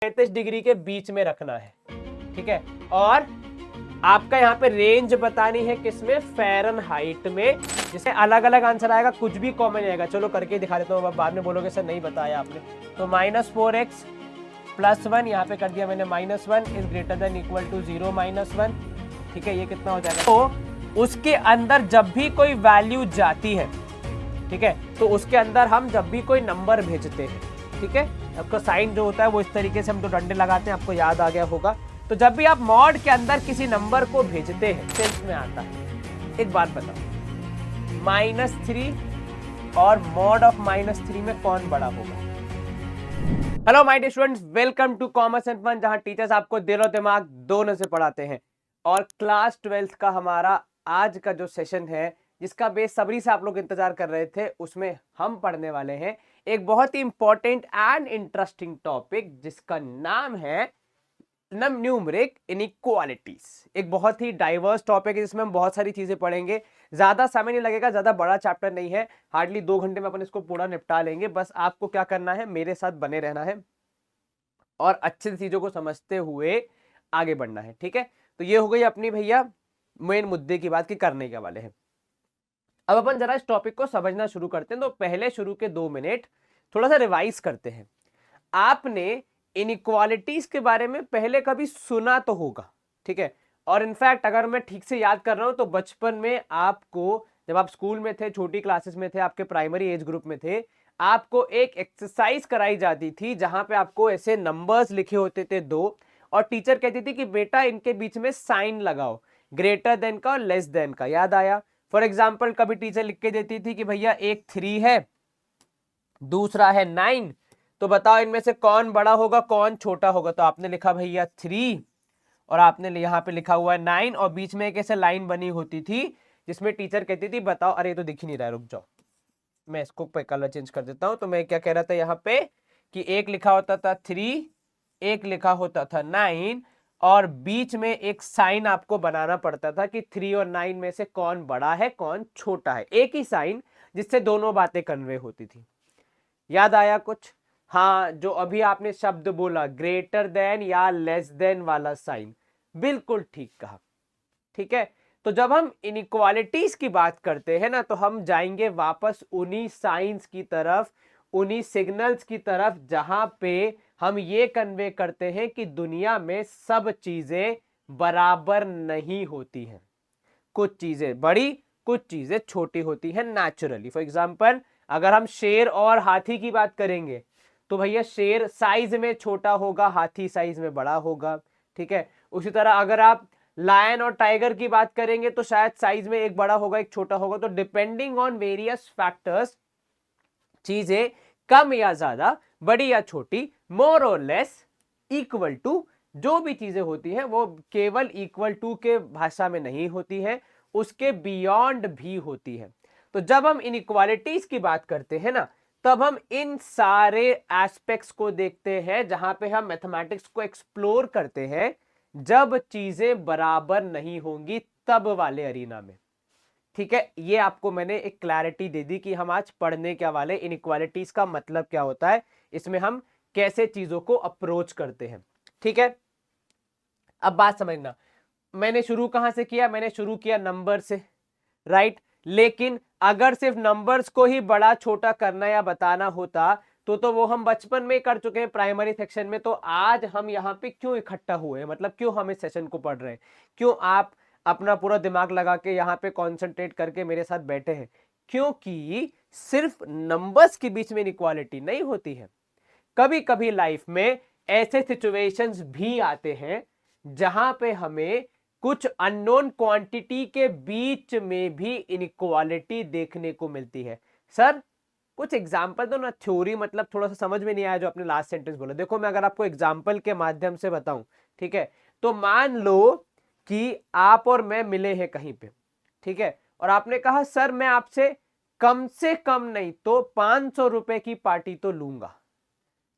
35 degree के बीच में रखना है, ठीक है। और आपका यहाँ पे रेंज बतानी है किसमें, फ़ारेनहाइट में, जिससे अलग अलग आंसर आएगा, कुछ भी कॉमन आएगा। चलो करके दिखा देता हूँ, बाद में बोलोगे सर नहीं बताया आपने। तो -4x + 1 यहाँ पे कर दिया मैंने, -1 is greater than equal to 0 -1, ठीक है। ये कितना हो जाएगा, तो उसके अंदर जब भी कोई वैल्यू जाती है, ठीक है, तो उसके अंदर हम जब भी कोई नंबर भेजते हैं, ठीक है, आपका साइन जो होता है वो इस तरीके से हम तो डंडे लगाते हैं, आपको याद आ गया होगा। तो जब भी आप मॉड के अंदर किसी नंबर को भेजते हैं, सेंस में आता है। एक बात बताओ, -3 और मॉड ऑफ -3 में कौन बड़ा होगा? Hello my dear students, welcome to commerce and fun, जहां टीचर्स आपको दिल और दिमाग दोनों से पढ़ाते हैं। और क्लास 12th का हमारा आज का जो सेशन है, जिसका बेसब्री से आप लोग इंतजार कर रहे थे, उसमें हम पढ़ने वाले हैं एक बहुत ही इंपॉर्टेंट एंड इंटरेस्टिंग टॉपिक, जिसका नाम है न्यूमरिक इनइक्वालिटीज। एक बहुत ही डाइवर्स टॉपिक है, जिसमें हम बहुत सारी चीजें पढ़ेंगे। ज्यादा समय नहीं लगेगा, ज्यादा बड़ा चैप्टर नहीं है, हार्डली 2 घंटे में अपन इसको पूरा निपटा लेंगे। बस आपको क्या करना है, मेरे साथ बने रहना है और अच्छे से चीजों को समझते हुए आगे बढ़ना है, ठीक है। तो ये हो गई अपनी भैया मेन मुद्दे की बात, की करने के वाले हैं। अब अपन जरा इस टॉपिक को समझना शुरू करते हैं। तो पहले शुरू के 2 मिनट थोड़ा सा रिवाइज करते हैं। आपने इनइक्वालिटीज के बारे में पहले कभी सुना तो होगा, ठीक है। और इनफैक्ट अगर मैं ठीक से याद कर रहा हूं तो बचपन में आपको, जब आप स्कूल में थे, छोटी क्लासेस में थे, आपके प्राइमरी एज ग्रुप में थे, आपको एक एक्सरसाइज कराई जाती थी जहां पे आपको ऐसे नंबर्स लिखे होते थे 2, और टीचर कहती थी कि बेटा इनके बीच में साइन लगाओ, ग्रेटर देन का और लेस देन का। याद आया? फॉर एग्जाम्पल कभी टीचर लिख के देती थी कि भैया एक 3 है, दूसरा है 9, तो बताओ इनमें से कौन बड़ा होगा, कौन छोटा होगा? तो आपने लिखा भैया 3 और आपने यहाँ पे लिखा हुआ है 9, और बीच में एक ऐसे लाइन बनी होती थी जिसमें टीचर कहती थी बताओ, अरे तो दिख ही नहीं रहा है, रुक जाओ मैं इसको कलर चेंज कर देता हूं। तो मैं क्या कह रहा था यहाँ पे कि एक लिखा होता था 3, एक लिखा होता था 9, और बीच में एक साइन आपको बनाना पड़ता था कि 3 और 9 में से कौन बड़ा है कौन छोटा है। एक ही साइन जिससे दोनों बातें कन्वे होती थी। याद आया कुछ? हाँ, जो अभी आपने शब्द बोला ग्रेटर देन या लेस देन वाला साइन, बिल्कुल ठीक कहा, ठीक है। तो जब हम इनइक्वालिटीज की बात करते हैं ना, तो हम जाएंगे वापस उन्हीं साइंस की तरफ, उन्हीं सिग्नल्स की तरफ, जहां पे हम ये कन्वे करते हैं कि दुनिया में सब चीजें बराबर नहीं होती हैं। कुछ चीजें बड़ी, कुछ चीजें छोटी होती हैं नेचुरली। फॉर एग्जाम्पल अगर हम शेर और हाथी की बात करेंगे, तो भैया शेर साइज में छोटा होगा, हाथी साइज में बड़ा होगा, ठीक है। उसी तरह अगर आप लायन और टाइगर की बात करेंगे, तो शायद साइज में एक बड़ा होगा एक छोटा होगा। तो डिपेंडिंग ऑन वेरियस फैक्टर्स चीजें कम या ज्यादा, बड़ी या छोटी, मोर और लेस इक्वल टू, जो भी चीजें होती हैं वो केवल इक्वल टू के भाषा में नहीं होती है, उसके बियॉन्ड भी होती है। तो जब हम इनइक्वालिटीज की बात करते हैं ना, तब हम इन सारे एस्पेक्ट्स को देखते हैं, जहां पे हम मैथमेटिक्स को एक्सप्लोर करते हैं, जब चीजें बराबर नहीं होंगी तब वाले अरीना में, ठीक है। ये आपको मैंने एक क्लैरिटी दे दी कि हम आज पढ़ने क्या वाले, इनइक्वालिटीज का मतलब क्या होता है, इसमें हम कैसे चीजों को अप्रोच करते हैं, ठीक है। अब बात समझना, मैंने शुरू कहां से किया? मैंने शुरू किया नंबर से, राइट। लेकिन अगर सिर्फ नंबर्स को ही बड़ा छोटा करना या बताना होता तो वो हम बचपन में कर चुके हैं प्राइमरी सेक्शन में। तो आज हम यहाँ पे क्यों इकट्ठा हुए हैं, मतलब क्यों हम इस सेशन को पढ़ रहे हैं, क्यों आप अपना पूरा दिमाग लगा के यहाँ पे कॉन्सेंट्रेट करके मेरे साथ बैठे हैं? क्योंकि सिर्फ नंबर्स के बीच में इनइक्वालिटी नहीं होती है, कभी कभी लाइफ में ऐसे सिचुएशंस भी आते हैं जहां पे हमें कुछ अननोन क्वांटिटी के बीच में भी इनइक्वालिटी देखने को मिलती है। सर कुछ एग्जांपल दो ना, थ्योरी मतलब थोड़ा सा समझ में नहीं आया जो आपने लास्ट सेंटेंस बोला। देखो मैं अगर आपको एग्जांपल के माध्यम से बताऊं, ठीक है, तो मान लो कि आप और मैं मिले हैं कहीं पे, ठीक है, और आपने कहा सर मैं आपसे कम से कम नहीं तो 500 रुपए की पार्टी तो लूंगा।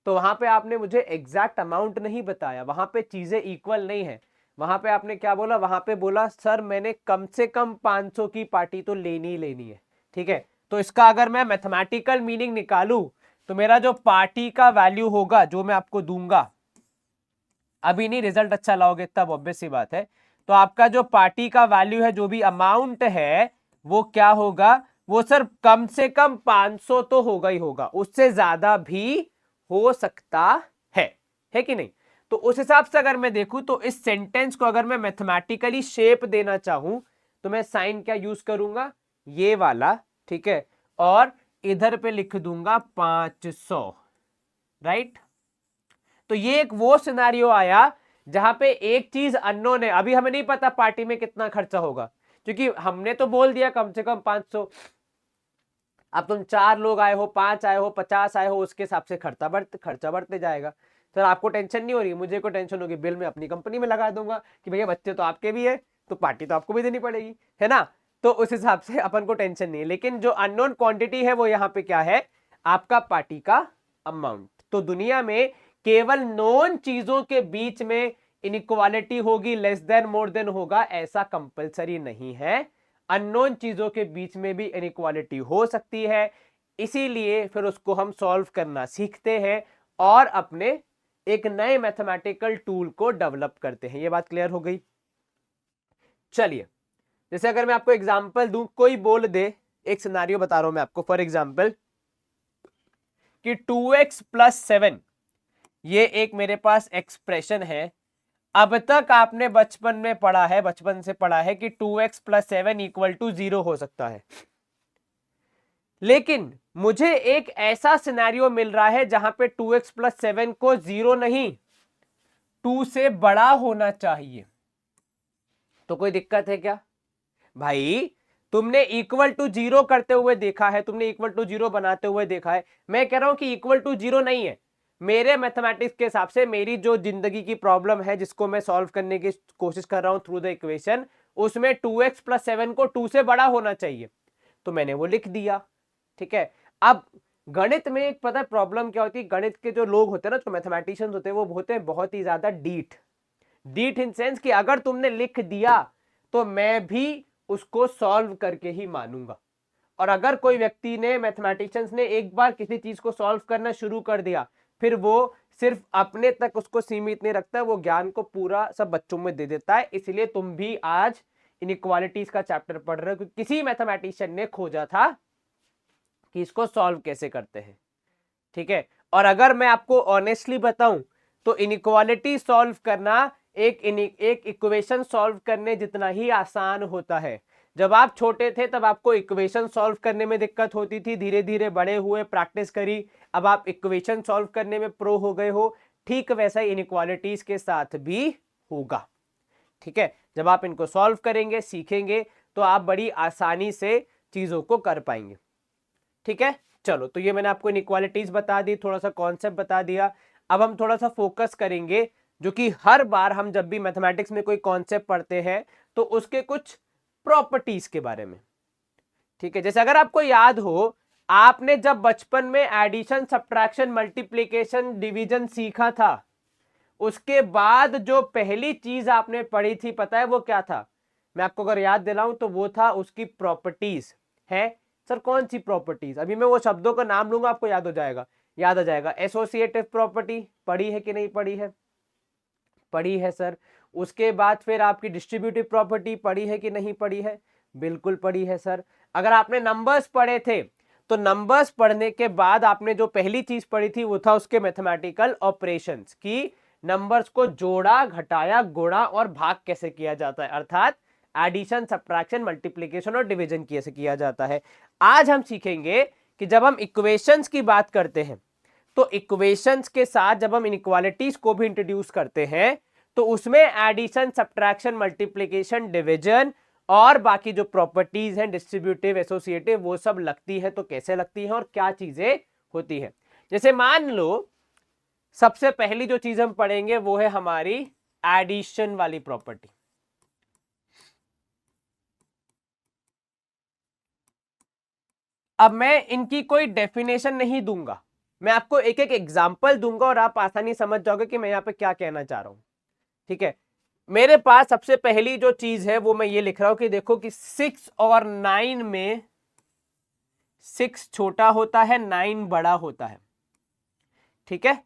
तो वहां पे आपने मुझे एग्जैक्ट अमाउंट नहीं बताया, वहां पे चीजें इक्वल नहीं है। वहां पे आपने क्या बोला? वहां पे बोला सर मैंने कम से कम 500 की पार्टी तो लेनी लेनी है, ठीक है। तो इसका अगर मैं मैथमेटिकल मीनिंग निकालूं, तो मेरा जो पार्टी का वैल्यू होगा जो मैं आपको दूंगा, अभी नहीं, रिजल्ट अच्छा लाओगे तब, ऑब्वियस सी बात है। तो आपका जो पार्टी का वैल्यू है, जो भी अमाउंट है, वो क्या होगा, वो सर कम से कम 500 तो होगा ही होगा, उससे ज्यादा भी हो सकता है कि नहीं। तो उस हिसाब से अगर मैं देखूं तो इस सेंटेंस को अगर मैं मैथमेटिकली शेप देना चाहूं तो मैं साइन क्या यूज करूंगा, ये वाला, ठीक है, और इधर पे लिख दूंगा 500, राइट। तो ये एक वो सिनेरियो आया जहां पे एक चीज अननोन है, अभी हमें नहीं पता पार्टी में कितना खर्चा होगा, क्योंकि हमने तो बोल दिया कम से कम 500। अब तुम 4 लोग आए हो, 5 आए हो, 50 आए हो, उसके हिसाब से खर्चा बढ़ते जाएगा। सर आपको टेंशन नहीं हो रही, मुझे को टेंशन होगी, बिल मैं अपनी कंपनी में लगा दूंगा कि भैया बच्चे तो आपके भी है, तो पार्टी तो आपको भी देनी पड़ेगी, है ना। तो उस हिसाब से अपन को टेंशन नहीं है। लेकिन जो अननोन क्वांटिटी है वो यहाँ पे क्या है, आपका पार्टी का अमाउंट। तो दुनिया में केवल नोन चीजों के बीच में इनइक्वालिटी होगी, लेस देन मोर देन होगा, ऐसा कंपलसरी नहीं है। अननोन चीजों के बीच में भी इनइक्वालिटी हो सकती है, इसीलिए फिर उसको हम सॉल्व करना सीखते हैं और अपने एक नए मैथमेटिकल टूल को डेवलप करते हैं। ये बात क्लियर हो गई। चलिए, जैसे अगर मैं आपको एग्जांपल दूं, कोई बोल दे, एक सिनेरियो बता रहा हूं मैं आपको, फॉर एग्जांपल कि 2x + 7 ये एक मेरे पास एक्सप्रेशन है। अब तक आपने बचपन में पढ़ा है, बचपन से पढ़ा है कि 2x + 7 = 0 हो सकता है। लेकिन मुझे एक ऐसा सिनेरियो मिल रहा है जहां पे 2x + 7 को 0 नहीं, 2 से बड़ा होना चाहिए। तो कोई दिक्कत है क्या भाई? तुमने =0 करते हुए देखा है, तुमने =0 बनाते हुए देखा है। मैं कह रहा हूं कि =0 नहीं है। मेरे मैथमेटिक्स के हिसाब से मेरी जो जिंदगी की प्रॉब्लम है, जिसको मैं सॉल्व करने की कोशिश कर रहा हूं थ्रू द इक्वेशन, उसमें 2x + 7 को 2 से बड़ा होना चाहिए। तो मैंने वो लिख दिया, ठीक है। अब गणित में एक पता प्रॉब्लम क्या होती है, गणित के जो लोग होते हैं ना, जो मैथमेटिशियंस होते हैं, वो होते हैं बहुत ही ज्यादा डीठ इन सेंस कि अगर तुमने लिख दिया तो मैं भी उसको सॉल्व करके ही मानूंगा। और अगर कोई व्यक्ति ने, मैथमेटिशियंस ने एक बार किसी चीज को सॉल्व करना शुरू कर दिया, फिर वो सिर्फ अपने तक उसको सीमित नहीं रखता, वो ज्ञान को पूरा सब बच्चों में दे देता है। इसलिए तुम भी आज इनइक्वालिटीज का चैप्टर पढ़ रहे हो, क्योंकि किसी मैथमेटिशियन ने खोजा था कि इसको सॉल्व कैसे करते हैं, ठीक है। और अगर मैं आपको ऑनेस्टली बताऊं तो इनइक्वालिटी सॉल्व करना एक इक्वेशन सॉल्व करने जितना ही आसान होता है। जब आप छोटे थे तब आपको इक्वेशन सॉल्व करने में दिक्कत होती थी, धीरे धीरे बड़े हुए, प्रैक्टिस करी, अब आप इक्वेशन सॉल्व करने में प्रो हो गए हो। ठीक वैसा ही इनइक्वालिटीज के साथ भी होगा, ठीक है। जब आप इनको सॉल्व करेंगे, सीखेंगे, तो आप बड़ी आसानी से चीजों को कर पाएंगे, ठीक है। चलो, तो ये मैंने आपको इनइक्वालिटीज बता दी, थोड़ा सा कॉन्सेप्ट बता दिया। अब हम थोड़ा सा फोकस करेंगे, जो कि हर बार हम जब भी मैथमेटिक्स में कोई कॉन्सेप्ट पढ़ते हैं तो उसके कुछ प्रॉपर्टीज के बारे में, ठीक है। जैसे अगर आपको याद हो, आपने जब बचपन में एडिशन, सब्ट्रैक्शन, मल्टीप्लिकेशन, डिवीजन सीखा था, उसके बाद जो पहली चीज आपने पढ़ी थी, पता है वो क्या था? मैं आपको अगर याद दिलाऊं तो वो था उसकी प्रॉपर्टीज। है सर, कौन सी प्रॉपर्टीज? अभी मैं वो शब्दों का नाम लूंगा, आपको याद आ जाएगा। एसोसिएटिव प्रॉपर्टी पढ़ी है कि नहीं पढ़ी है? पढ़ी है सर। उसके बाद फिर आपकी डिस्ट्रीब्यूटिव प्रॉपर्टी पढ़ी है कि नहीं पढ़ी है? बिल्कुल पढ़ी है सर। अगर आपने नंबर्स पढ़े थे तो नंबर्स पढ़ने के बाद आपने जो पहली चीज पढ़ी थी वो था उसके मैथमेटिकल ऑपरेशंस, की नंबर्स को जोड़ा, घटाया, गुणा और भाग कैसे किया जाता है, अर्थात एडिशन, सब्ट्रैक्शन, मल्टीप्लिकेशन और डिवीजन कैसे किया जाता है। आज हम सीखेंगे कि जब हम इक्वेशंस की बात करते हैं तो इक्वेशंस के साथ जब हम इनइक्वालिटीज को भी इंट्रोड्यूस करते हैं तो उसमें एडिशन, सब्ट्रैक्शन, मल्टीप्लिकेशन, डिवीजन और बाकी जो प्रॉपर्टीज हैं, डिस्ट्रीब्यूटिव, एसोसिएटिव, वो सब लगती है। तो कैसे लगती है और क्या चीजें होती है? जैसे मान लो सबसे पहली जो चीज हम पढ़ेंगे वो है हमारी एडिशन वाली प्रॉपर्टी। अब मैं इनकी कोई डेफिनेशन नहीं दूंगा, मैं आपको एक एक एग्जांपल दूंगा और आप आसानी समझ जाओगे कि मैं यहां पे क्या कहना चाह रहा हूं, ठीक है। मेरे पास सबसे पहली जो चीज है वो मैं ये लिख रहा हूं कि देखो कि 6 और 9 में 6 छोटा होता है, 9 बड़ा होता है, ठीक है।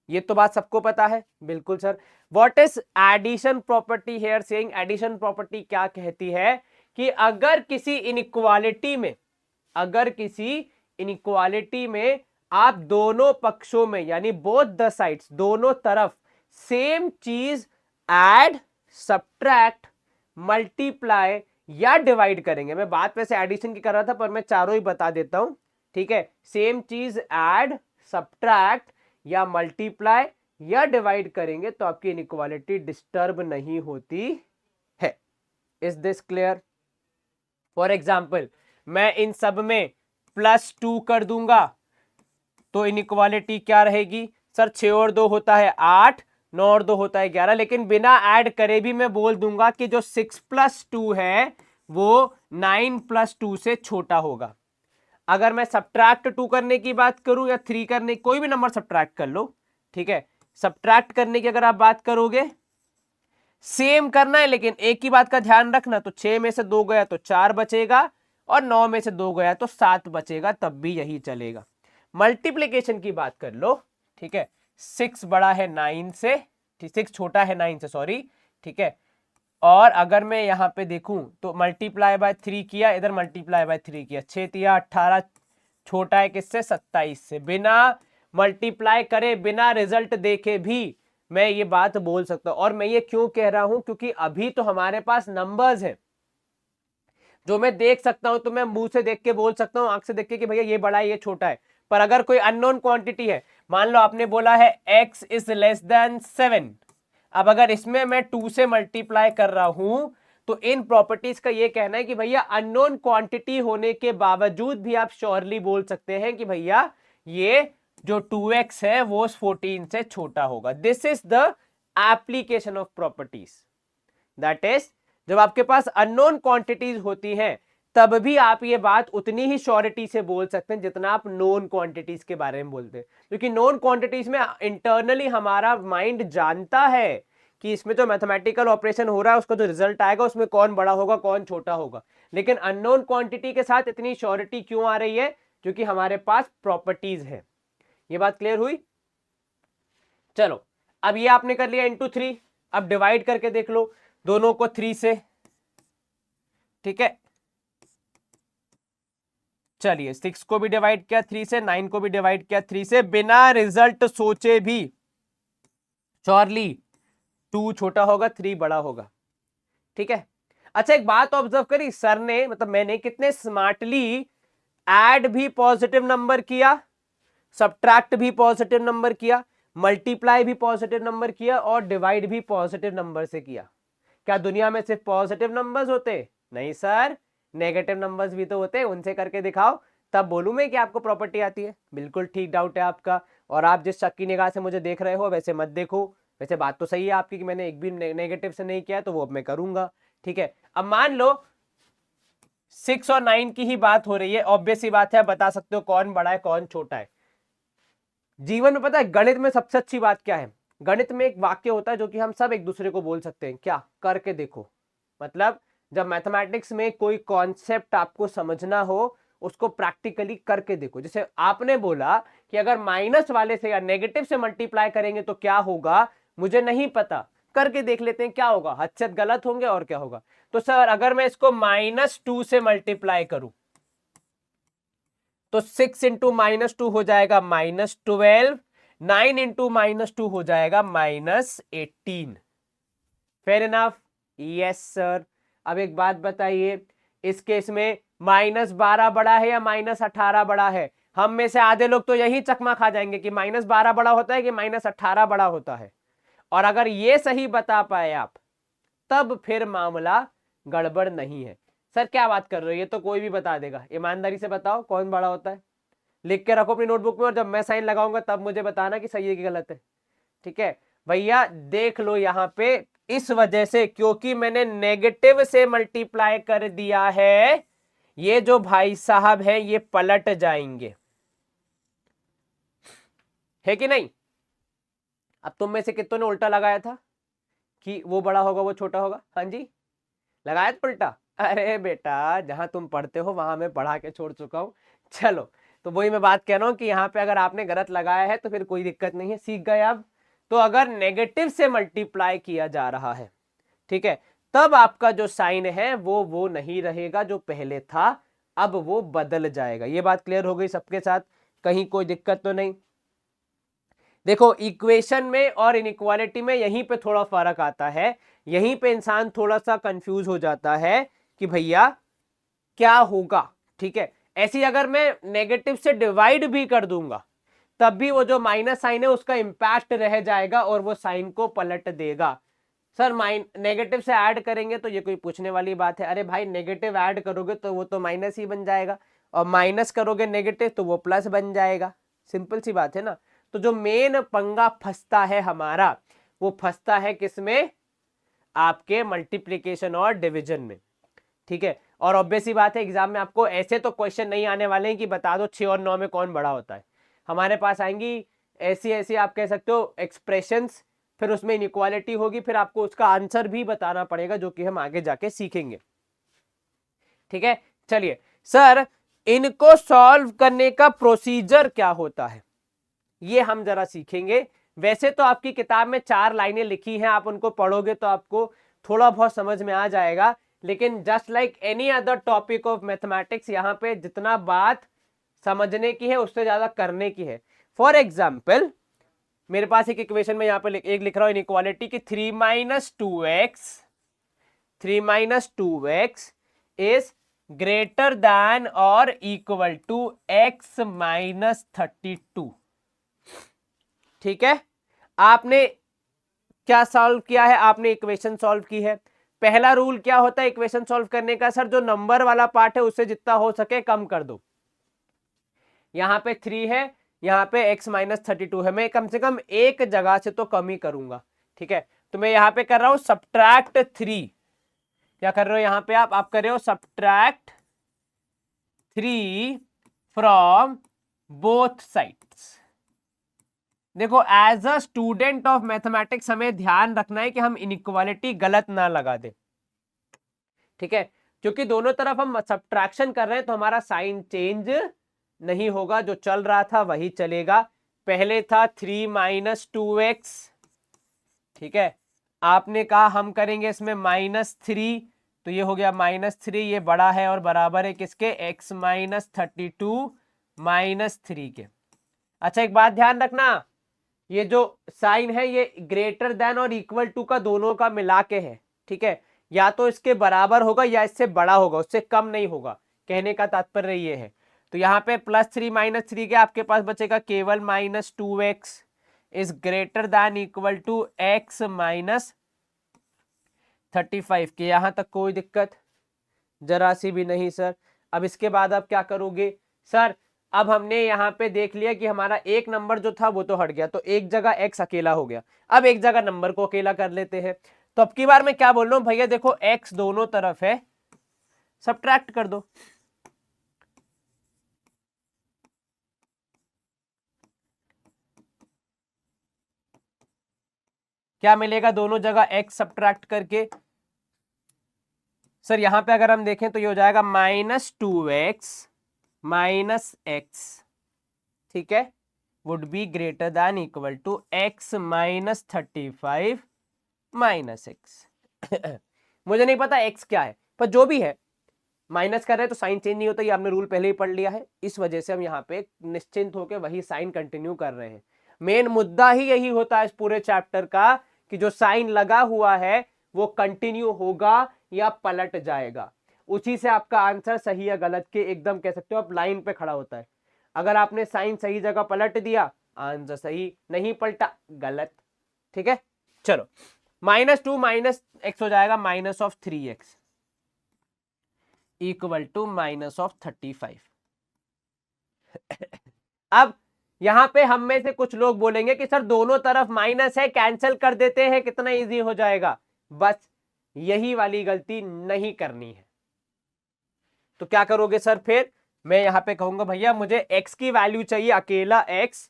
ये तो बात सबको पता है, बिल्कुल sir. What is addition property here saying? Addition property क्या कहती है कि अगर किसी इनइक्वालिटी में आप दोनों पक्षों में यानी बोथ द साइड्स, दोनों तरफ सेम चीज ऐड, सब्ट्रैक्ट, मल्टीप्लाई या डिवाइड करेंगे। मैं बात वैसे एडिशन की कर रहा था पर मैं चारों ही बता देता हूं, ठीक है। सेम चीज ऐड, सब्ट्रैक्ट या मल्टीप्लाई या डिवाइड करेंगे तो आपकी इनइक्वालिटी डिस्टर्ब नहीं होती है। Is this clear? For example मैं इन सब में +2 कर दूंगा तो इनइक्वालिटी क्या रहेगी सर? 6 और 2 होता है 8, 9 और 2 होता है 11, लेकिन बिना ऐड करे भी मैं बोल दूंगा कि जो 6 + 2 है वो 9 + 2 से छोटा होगा। अगर मैं सब्ट्रैक्ट 2 करने की बात करूं या 3 करने, कोई भी नंबर सब्ट्रैक्ट कर लो, ठीक है। सब्ट्रैक्ट करने की अगर आप बात करोगे, सेम करना है लेकिन एक ही बात का ध्यान रखना, तो 6 में से 2 गया तो 4 बचेगा और 9 में से 2 गया तो 7 बचेगा, तब भी यही चलेगा। मल्टीप्लीकेशन की बात कर लो, ठीक है। 6 बड़ा है 9 से, 6 छोटा है 9 से, सॉरी, ठीक है। और अगर मैं यहां पे देखूं तो मल्टीप्लाई बाय 3 किया, इधर मल्टीप्लाई बाय 3 किया, 6 तिया 18, छोटा है किससे? 27 से। बिना मल्टीप्लाई करे, बिना रिजल्ट देखे भी मैं ये बात बोल सकता हूं। और मैं ये क्यों कह रहा हूं? क्योंकि अभी तो हमारे पास नंबर्स हैं जो मैं देख सकता हूं, तो मैं मुंह से देख के बोल सकता हूं, आंख से देख के कि भैया ये बड़ा है ये छोटा है। पर अगर कोई अननोन क्वांटिटी है, मान लो आपने बोला है x इज लेस देन 7, अब अगर इसमें मैं 2 से मल्टीप्लाई कर रहा हूं तो इन प्रॉपर्टीज का ये कहना है कि भैया अननोन क्वांटिटी होने के बावजूद भी आप श्योरली बोल सकते हैं कि भैया ये जो 2x है वो 14 से छोटा होगा। This is the application of properties. That is, जब आपके पास अननोन क्वांटिटीज होती हैं तब भी आप ये बात उतनी ही श्योरिटी से बोल सकते हैं जितना आप नोन क्वांटिटीज के बारे में बोलते हैं। क्योंकि नोन क्वांटिटीज में इंटरनली हमारा माइंड जानता है कि इसमें जो मैथमेटिकल ऑपरेशन हो रहा है उसका जो रिजल्ट आएगा उसमें कौन बड़ा होगा कौन छोटा होगा। लेकिन अननोन क्वांटिटी के साथ इतनी श्योरिटी क्यों आ रही है? क्योंकि हमारे पास प्रॉपर्टीज है। ये बात क्लियर हुई? चलो, अब ये आपने कर लिया इंटू 3, अब डिवाइड करके देख लो दोनों को 3 से, ठीक है। चलिए 6 को भी डिवाइड किया 3 से, 9 को भी डिवाइड किया 3 से, बिना रिजल्ट सोचे भी श्योरली 2 छोटा होगा 3 बड़ा होगा, ठीक है। अच्छा, एक बात ऑब्जर्व करी सर ने, मतलब मैंने, कितने स्मार्टली ऐड भी पॉजिटिव नंबर किया, सब्ट्रैक्ट भी पॉजिटिव नंबर किया, मल्टीप्लाई भी पॉजिटिव नंबर किया और डिवाइड भी पॉजिटिव नंबर से किया। क्या दुनिया में सिर्फ पॉजिटिव नंबर्स होते? नहीं सर, नेगेटिव नंबर्स भी तो होते हैं। उनसे करके दिखाओ, तब बोलूं मैं कि आपको प्रॉपर्टी आती है। बिल्कुल ठीक डाउट है आपका, और आप जिस शक की निगाह से मुझे देख रहे हो वैसे मत देखो। वैसे बात तो सही है आपकी कि मैंने एक भी नेगेटिव से नहीं किया, तो वो अब मैं करूंगा, ठीक है। अब मान लो 6 और 9 की ही बात हो रही है, ऑब्वियस ही बात है, बता सकते हो कौन बड़ा है कौन छोटा है। जीवन में पता है गणित में सबसे अच्छी बात क्या है? गणित में एक वाक्य होता है जो कि हम सब एक दूसरे को बोल सकते हैं, क्या? करके देखो। मतलब जब मैथमेटिक्स में कोई कॉन्सेप्ट आपको समझना हो उसको प्रैक्टिकली करके देखो। जैसे आपने बोला कि अगर माइनस वाले से या नेगेटिव से मल्टीप्लाई करेंगे तो क्या होगा, मुझे नहीं पता, करके देख लेते हैं क्या होगा। हद से गलत होंगे और क्या होगा। तो सर अगर मैं इसको -2 से मल्टीप्लाई करूं तो 6 इंटू -2 हो जाएगा -12, 9 इंटू -2 हो जाएगा -18। Fair enough? Yes sir. अब एक बात बताइए, इस केस में -12 बड़ा है या -18 बड़ा है? हम में से आधे लोग तो यही चकमा खा जाएंगे कि -12 बड़ा होता है कि -18 बड़ा होता है। और अगर ये सही बता पाए आप तब फिर मामला गड़बड़ नहीं है। सर क्या बात कर रहे हो, ये तो कोई भी बता देगा। ईमानदारी से बताओ कौन बड़ा होता है, लिख के रखो अपनी नोटबुक में, और जब मैं साइन लगाऊंगा तब मुझे बताना कि सही है कि गलत है, ठीक है भैया। देख लो यहां पे, इस वजह से क्योंकि मैंने नेगेटिव से मल्टीप्लाई कर दिया है, ये जो भाई साहब हैं ये पलट जाएंगे, है कि नहीं? अब तुम में से कितनों ने उल्टा लगाया था कि वो बड़ा होगा वो छोटा होगा? हाँ जी, लगाया था उल्टा। अरे बेटा, जहां तुम पढ़ते हो वहां मैं पढ़ा के छोड़ चुका हूं। चलो, तो वही मैं बात कह रहा हूं कि यहाँ पे अगर आपने गलत लगाया है तो फिर कोई दिक्कत नहीं है, सीख गए अब। तो अगर नेगेटिव से मल्टीप्लाई किया जा रहा है, ठीक है, तब आपका जो साइन है वो नहीं रहेगा जो पहले था, अब वो बदल जाएगा। ये बात क्लियर हो गई सबके साथ, कहीं कोई दिक्कत तो नहीं। देखो इक्वेशन में और इनइक्वालिटी में यहीं पे थोड़ा फर्क आता है, यहीं पे इंसान थोड़ा सा कंफ्यूज हो जाता है कि भैया क्या होगा, ठीक है। ऐसी अगर मैं नेगेटिव से डिवाइड भी कर दूंगा तब भी वो जो माइनस साइन है उसका इंपैक्ट रह जाएगा और वो साइन को पलट देगा। सर नेगेटिव से ऐड करेंगे तो ये कोई पूछने वाली बात है? अरे भाई नेगेटिव ऐड करोगे तो वो तो माइनस ही बन जाएगा, और माइनस करोगे नेगेटिव तो वो प्लस बन जाएगा, सिंपल सी बात है ना। तो जो मेन पंगा फंसता है हमारा, वो फंसता है किसमें? आपके मल्टीप्लीकेशन और डिवीजन में, ठीक है। और ऑब्वियस सी बात है एग्जाम में आपको ऐसे तो क्वेश्चन नहीं आने वाले हैं कि बता दो 6 और 9 में कौन बड़ा होता है। हमारे पास आएंगी ऐसी ऐसी आप कह सकते हो एक्सप्रेशंस, फिर उसमें इनइक्वालिटी होगी, फिर आपको उसका आंसर भी बताना पड़ेगा जो कि हम आगे जाके सीखेंगे, ठीक है। चलिए सर, इनको सॉल्व करने का प्रोसीजर क्या होता है ये हम जरा सीखेंगे। वैसे तो आपकी किताब में 4 लाइनें लिखी हैं, आप उनको पढ़ोगे तो आपको थोड़ा बहुत समझ में आ जाएगा, लेकिन just like any other topic of mathematics यहाँ पे जितना बात समझने की है उससे ज्यादा करने की है। फॉर एग्जाम्पल मेरे पास एक इक्वेशन में यहाँ पे एक लिख रहा हूं इनइक्वालिटी की 3 - 2x इज ग्रेटर दैन और इक्वल टू x - 32, ठीक है। आपने क्या सॉल्व किया है? आपने इक्वेशन सॉल्व की है। पहला रूल क्या होता है इक्वेशन सॉल्व करने का? सर जो नंबर वाला पार्ट है उससे जितना हो सके कम कर दो। यहाँ पे 3 है, यहाँ पे x - 32 है, मैं कम से कम एक जगह से तो कम ही करूंगा, ठीक है। तो मैं यहाँ पे कर रहा हूं सब्ट्रैक्ट 3। क्या कर रहे हो यहाँ पे आप कर रहे हो सब्ट्रैक्ट 3 फ्रॉम बोथ साइड्स। देखो as a student of mathematics हमें ध्यान रखना है कि हम इनइक्वालिटी गलत ना लगा दे, ठीक है, क्योंकि दोनों तरफ हम सब्ट्रैक्शन कर रहे हैं तो हमारा साइन चेंज नहीं होगा, जो चल रहा था वही चलेगा। पहले था 3 - 2x, ठीक है, आपने कहा हम करेंगे इसमें -3, तो ये हो गया -3, ये बड़ा है और बराबर है किसके? x - 32 -3 के। अच्छा एक बात ध्यान रखना, ये जो साइन है ये ग्रेटर देन और इक्वल टू का दोनों का मिला के है, ठीक है। या तो इसके बराबर होगा या इससे बड़ा होगा, उससे कम नहीं होगा, कहने का तात्पर्य ये है। तो यहाँ पे +3 - 3 के आपके पास बचेगा केवल -2x is greater than equal to x - 35 के। यहां तक कोई दिक्कत? जरा सी भी नहीं सर। अब इसके बाद आप क्या करोगे? सर अब हमने यहाँ पे देख लिया कि हमारा एक नंबर जो था वो तो हट गया, तो एक जगह x अकेला हो गया, अब एक जगह नंबर को अकेला कर लेते हैं। तो अब की बार मैं क्या बोल रहा हूं भैया, देखो x दोनों तरफ है, सब्ट्रैक्ट कर दो। क्या मिलेगा दोनों जगह x सब्ट्रैक्ट करके? सर यहां पे अगर हम देखें तो ये हो जाएगा -2x - x, ठीक है, would be greater than equal to x - 35 - x। मुझे नहीं पता x क्या है, पर जो भी है माइनस कर रहे हैं तो साइन चेंज नहीं होता, ये आपने रूल पहले ही पढ़ लिया है, इस वजह से हम यहाँ पे निश्चिंत होकर वही साइन कंटिन्यू कर रहे हैं। मेन मुद्दा ही यही होता है इस पूरे चैप्टर का कि जो साइन लगा हुआ है वो कंटिन्यू होगा या पलट जाएगा, उसी से आपका आंसर सही या गलत के एकदम कह सकते हो आप लाइन पे खड़ा होता है। अगर आपने साइन सही जगह पलट दिया आंसर सही, नहीं पलटा गलत, ठीक है। चलो -2 - x हो जाएगा -3x इक्वल टू -35। अब यहां पे हम में से कुछ लोग बोलेंगे कि सर दोनों तरफ माइनस है, कैंसिल कर देते हैं, कितना इजी हो जाएगा। बस यही वाली गलती नहीं करनी है। तो क्या करोगे सर? फिर मैं यहां पे कहूंगा भैया मुझे x की वैल्यू चाहिए, अकेला x,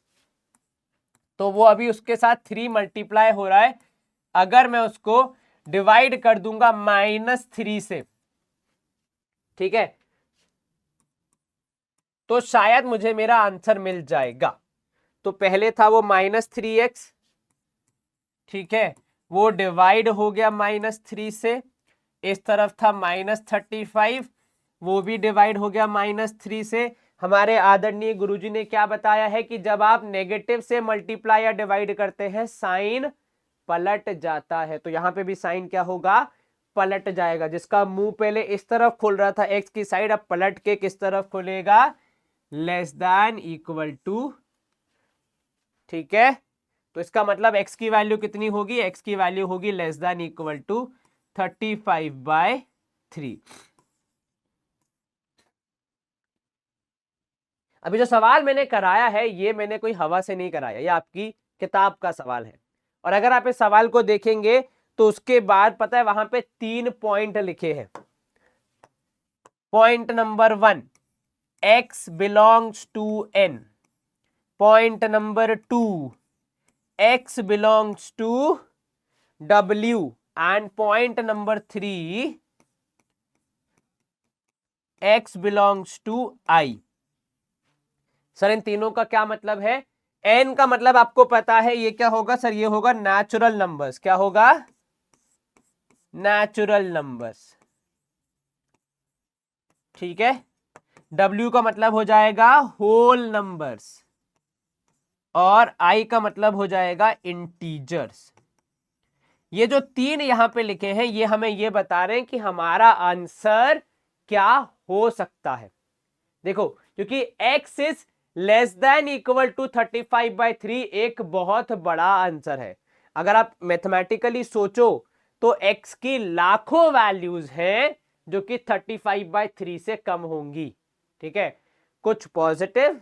तो वो अभी उसके साथ 3 मल्टीप्लाई हो रहा है, अगर मैं उसको डिवाइड कर दूंगा -3 से, ठीक है, तो शायद मुझे मेरा आंसर मिल जाएगा। तो पहले था वो -3x, ठीक है, वो डिवाइड हो गया -3 से। इस तरफ था -35, वो भी डिवाइड हो गया -3 से। हमारे आदरणीय गुरुजी ने क्या बताया है कि जब आप नेगेटिव से मल्टीप्लाई या डिवाइड करते हैं साइन पलट जाता है। तो यहां पे भी साइन क्या होगा, पलट जाएगा। जिसका मुंह पहले इस तरफ खुल रहा था एक्स की साइड, अब पलट के किस तरफ खुलेगा, लेस देन इक्वल टू, ठीक है। तो इसका मतलब x की वैल्यू कितनी होगी, x की वैल्यू होगी लेस देन इक्वल टू 35/3। अभी जो सवाल मैंने कराया है ये मैंने कोई हवा से नहीं कराया, ये आपकी किताब का सवाल है। और अगर आप इस सवाल को देखेंगे तो उसके बाद पता है वहां पे 3 पॉइंट लिखे हैं। Point number 1, x belongs to n। Point number 2, x belongs to W, and point number 3, x belongs to I। Sir इन तीनों का क्या मतलब है, n का मतलब आपको पता है ये क्या होगा सर, ये होगा नेचुरल नंबर्स। क्या होगा, नेचुरल नंबर्स, ठीक है। W का मतलब हो जाएगा होल नंबर्स, और I का मतलब हो जाएगा इंटीजर्स। ये जो 3 यहां पे लिखे हैं ये हमें ये बता रहे हैं कि हमारा आंसर क्या हो सकता है। देखो क्योंकि x is less than equal to 35/3 एक बहुत बड़ा आंसर है। अगर आप मैथमेटिकली सोचो तो x की लाखों वैल्यूज हैं जो कि 35/3 से कम होंगी, ठीक है। कुछ पॉजिटिव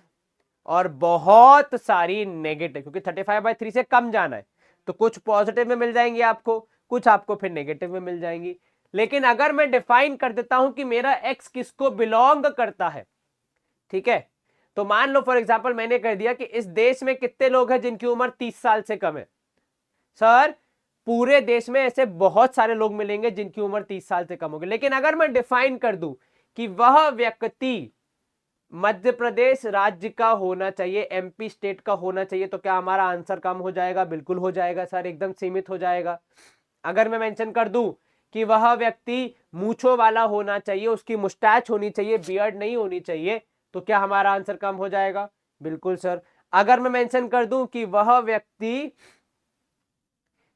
और बहुत सारी नेगेटिव, क्योंकि 35/3 से कम जाना है तो कुछ पॉजिटिव में मिल जाएंगी आपको, कुछ आपको फिर नेगेटिव में मिल जाएंगी। लेकिन अगर मैं डिफाइन कर देता हूं कि मेरा x किसको बिलोंग करता है, ठीक है, तो मान लो फॉर एग्जांपल मैंने कर दिया कि इस देश में कितने लोग हैं जिनकी उम्र 30 साल से कम है। सर पूरे देश में ऐसे बहुत सारे लोग मिलेंगे जिनकी उम्र 30 साल से कम होगी। लेकिन अगर मैं डिफाइन कर दूं कि वह व्यक्ति मध्य प्रदेश राज्य का होना चाहिए, एमपी स्टेट का होना चाहिए, तो क्या हमारा आंसर कम हो जाएगा, बिल्कुल हो जाएगा सर, एकदम सीमित हो जाएगा। अगर मैं मेंशन कर दूं कि वह व्यक्ति मूंछों वाला होना चाहिए, उसकी मुस्टैच होनी चाहिए, बियर्ड नहीं होनी चाहिए, तो क्या हमारा आंसर कम हो जाएगा, बिल्कुल सर। अगर मैं मेंशन कर दूं कि वह व्यक्ति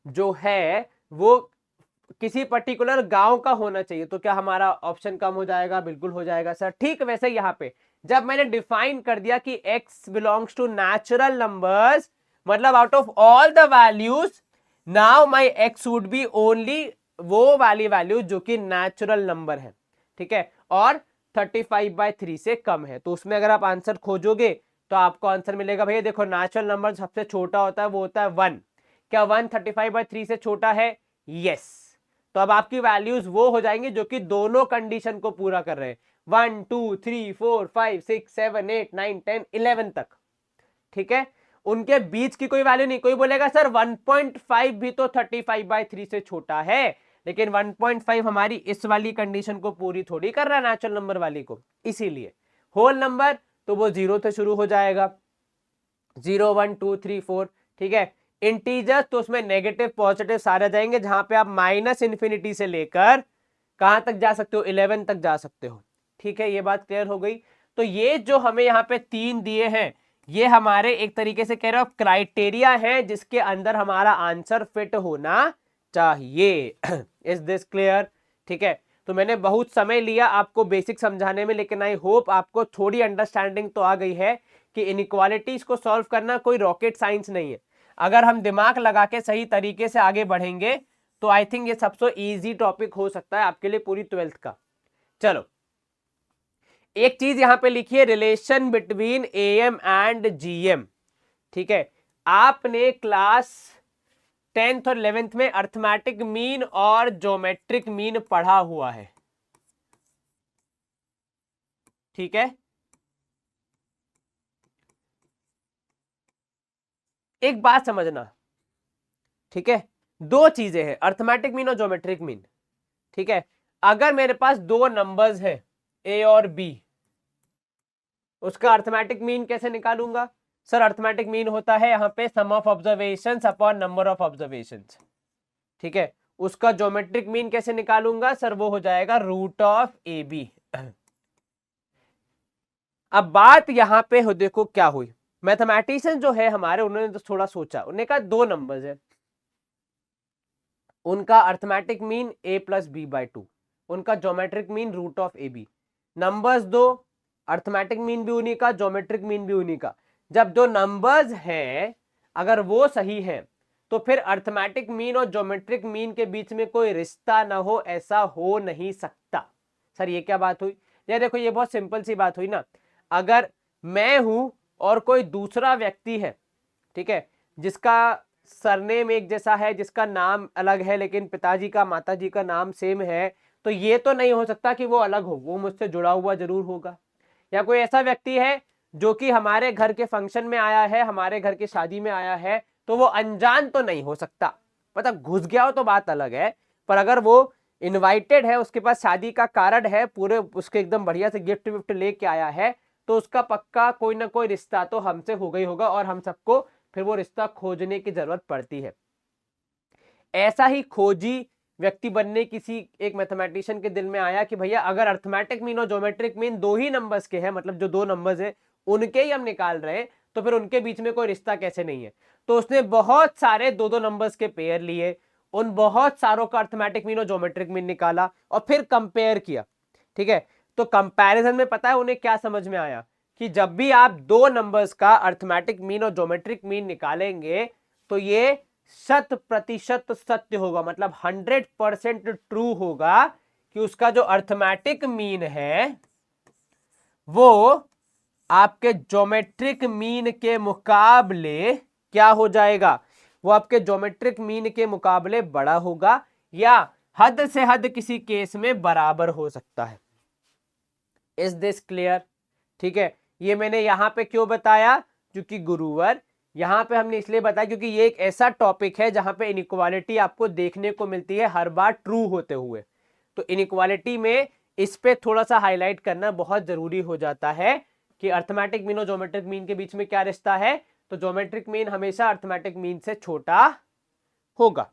जो है वो किसी पर्टिकुलर गांव का होना चाहिए, तो क्या हमारा ऑप्शन कम हो जाएगा, बिल्कुल हो जाएगा सर। ठीक वैसे यहां पे जब मैंने डिफाइन कर दिया कि x belongs to natural numbers, मतलब out of all the values now my x would be only वो वाली वैल्यू जो कि नेचुरल नंबर है, ठीक है, और 35/3 से कम है। तो उसमें अगर आप आंसर खोजोगे तो आपको आंसर मिलेगा, भैया देखो नेचुरल नंबर सबसे छोटा होता है वो होता है 1। क्या 1 35/3 से छोटा है, यस। तो अब आपकी वैल्यूज वो हो जाएंगी जो कि दोनों कंडीशन को पूरा कर रहे हैं, 1 2 3 4 5 6 7 8 9 10 11 तक, ठीक है। उनके बीच की कोई वैल्यू नहीं। कोई बोलेगा सर 1.5 भी तो 35/3 से छोटा है, लेकिन 1.5 हमारी इस वाली कंडीशन को पूरी थोड़ी कर रहा है, नेचुरल नंबर वाली को। इसीलिए होल नंबर तो वो 0 से शुरू हो जाएगा, 0 1 2 3 4, ठीक है। इंटीजर तो उसमें नेगेटिव पॉजिटिव सारे जाएंगे, जहां पे आप माइनस इंफिनिटी से लेकर कहां तक जा सकते हो, 11 तक जा सकते हो, ठीक है। ये बात क्लियर हो गई। तो ये जो हमें यहाँ पे 3 दिए हैं ये हमारे एक तरीके से कह रहे हो क्राइटेरिया है जिसके अंदर हमारा आंसर फिट होना चाहिए। इज दिस क्लियर, ठीक है। तो मैंने बहुत समय लिया आपको बेसिक समझाने में, लेकिन आई होप आपको थोड़ी अंडरस्टैंडिंग तो आ गई है कि इनइक्वालिटीज को सॉल्व करना कोई रॉकेट साइंस नहीं है। अगर हम दिमाग लगा के सही तरीके से आगे बढ़ेंगे तो आई थिंक ये सबसे इजी टॉपिक हो सकता है आपके लिए पूरी 12th का। चलो एक चीज यहां पे लिखिए, relation between am and GM, ठीक है। आपने क्लास 10th और 11th में अर्थमेटिक मीन और ज्योमेट्रिक मीन पढ़ा हुआ है, ठीक है। एक बात समझना, ठीक है, दो चीजें हैं, अर्थमेटिक मीन और ज्योमेट्रिक मीन, ठीक है। अगर मेरे पास दो नंबर्स है ए और बी, उसका अर्थमेटिक मीन कैसे निकालूंगा? सर अर्थमेटिक मीन होता है यहाँ पे sum of observations upon number of observations, ठीक है। उसका ज्योमेट्रिक मीन कैसे निकालूंगा? सर वो हो जाएगा रूट ऑफ ए बी। अब बात यहाँ पे हो, देखो क्या हुई, मैथमेटिशियन जो है हमारे, उन्होंने तो थोड़ा सोचा, उन्होंने कहा दो नंबर्स है, उनका arithmetic mean a plus b by two, उनका geometric mean root of A b, numbers दो, अर्थमेटिक मीन भी उन्हीं का, ज्योमेट्रिक मीन भी उन्हीं का। जब दो नंबर्स हैं अगर वो सही है तो फिर अर्थमेटिक मीन और ज्योमेट्रिक मीन के बीच में कोई रिश्ता ना हो, ऐसा हो नहीं सकता। सर ये क्या बात हुई? ये देखो ये बहुत सिंपल सी बात हुई ना। अगर मैं हूं और कोई दूसरा व्यक्ति है, ठीक है, जिसका सरनेम एक जैसा है, जिसका नाम अलग है, लेकिन पिताजी का माताजी का नाम सेम है, तो ये तो नहीं हो सकता कि वो अलग हो, वो मुझसे जुड़ा हुआ जरूर होगा। या कोई ऐसा व्यक्ति है जो कि हमारे घर के फंक्शन में आया है, हमारे घर की शादी में आया है, तो वो अनजान तो नहीं हो सकता। मतलब घुस गया हो तो बात अलग है, पर अगर वो इनवाइटेड है, उसके पास शादी का कार्ड है, पूरे उसके एकदम बढ़िया से गिफ्ट विफ्ट लेके आया है, तो उसका पक्का कोई ना कोई रिश्ता तो हमसे हो गई होगा और हम सबको फिर वो रिश्ता खोजने की जरूरत पड़ती है। ऐसा ही खोजी व्यक्ति बनने किसी एक मैथमेटिशियन के दिल में आया कि भैया अगर अर्थमेटिक मीन और ज्योमेट्रिक मीन दो ही नंबर्स के हैं, मतलब जो दो नंबर्स हैं उनके ही हम निकाल रहे हैं, तो फिर उनके बीच में कोई रिश्ता कैसे नहीं है। तो उसने बहुत सारे दो दो नंबर्स के पेयर लिए, उन बहुत सारों का अर्थमेटिक मीन और ज्योमेट्रिक मीन निकाला और फिर कंपेयर किया, ठीक है। तो कंपैरिजन में पता है उन्हें क्या समझ में आया कि जब भी आप दो नंबर्स का अर्थमेटिक मीन और ज्योमेट्रिक मीन निकालेंगे तो ये 100% सत्य होगा, मतलब 100% ट्रू होगा कि उसका जो अर्थमेटिक मीन है वो आपके ज्योमेट्रिक मीन के मुकाबले क्या हो जाएगा, वो आपके ज्योमेट्रिक मीन के मुकाबले बड़ा होगा या हद से हद किसी केस में बराबर हो सकता है। Is this clear? ठीक है, ये मैंने यहां पे क्यों बताया, क्योंकि गुरुवर यहां पे हमने इसलिए बताया क्योंकि ये एक ऐसा टॉपिक है जहां पे इनइक्वालिटी आपको देखने को मिलती है हर बार ट्रू होते हुए। तो इनइक्वालिटी में इस पे थोड़ा सा हाईलाइट करना बहुत जरूरी हो जाता है कि अर्थमेटिक मीन और ज्योमेट्रिक मीन के बीच में क्या रिश्ता है। तो ज्योमेट्रिक मीन हमेशा अर्थमेटिक मीन से छोटा होगा।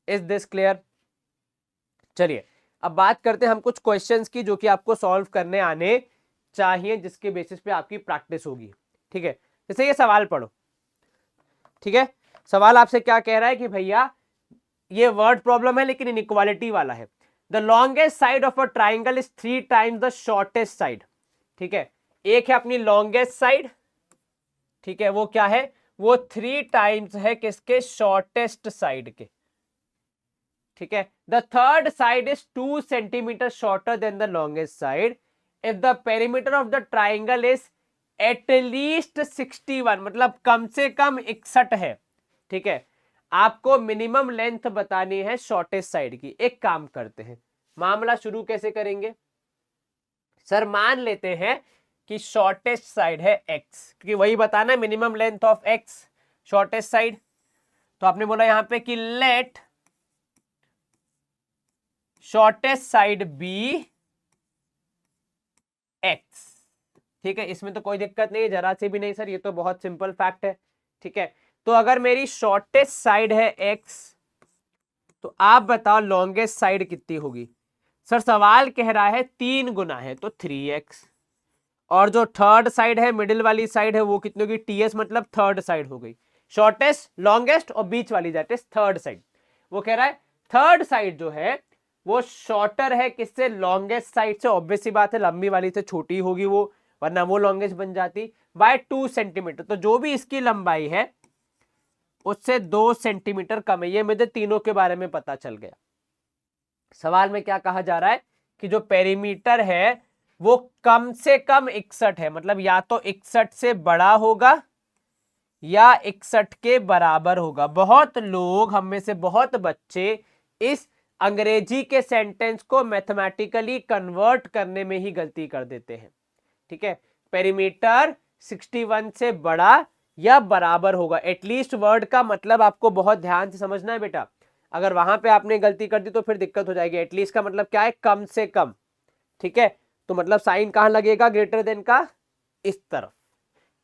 Is this clear? चलिए अब बात करते हैं हम कुछ क्वेश्चंस की जो कि आपको सॉल्व करने आने चाहिए, जिसके बेसिस पे आपकी प्रैक्टिस होगी। ठीक है, जैसे ये सवाल पढ़ो। ठीक है, सवाल आपसे क्या कह रहा है कि भैया ये वर्ड प्रॉब्लम है लेकिन इनइक्वालिटी वाला है। The longest side of a triangle is 3 times the shortest side. ठीक है, एक है अपनी लॉन्गेस्ट साइड, ठीक है, वो क्या है, वो 3 टाइम्स है किसके, शॉर्टेस्ट साइड के। ठीक है, the third side is 2 centimetre shorter than the longest side if the perimeter of the triangle is at least 61, मतलब कम से कम 61 है। ठीक है, आपको मिनिमम लेंथ बतानी है शॉर्टेस्ट साइड की। एक काम करते हैं, मामला शुरू कैसे करेंगे सर, मान लेते हैं कि शॉर्टेस्ट साइड है x, क्योंकि वही बताना है minimum length of x shortest side. तो आपने बोला यहां पे कि let shortest side be x। ठीक है, इसमें तो कोई दिक्कत नहीं है, जरा से भी नहीं सर, ये तो बहुत सिंपल फैक्ट है। ठीक है, तो अगर मेरी शॉर्टेस्ट साइड है x, तो आप बताओ लॉन्गेस्ट साइड कितनी होगी। सर सवाल कह रहा है 3 गुना है तो 3x, और जो थर्ड साइड है मिडिल वाली साइड है वो कितनी होगी, ts, मतलब थर्ड साइड हो गई। शॉर्टेस्ट, लॉन्गेस्ट और बीच वाली दैट इज थर्ड साइड। वो कह रहा है थर्ड साइड जो है वो शॉर्टर है किससे, लॉन्गेस्ट साइड से। ऑब्वियस सी बात है लंबी वाली से छोटी होगी वो, वरना वो लॉन्गेस्ट बन जाती, बाय 2 सेंटीमीटर। तो जो भी इसकी लंबाई है उससे 2 सेंटीमीटर कम है। ये मुझे तीनों के बारे में पता चल गया। सवाल में क्या कहा जा रहा है कि जो पेरीमीटर है वो कम से कम 61 है, मतलब या तो 61 से बड़ा होगा या 61 के बराबर होगा। बहुत लोग, हम में से बहुत बच्चे इस अंग्रेजी के सेंटेंस को मैथमेटिकली कन्वर्ट करने में ही गलती कर देते हैं। ठीक है, पेरीमीटर 61 से बड़ा या बराबर होगा। एटलीस्ट वर्ड का मतलब आपको बहुत ध्यान से समझना है बेटा, अगर वहां पे आपने गलती कर दी तो फिर दिक्कत हो जाएगी। एटलीस्ट का मतलब क्या है, कम से कम। ठीक है, तो मतलब साइन कहां लगेगा, ग्रेटर देन का इस तरफ,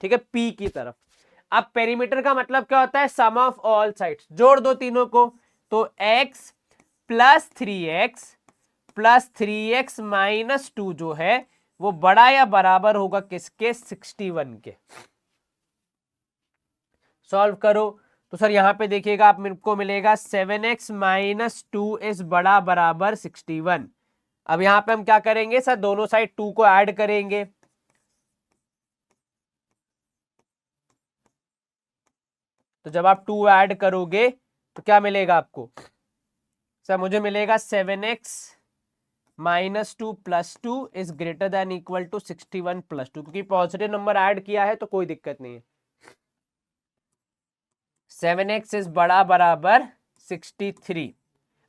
ठीक है, P की तरफ। अब पेरीमीटर का मतलब क्या होता है, सम ऑफ ऑल साइड्स, जोड़ दो तीनों को, तो x plus 3x plus 3x minus 2 जो है वो बड़ा या बराबर होगा किसके, 61 के। सॉल्व करो तो सर यहां पे देखिएगा आप मेरे को मिलेगा 7x माइनस 2 इज बड़ा बराबर 61। अब यहां पे हम क्या करेंगे सर, दोनों साइड 2 को ऐड करेंगे, तो जब आप 2 ऐड करोगे तो क्या मिलेगा आपको सर, मुझे मिलेगा 7x minus 2 plus 2 is greater than equal to 61 plus 2, क्योंकि पॉजिटिव नंबर ऐड किया है तो कोई दिक्कत नहीं है। 7x इज बड़ा बराबर 63।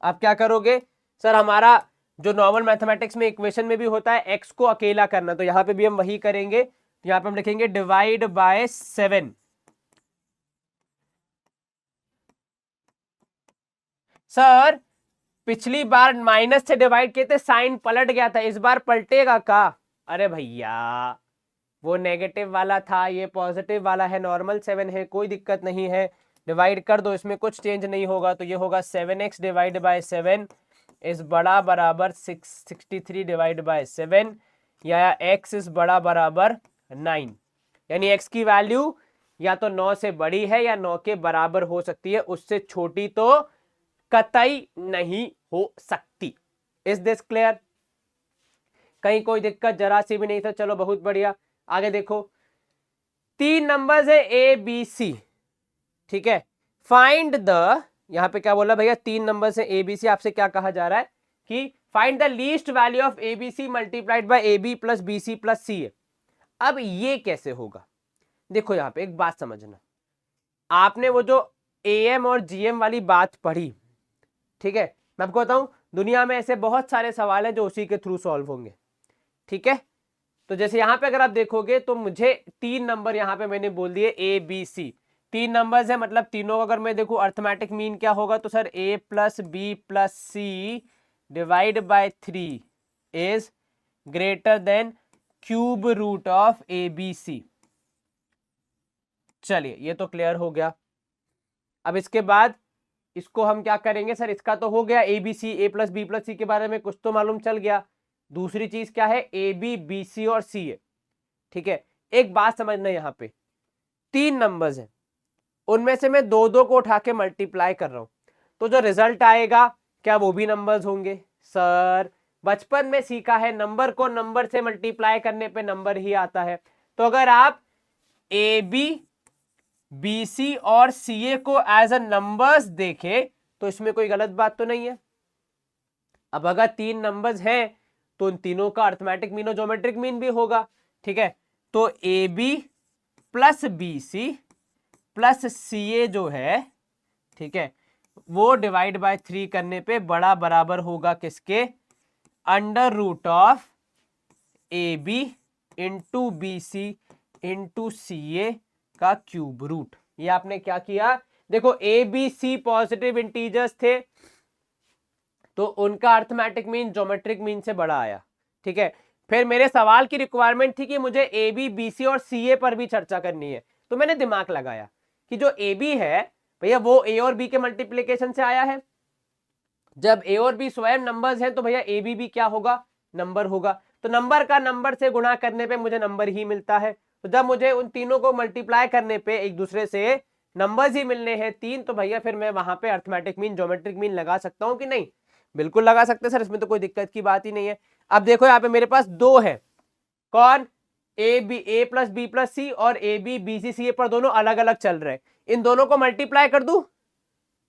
अब क्या करोगे सर, हमारा जो नॉर्मल मैथमेटिक्स में इक्वेशन में भी होता है x को अकेला करना, तो यहां पे भी हम वही करेंगे। यहां पे हम लिखेंगे डिवाइड बाय 7। सर पिछली बार माइनस से डिवाइड किए थे, साइन पलट गया था, इस बार पलटेगा का? अरे भैया वो नेगेटिव वाला था, ये पॉजिटिव वाला है, नॉर्मल 7 है, कोई दिक्कत नहीं है, डिवाइड कर दो, इसमें कुछ चेंज नहीं होगा। तो ये होगा 7x डिवाइड बाय 7 इस बड़ा बराबर 63 डिवाइड बाय 7, या x इस बड़ा बराबर 9, यानी x की वैल्यू या तो 9 से बड़ी है या 9 के बराबर हो सकती है, उससे छोटी तो कतई नहीं हो सकती। Is this clear? कहीं कोई दिक्कत जरा सी भी नहीं था। चलो बहुत बढ़िया, आगे देखो, 3 नंबर्स है ए बी सी, ठीक है, फाइंड द, यहां पे क्या बोला भैया, 3 नंबर्स है ए बी सी, आपसे क्या कहा जा रहा है कि find the least value of A B C multiplied by a B plus B C plus C a. अब ये कैसे होगा, देखो यहां पे एक बात समझना, आपने वो जो ए एम और जी एम वाली बात पढ़ी, ठीक है, मैं आपको बताऊं दुनिया में ऐसे बहुत सारे सवाल हैं जो उसी के थ्रू सॉल्व होंगे, ठीक है। तो जैसे यहां पे अगर आप देखोगे तो मुझे 3 नंबर यहां पे मैंने बोल दिए ए बी सी, 3 नंबर्स है, मतलब तीनों का अगर मैं देखूं अर्थमेटिक मीन क्या होगा, तो sir a plus B plus C divide by 3 is greater than cube root of A B C. चलिए ये तो क्लियर हो गया। अब इसके बाद इसको हम क्या करेंगे सर, इसका तो हो गया a B c, a plus B plus c के बारे में कुछ तो मालूम चल गया। दूसरी चीज क्या है, ए बी बी सी और सी ए, ठीक है। एक बात समझना, यहाँ पे 3 नंबर्स हैं, उनमें से मैं 2-2 को उठा के मल्टीप्लाई कर रहा हूं, तो जो रिजल्ट आएगा क्या वो भी नंबर्स होंगे? सर बचपन में सीखा है, नंबर को नंबर से मल्टीप्लाई करने पे नंबर ही आता है। तो अगर आप ए बी बी सी और सी ए को एज अ नंबर्स देखें तो इसमें कोई गलत बात तो नहीं है। अब अगर 3 नंबर्स हैं तो उन तीनों का अर्थमेटिक मीन और ज्योमेट्रिक मीन भी होगा, ठीक है। तो a B plus B C plus C a जो है, ठीक है, वो डिवाइड बाय 3 करने पे बड़ा बराबर होगा किसके, under root of A b into b c into c a का क्यूब रूट। ये आपने क्या किया, देखो a B c positive integers थे तो उनका अर्थमेटिक मीन ज्योमेट्रिक मीन से बड़ा आया, ठीक है। फिर मेरे सवाल की रिक्वायरमेंट थी कि मुझे ए बी बी सी और सी ए पर भी चर्चा करनी है, तो मैंने दिमाग लगाया कि जो ए बी है भैया वो ए और बी के मल्टीप्लीकेशन से आया है। जब ए और बी स्वयं नंबर्स हैं तो भैया ए बी भी क्या होगा, नंबर होगा। तो नंबर का नंबर से गुणा करने पे मुझे नंबर ही मिलता है। तो जब मुझे उन तीनों को मल्टीप्लाई करने पे एक दूसरे से नंबर्स ही मिलने हैं 3, तो भैया फिर मैं वहां पे अर्थमेटिक मीन ज्योमेट्रिक मीन लगा सकता हूं कि नहीं? बिल्कुल लगा सकते सर, इसमें तो कोई दिक्कत की बात ही नहीं है। अब देखो यहाँ पे मेरे पास 2 है, कौन, a b a plus B plus c और ए बी बी सी सी ए पर दोनों अलग अलग चल रहे हैं, इन दोनों को मल्टीप्लाई कर दूं?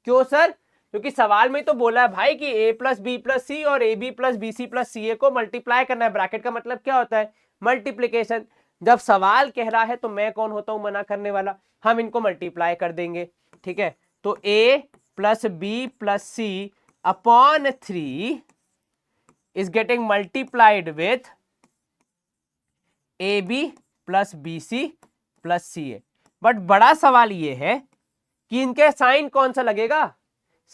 क्यों सर? क्योंकि सवाल में तो बोला है भाई कि a plus B plus c और a B plus B C plus C a को मल्टीप्लाई करना है। ब्रैकेट का मतलब क्या होता है, मल्टीप्लीकेशन। जब सवाल कह रहा है तो मैं कौन होता हूं मना करने वाला, हम इनको मल्टीप्लाई कर देंगे, ठीक है। तो a plus B plus c upon 3 is getting multiplied with a B plus B C plus C a. But बड़ा सवाल ये है कि इनके साइन कौन सा लगेगा?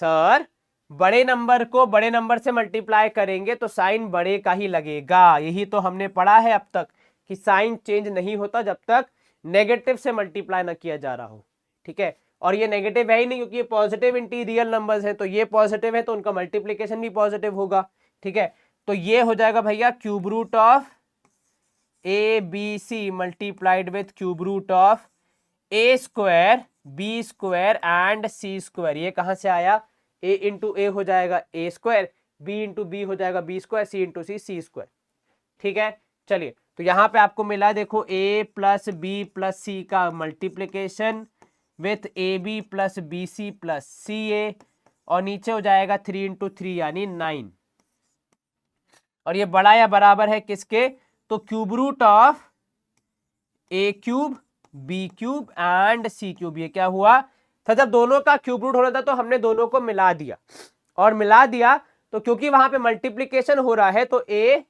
सर बड़े नंबर को बड़े नंबर से मल्टीप्लाई करेंगे तो साइन बड़े का ही लगेगा, यही तो हमने पढ़ा है अब तक कि साइन चेंज नहीं होता जब तक नेगेटिव से मल्टीप्लाई ना किया जा रहा हो, ठीक है। और ये नेगेटिव है ही नहीं क्योंकि ये पॉजिटिव इंटीरियल नंबर्स हैं, तो ये पॉजिटिव है तो उनका मल्टीप्लीकेशन भी पॉजिटिव होगा, ठीक है। तो ये हो जाएगा भैया cube root of A B C multiplied with cube root of A square B square and C square. ये कहां से आया, ए इंटू ए हो जाएगा A square, B into B हो जाएगा B square, C into C C square, ठीक है। चलिए तो यहां पे आपको मिला देखो A plus B plus C का multiplication with A B plus B C plus सी ए, और नीचे हो जाएगा 3 इंटू 3 यानी 9, और ये बड़ा या बराबर है किसके, तो cube root of A cube B cube and C cube. ये क्या हुआ था, जब दोनों का क्यूब रूट होना था तो हमने दोनों को मिला दिया, और मिला दिया तो क्योंकि वहां पे मल्टीप्लीकेशन हो रहा है तो ए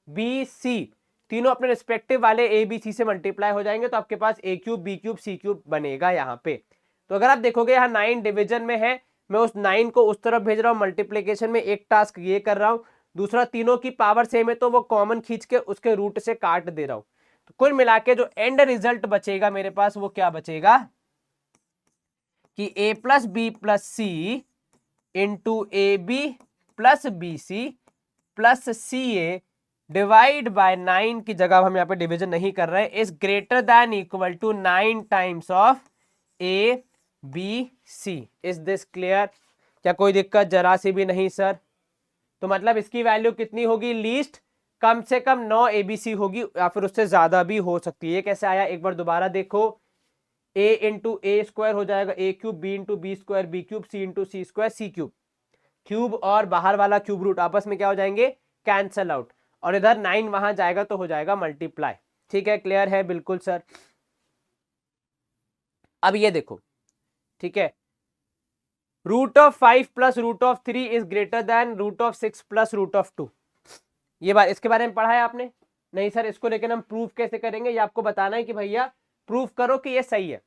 बी सी तीनों अपने रिस्पेक्टिव वाले ए बी सी से मल्टीप्लाई हो जाएंगे, तो आपके पास ए क्यूब बी क्यूब सी क्यूब बनेगा यहाँ पे। तो अगर आप देखोगे यहाँ 9 डिवीजन में है, मैं उस 9 को उस तरफ भेज रहा हूँ मल्टीप्लीकेशन में, एक टास्क ये कर रहा हूँ, दूसरा तीनों की पावर सेम है तो वो कॉमन खींच के उसके रूट से काट दे रहा हूँ। तो कुल मिला के जो एंड रिजल्ट बचेगा मेरे पास वो क्या बचेगा कि a plus B plus c into a B plus B C plus C a divide by 9 की जगह हम यहाँ पे डिवीजन नहीं कर रहे हैं, is greater than equal to 9 times of A B C. Is this clear? क्या कोई दिक्कत? जरा सी भी नहीं सर। तो मतलब इसकी वैल्यू कितनी होगी, लीस्ट कम से कम 9 एबीसी होगी या फिर उससे ज्यादा भी हो सकती है। ये कैसे आया एक बार दोबारा देखो, ए इंटू ए स्क्वायर हो जाएगा a cube, b into b square b cube, c into c square c cube. Cube और बाहर वाला क्यूब रूट आपस में क्या हो जाएंगे, कैंसल आउट, और इधर 9 वहां जाएगा तो हो जाएगा मल्टीप्लाई। ठीक है, क्लियर है? बिल्कुल सर। अब ये देखो, ठीक है, root of 5 plus root of 3 is greater than root of 6 plus root of 2। ये बात इसके बारे में पढ़ा है आपने? नहीं सर, इसको लेकिन हम प्रूफ कैसे करेंगे, ये आपको बताना है कि भैया प्रूफ करो कि ये सही है।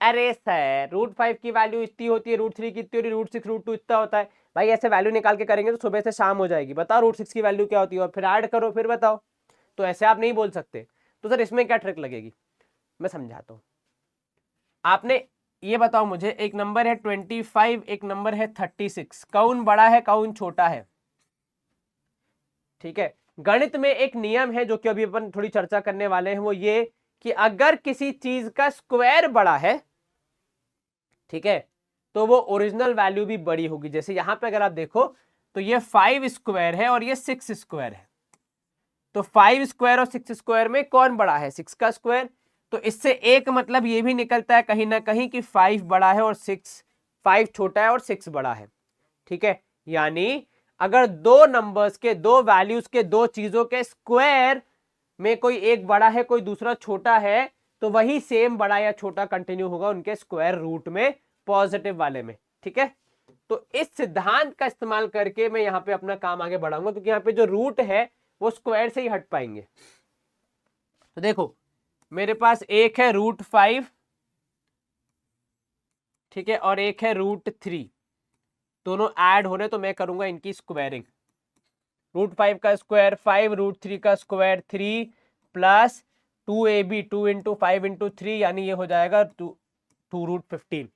अरे सर रूट 5 की वैल्यू इतनी होती है, रूट 3 की इतनी होती है, रूट 6 रूट 2 इतना होता है। भाई ऐसे वैल्यू निकाल के करेंगे तो सुबह से शाम हो जाएगी। बताओ रूट 6 की वैल्यू क्या होती है और फिर ऐड करो, फिर बताओ। तो ऐसे आप नहीं बोल सकते। तो सर इसमें क्या ट्रिक लगेगी, मैं समझाता हूँ। आपने ये बताओ मुझे, एक नंबर है 25, एक नंबर है 36, कौन बड़ा है कौन छोटा है? ठीक है, गणित में एक नियम है जो कि अभी अपन थोड़ी चर्चा करने वाले हैं, वो ये कि अगर किसी चीज का स्क्वायर बड़ा है, ठीक है, तो वो ओरिजिनल वैल्यू भी बड़ी होगी। जैसे यहां पे अगर आप देखो तो ये 5 स्क्वायर है और ये 6 स्क्वायर है, तो 5 स्क्वायर और 6 स्क्वायर में कौन बड़ा है, 6 का स्क्वायर। तो इससे एक मतलब ये भी निकलता है कहीं ना कहीं कि 5 बड़ा है और 5 छोटा है और 6 बड़ा है। ठीक है, यानी अगर दो नंबर्स के, दो वैल्यूज के, दो चीजों के स्क्वायर में कोई एक बड़ा है कोई दूसरा छोटा है, तो वही सेम बड़ा या छोटा कंटिन्यू होगा उनके स्क्वायर रूट में, पॉजिटिव वाले में। ठीक है, तो इस सिद्धांत का इस्तेमाल करके मैं यहाँ पे अपना काम आगे बढ़ाऊंगा, क्योंकि यहाँ पे जो रूट है वो स्क्वायर से ही हट पाएंगे। तो देखो मेरे पास एक है रूट 5, ठीक है, और एक है रूट 3, दोनों ऐड हो रहे, तो मैं करूंगा इनकी स्क्वायरिंग। रूट 5 का स्क्वायर 5, रूट 3 का square 3 plus 2ab, 2 into 5 into 3 यानी ये हो जाएगा 2 रूट 15।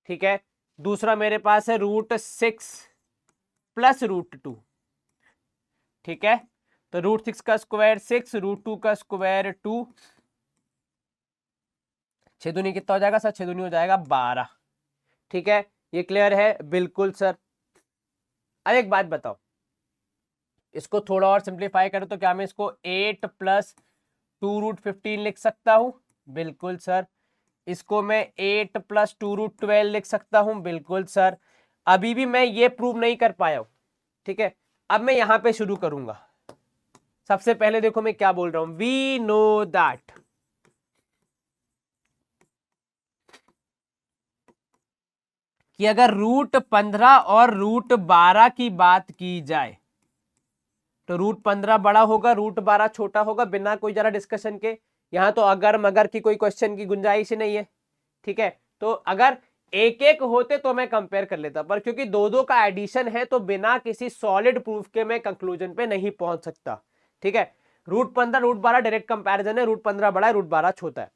ठीक है, दूसरा मेरे पास है रूट 6 प्लस रूट 2। ठीक है, तो रूट 6 का स्क्वायर 6, रूट 2 का स्क्वायर 2, 6 दूनी कितना हो जाएगा सर? 6 दूनी हो जाएगा 12। ठीक है, ये क्लियर है? बिल्कुल सर। अब एक बात बताओ, इसको थोड़ा और सिंप्लीफाई करो तो क्या मैं इसको 8 प्लस 2 रूट 15 लिख सकता हूं? बिल्कुल सर। इसको मैं 8 प्लस 2 रूट 12 लिख सकता हूं? बिल्कुल सर। अभी भी मैं ये प्रूव नहीं कर पाया हूं। ठीक है, अब मैं यहां पे शुरू करूंगा। सबसे पहले देखो मैं क्या बोल रहा हूं, वी नो दैट कि अगर रूट 15 और रूट 12 की बात की जाए तो रूट 15 बड़ा होगा, रूट 12 छोटा होगा, बिना कोई जरा डिस्कशन के। यहां तो अगर मगर की कोई क्वेश्चन की गुंजाइश ही नहीं है। ठीक है, तो अगर एक एक होते तो मैं कंपेयर कर लेता, पर क्योंकि दो दो का एडिशन है तो बिना किसी सॉलिड प्रूफ के मैं कंक्लूजन पे नहीं पहुंच सकता। ठीक है, √15 √12 डायरेक्ट कंपैरिजन है, √15 बड़ा है, √12 छोटा है।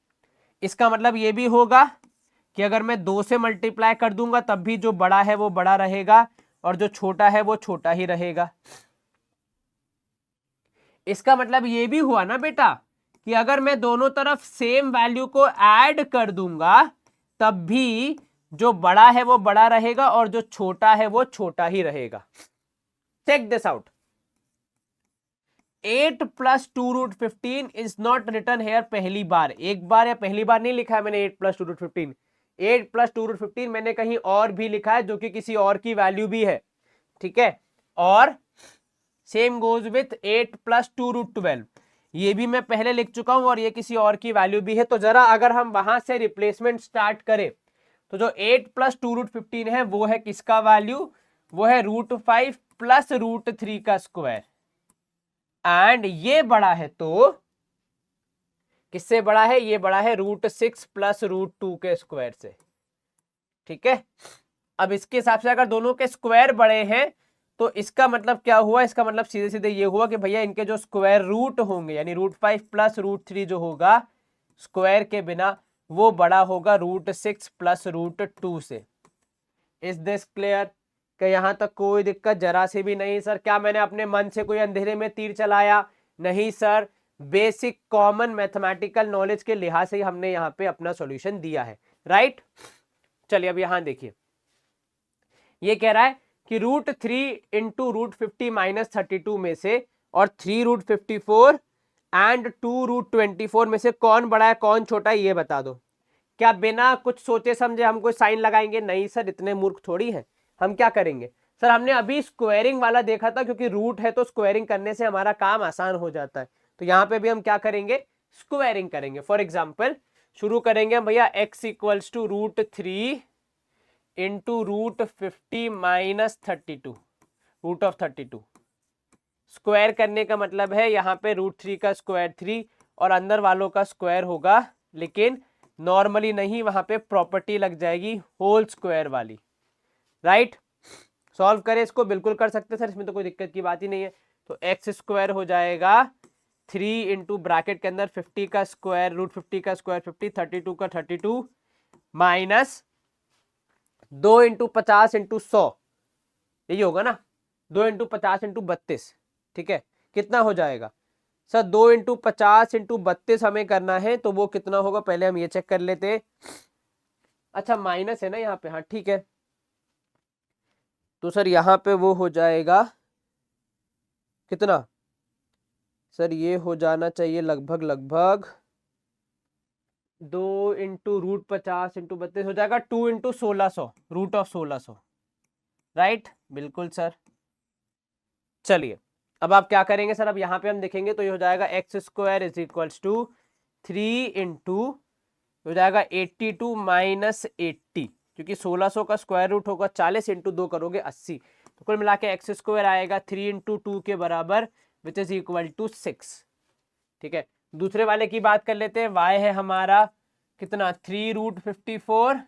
इसका मतलब ये भी होगा कि अगर मैं 2 से मल्टीप्लाई कर दूंगा तब भी जो बड़ा है वो बड़ा रहेगा और जो छोटा है वो छोटा ही रहेगा। इसका मतलब ये भी हुआ ना बेटा कि अगर मैं दोनों तरफ सेम वैल्यू को ऐड कर दूंगा तब भी जो बड़ा है वो बड़ा रहेगा और जो छोटा है वो छोटा ही रहेगा। Check this out. 8 + 2√15 is not written here पहली बार, एक बार या पहली बार नहीं लिखा है मैंने 8 + 2√15। 8 + 2√15 मैंने कहीं और भी लिखा है जो कि किसी और की वैल्यू भी है, ठीक है। और सेम गोज विथ 8 + 2√12, ये भी मैं पहले लिख चुका हूं और ये किसी और की वैल्यू भी है। तो जरा अगर हम वहां से रिप्लेसमेंट स्टार्ट करें तो जो 8 + 2√15 है वो है किसका वैल्यू, वो है √5 + √3 का स्क्वायर। एंड ये बड़ा है तो किससे बड़ा है, ये बड़ा है √6 + √2 के स्क्वायर से, ठीक है। अब इसके हिसाब से अगर दोनों के स्क्वायर बड़े हैं तो इसका मतलब क्या हुआ, इसका मतलब सीधे सीधे ये हुआ कि भैया इनके जो स्क्वायर रूट होंगे यानी √5 + √3 जो होगा स्क्वायर के बिना वो बड़ा होगा √6 + √2 से। Is this clear? कि यहां तक कोई दिक्कत जरा से भी नहीं सर? क्या मैंने अपने मन से कोई अंधेरे में तीर चलाया? नहीं sir, basic common mathematical knowledge के लिहाज से ही हमने यहाँ पे अपना सॉल्यूशन दिया है, राइट। चलिए अब यहां देखिए, ये कह रहा है कि √3 × √50 - 32 में से और 3√54 एंड 2√24 में से कौन बड़ा है कौन छोटा है ये बता दो। क्या बिना कुछ सोचे समझे हम कोई साइन लगाएंगे? नहीं सर, इतने मूर्ख थोड़ी है। हम क्या करेंगे सर, हमने अभी स्क्वायरिंग वाला देखा था, क्योंकि रूट है तो स्क्वायरिंग करने से हमारा काम आसान हो जाता है। तो यहाँ पे भी हम क्या करेंगे, स्क्वायरिंग करेंगे। फॉर एग्जाम्पल शुरू करेंगे हम भैया x = √3 × √50 - 32, √32। स्क्वायर करने का मतलब है यहाँ पे √3 का स्क्वायर 3 और अंदर वालों का स्क्वायर होगा, लेकिन नॉर्मली नहीं, वहां पे प्रॉपर्टी लग जाएगी होल स्क्वायर वाली, राइट। सॉल्व करें इसको, बिल्कुल कर सकते सर, इसमें तो कोई दिक्कत की बात ही नहीं है। तो x² हो जाएगा 3 × ब्रैकेट के अंदर 50 का स्क्वायर, √50 का स्क्वायर 50, 32 का 32 माइनस 2 × 50 × 100, यही होगा ना, 2 × 50 × 32, ठीक है। कितना हो जाएगा सर? 2 × 50 × 32 हमें करना है, तो वो कितना होगा पहले हम ये चेक कर लेते हैं। अच्छा माइनस है ना यहाँ पे, हाँ ठीक है। तो सर यहाँ पे वो हो जाएगा कितना सर, ये हो जाना चाहिए लगभग 2 × √50 × 32 हो जाएगा 2 × 1600, √1600, राइट। बिल्कुल सर। चलिए अब आप क्या करेंगे सर, अब यहाँ पे हम देखेंगे तो ये हो जाएगा x² = 3 × हो जाएगा 82 - 80, क्योंकि 1600 का स्क्वायर रूट होगा 40, × 2 करोगे 80, तो कुल मिला के x² आएगा 3 × 2 के बराबर विच इज इक्वल टू 6, ठीक है। दूसरे वाले की बात कर लेते हैं, y है हमारा कितना 3√54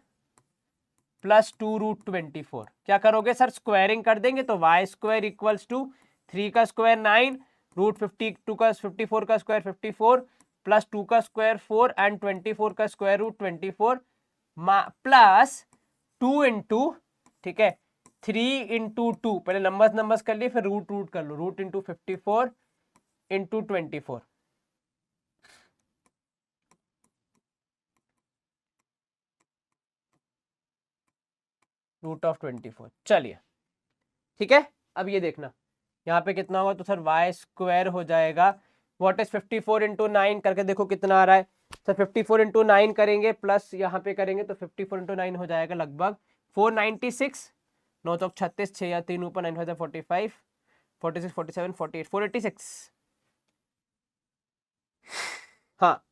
+ 2√24। क्या करोगे सर, स्क्वायरिंग कर देंगे तो y² = 3 का स्क्वायर 9, √52 का 54 का स्क्वायर 54 + 2 का स्क्वायर 4 एंड 24 का स्क्वायर रूट 24 प्लस 2 × ठीक है 3 × 2, पहले नंबर्स कर लिए फिर रूट कर लो, √54 × 24, √24। चलिए ठीक है। अब ये देखना यहाँ पे कितना होगा, तो सर y² हो जाएगा व्हाट इज 54 × 9 करके देखो कितना आ रहा है सर। 54 × 9 करेंगे प्लस यहाँ पे करेंगे तो 54 × 9 हो जाएगा लगभग 496, 9 चौक 36, 6 या 3 ऊपर 9 45, 46 47 48 486, हाँ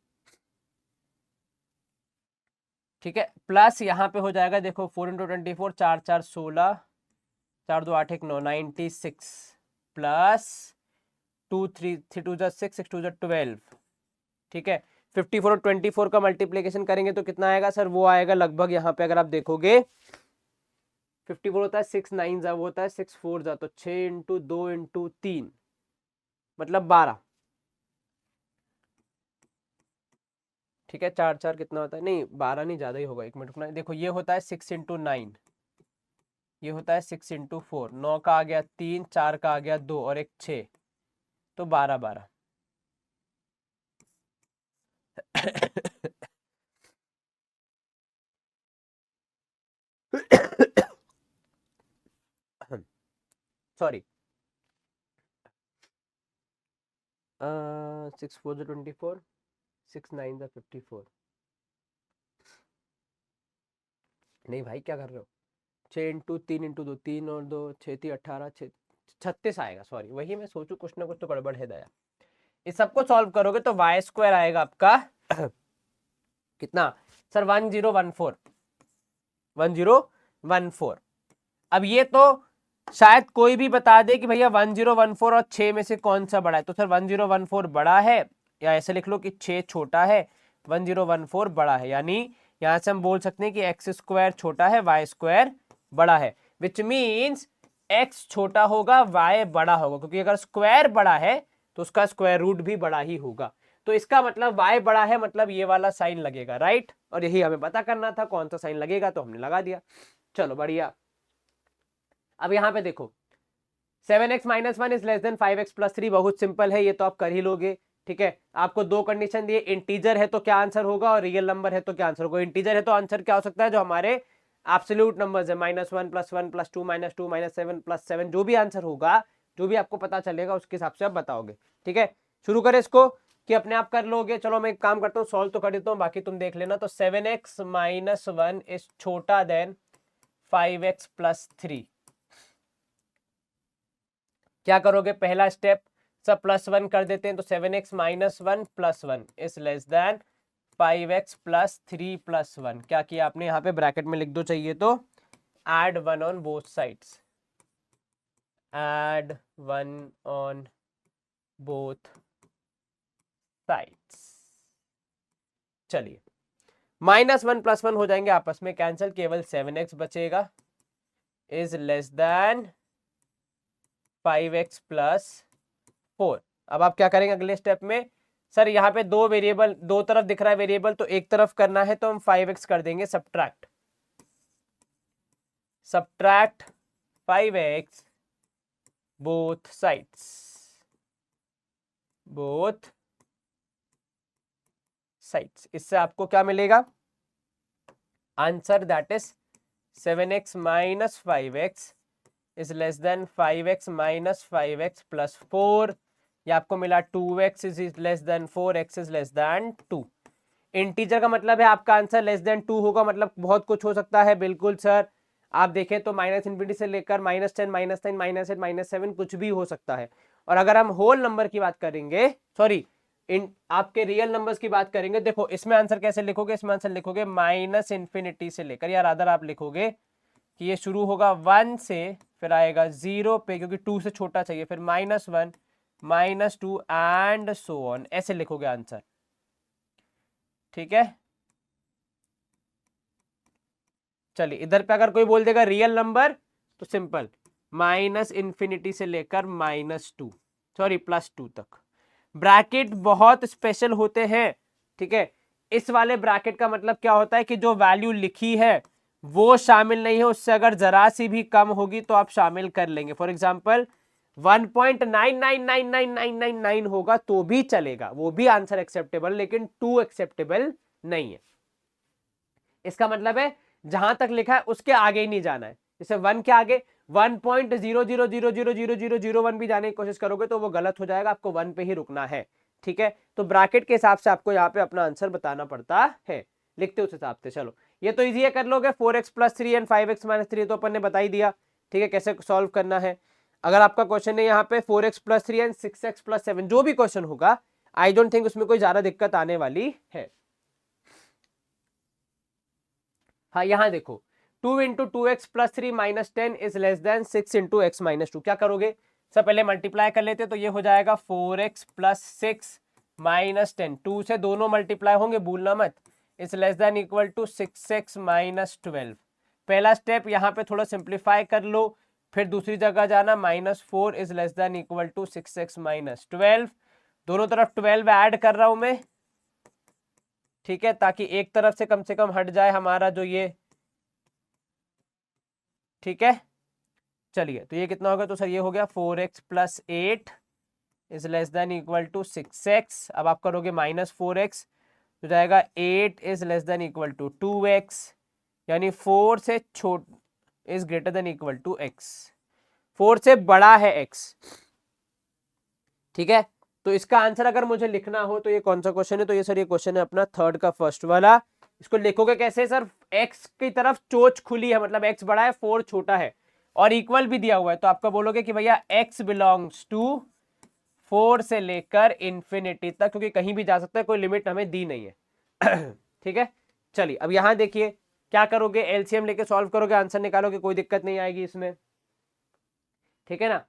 ठीक है। प्लस यहाँ पे हो जाएगा देखो 4 × 24 4 4 16, 4 2 8 1 9 96 प्लस 2 3 3 2 6 6 2 12, ठीक है। 54 और 24 का मल्टीप्लीकेशन करेंगे तो कितना आएगा सर, वो आएगा लगभग यहाँ पे अगर आप देखोगे 54 होता है 6 9 जा, वो होता है 6 4 जा, तो 6 × 2 × 3 मतलब 12, ठीक है, 4 4 कितना होता है, नहीं 12 नहीं, ज़्यादा ही होगा, 1 मिनट रुकना। देखो ये होता है 6 इंटू 9, ये होता है 6 इंटू 4, 9 का आ गया 3, 4 का आ गया 2 और एक 6, तो 12 12। सॉरी, 6 4 24, 6 9 54। नहीं भाई क्या कर रहे हो, 6 इंटू 3 इंटू 2, 3 और 2 6 3 18, 36 आएगा। सॉरी, वही मैं सोचू कुछ ना कुछ तो गड़बड़ है दया। इस सबको सॉल्व करोगे तो वाई स्क्वायर आएगा आपका कितना सर, 1014, 1014। अब ये तो शायद कोई भी बता दे कि भैया 1014 और 6 में से कौन सा बड़ा है, तो सर 1014 बड़ा है, या ऐसे लिख लो कि 6 छोटा है, 1014 बड़ा है, यानी यहां से हम बोल सकते हैं कि एक्स स्क्वायर छोटा है, वाई स्क्वायर बड़ा है, विच मीन्स एक्स छोटा होगा, वाई बड़ा होगा, क्योंकि अगर स्क्वायर बड़ा है तो उसका स्क्वायर रूट भी बड़ा ही होगा। तो इसका मतलब y बड़ा है, मतलब ये वाला साइन लगेगा, राइट। और यही हमें पता करना था कौन सा साइन लगेगा, तो हमने लगा दिया। चलो बढ़िया। अब यहाँ पे देखो 7x minus 1 is less then 5x plus 3, बहुत सिंपल है, ये तो आप कर ही लोगे। ठीक है, आपको दो कंडीशन दिए, इंटीजर है तो क्या आंसर होगा और रियल नंबर है तो क्या आंसर होगा। इंटीजर है तो आंसर क्या हो सकता है, जो हमारे एब्सोल्यूट नंबर्स है, -1 +1 +2 -2 -7 +7, जो भी आंसर होगा, जो भी आपको पता चलेगा उसके हिसाब से आप बताओगे। ठीक है, शुरू करें इसको कि अपने आप कर लोगे। चलो मैं एक काम करता हूँ, सॉल्व तो कर देता हूँ, बाकी तुम देख लेना। तो 7x माइनस 1 इज छोटा देन 5x प्लस 3। क्या करोगे, पहला स्टेप सब +1 कर देते हैं, तो 7x minus 1 + 1 is less then 5x plus 3 + 1। क्या किया आपने, यहाँ पे ब्रैकेट में लिख दो चाहिए तो, add 1 on both sides, add 1 on both sides। चलिए, -1 + 1 हो जाएंगे आपस में कैंसिल, केवल 7x बचेगा, is less then 5x plus 4। अब आप क्या करेंगे अगले स्टेप में, सर यहाँ पे दो वेरिएबल, दो तरफ दिख रहा है वेरिएबल, तो एक तरफ करना है तो हम 5x कर देंगे, subtract 5x both sides, both sides. इससे आपको क्या मिलेगा answer, that is 7x minus 5x is less then 5x minus 5x plus 4। ये आपको मिला 2x is less then 4x is less then 2। Integer का मतलब है आपका आंसर लेस देन 2 होगा, मतलब बहुत कुछ हो सकता है। बिल्कुल सर, आप देखें तो -∞ से लेकर -10 -9 -8 -7 कुछ भी हो सकता है। और अगर हम होल नंबर की बात करेंगे, सॉरी इन आपके रियल नंबर्स की बात करेंगे, देखो इसमें आंसर कैसे लिखोगे, इसमें आंसर लिखोगे -∞ से लेकर, या रादर आप लिखोगे कि ये शुरू होगा 1 से, फिर आएगा 0 पे, क्योंकि 2 से छोटा चाहिए, फिर -1 -2 एंड सो ऑन, ऐसे लिखोगे आंसर। ठीक है, चलिए इधर पे अगर कोई बोल देगा रियल नंबर, तो सिंपल -∞ से लेकर -2, सॉरी +2 तक। ब्रैकेट बहुत स्पेशल होते हैं। ठीक है, इस वाले ब्रैकेट का मतलब क्या होता है कि जो वैल्यू लिखी है वो शामिल नहीं है, उससे अगर जरा सी भी कम होगी तो आप शामिल कर लेंगे। फॉर एग्जाम्पल 1.999999 होगा तो भी चलेगा, वो भी आंसर एक्सेप्टेबल, लेकिन 2 एक्सेप्टेबल नहीं है। इसका मतलब है जहां तक लिखा है उसके आगे ही नहीं जाना है। जैसे 1 के आगे 1.00000001 भी जाने की कोशिश करोगे तो वो गलत हो जाएगा, आपको 1 पे ही रुकना है। ठीक है, तो ब्रैकेट के हिसाब से आपको यहाँ पे अपना आंसर बताना पड़ता है, लिखते उस हिसाब से। चलो ये तो इजी है, कर लोगे। 4x + 3 एंड 5x - 3 तो अपन ने बता ही दिया। ठीक है, कैसे सॉल्व करना है। अगर आपका क्वेश्चन है यहाँ पे 4x + 3 एंड 6x + 7, जो भी क्वेश्चन होगा, आई डोंट थिंक उसमें कोई ज्यादा दिक्कत आने वाली है। हाँ यहाँ देखो 2 × 2x + 3 - 10 is less then 6 × x - 2। क्या करोगे, सब पहले मल्टीप्लाई कर लेते, तो ये हो जाएगा 4x + 6 - 10, 2 से दोनों मल्टीप्लाई होंगे, भूलना मत, is less than equal to 6x - 12। पहला स्टेप यहाँ पे थोड़ा सिंप्लीफाई कर लो, फिर दूसरी जगह जाना, -4 is less than equal to 6x - 12। दोनों तरफ 12 ऐड कर रहा हूं मैं, ठीक है, ताकि एक तरफ से कम हट जाए हमारा जो ये, ठीक है। चलिए, तो ये कितना होगा, तो सर ये हो गया 4x plus 8 is less than equal to 6x। अब आप करोगे -4x, तो जाएगा 8 is less than equal to 2x, यानी 4 से छोट is greater than equal to x, 4 से बड़ा है x, ठीक है। तो इसका आंसर अगर मुझे लिखना हो तो ये कौन सा क्वेश्चन है, तो ये सर ये क्वेश्चन है अपना थर्ड का फर्स्ट वाला। इसको लिखोगे कैसे सर, x की तरफ चोच खुली है, मतलब x बड़ा है 4 छोटा है, और इक्वल भी दिया हुआ है, तो आपका बोलोगे कि भैया x बिलोंग्स टू 4 से लेकर इंफिनिटी तक, क्योंकि कहीं भी जा सकता है, कोई लिमिट हमें दी नहीं है। ठीक है, चलिए अब यहां देखिए क्या करोगे, एलसीएम लेके सॉल्व करोगे, आंसर निकालोगे, कोई दिक्कत नहीं आएगी इसमें, ठीक है ना।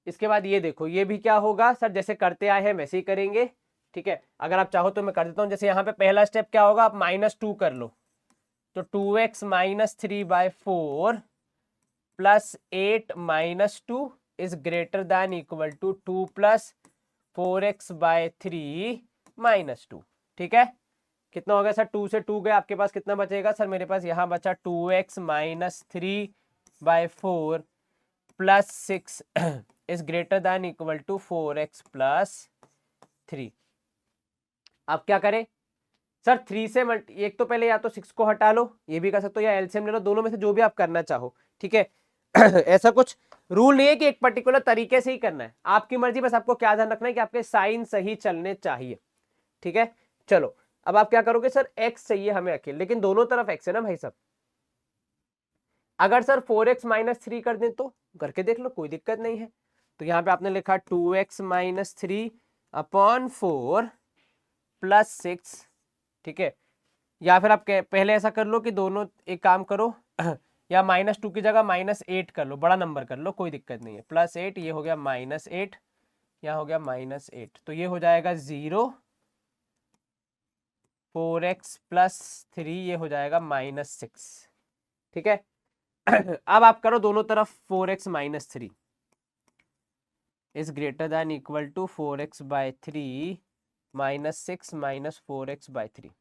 इसके बाद ये देखो, ये भी क्या होगा सर, जैसे करते आए हैं वैसे ही करेंगे, ठीक है। अगर आप चाहो तो मैं कर देता हूं, जैसे यहाँ पे पहला स्टेप क्या होगा, आप -2 कर लो, तो 2x - 3/4 plus 8 - 2 is greater than equal to 2 plus 4x/3 -2, ठीक है। कितना हो गया सर, 2 से 2 गया, आपके पास कितना बचेगा सर, मेरे पास यहाँ बचा 2x - 3/4 plus 6 is greater than equal to 4x plus 3। अब क्या करें सर, 3 से एक तो पहले या तो 6 को हटा लो, ये भी कर सकते हो, या एलसीएम ले लो, दोनों में से जो भी आप करना चाहो, ठीक है। ऐसा कुछ रूल नहीं है कि एक पर्टिकुलर तरीके से ही करना है, आपकी मर्जी, बस आपको क्या ध्यान रखना है कि आपके साइन सही चलने चाहिए, ठीक है। चलो अब आप क्या करोगे सर, x चाहिए हमें अकेले, लेकिन दोनों तरफ x है ना भाई साहब। अगर सर 4x - 3 कर दें तो करके देख लो, कोई दिक्कत नहीं है। तो यहाँ पे आपने लिखा 2x - 3/4 प्लस 6, ठीक है। या फिर आप पहले ऐसा कर लो कि दोनों, एक काम करो या -2 की जगह -8 कर लो, बड़ा नंबर कर लो, कोई दिक्कत नहीं है। +8, ये हो गया -8, यहाँ हो गया -8, तो ये हो जाएगा 0, 4x प्लस 3 ये हो जाएगा -6, ठीक है। अब आप करो दोनों तरफ 4x - 3 is greater than equal to 4x/3 -6 - 4x/3,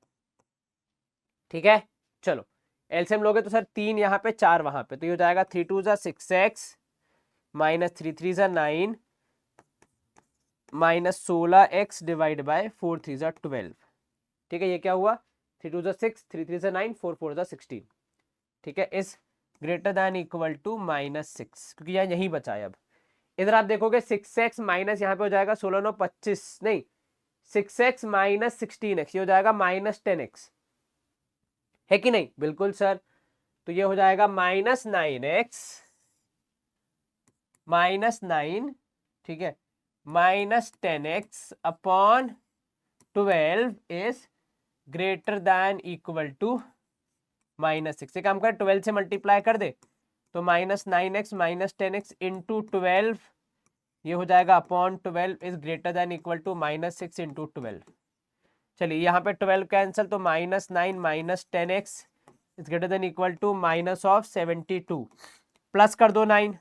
ठीक है। चलो एलसीएम लोगे तो सर 3 यहाँ पे 4 वहां पे, तो ये हो जाएगा 3 2 = 6x -3 3 = 9 -16x डिवाइड बाय 4 3 = 12, ठीक है। ये क्या हुआ, 3 2 = 6, 3 3 = 9, 4 4 = 16, ठीक है, is greater than equal to -6, क्योंकि यहाँ यही बचा है। अब इधर आप देखोगे 6x माइनस यहाँ पे हो जाएगा 16 9 25, नहीं 6x - 16x, ये हो जाएगा -10x, है कि नहीं, बिल्कुल सर। तो ये हो जाएगा -9x -9, ठीक है, -10x upon 12 is greater than equal to -6। काम कर 12 से मल्टीप्लाई कर दे, तो -9x -10x इंटू 12, ये हो जाएगा upon 12 is greater than equal to -6 into 12। चलिए यहाँ पे 12 कैंसिल, तो -9 - 10x is greater than equal to -72, plus कर दो 9,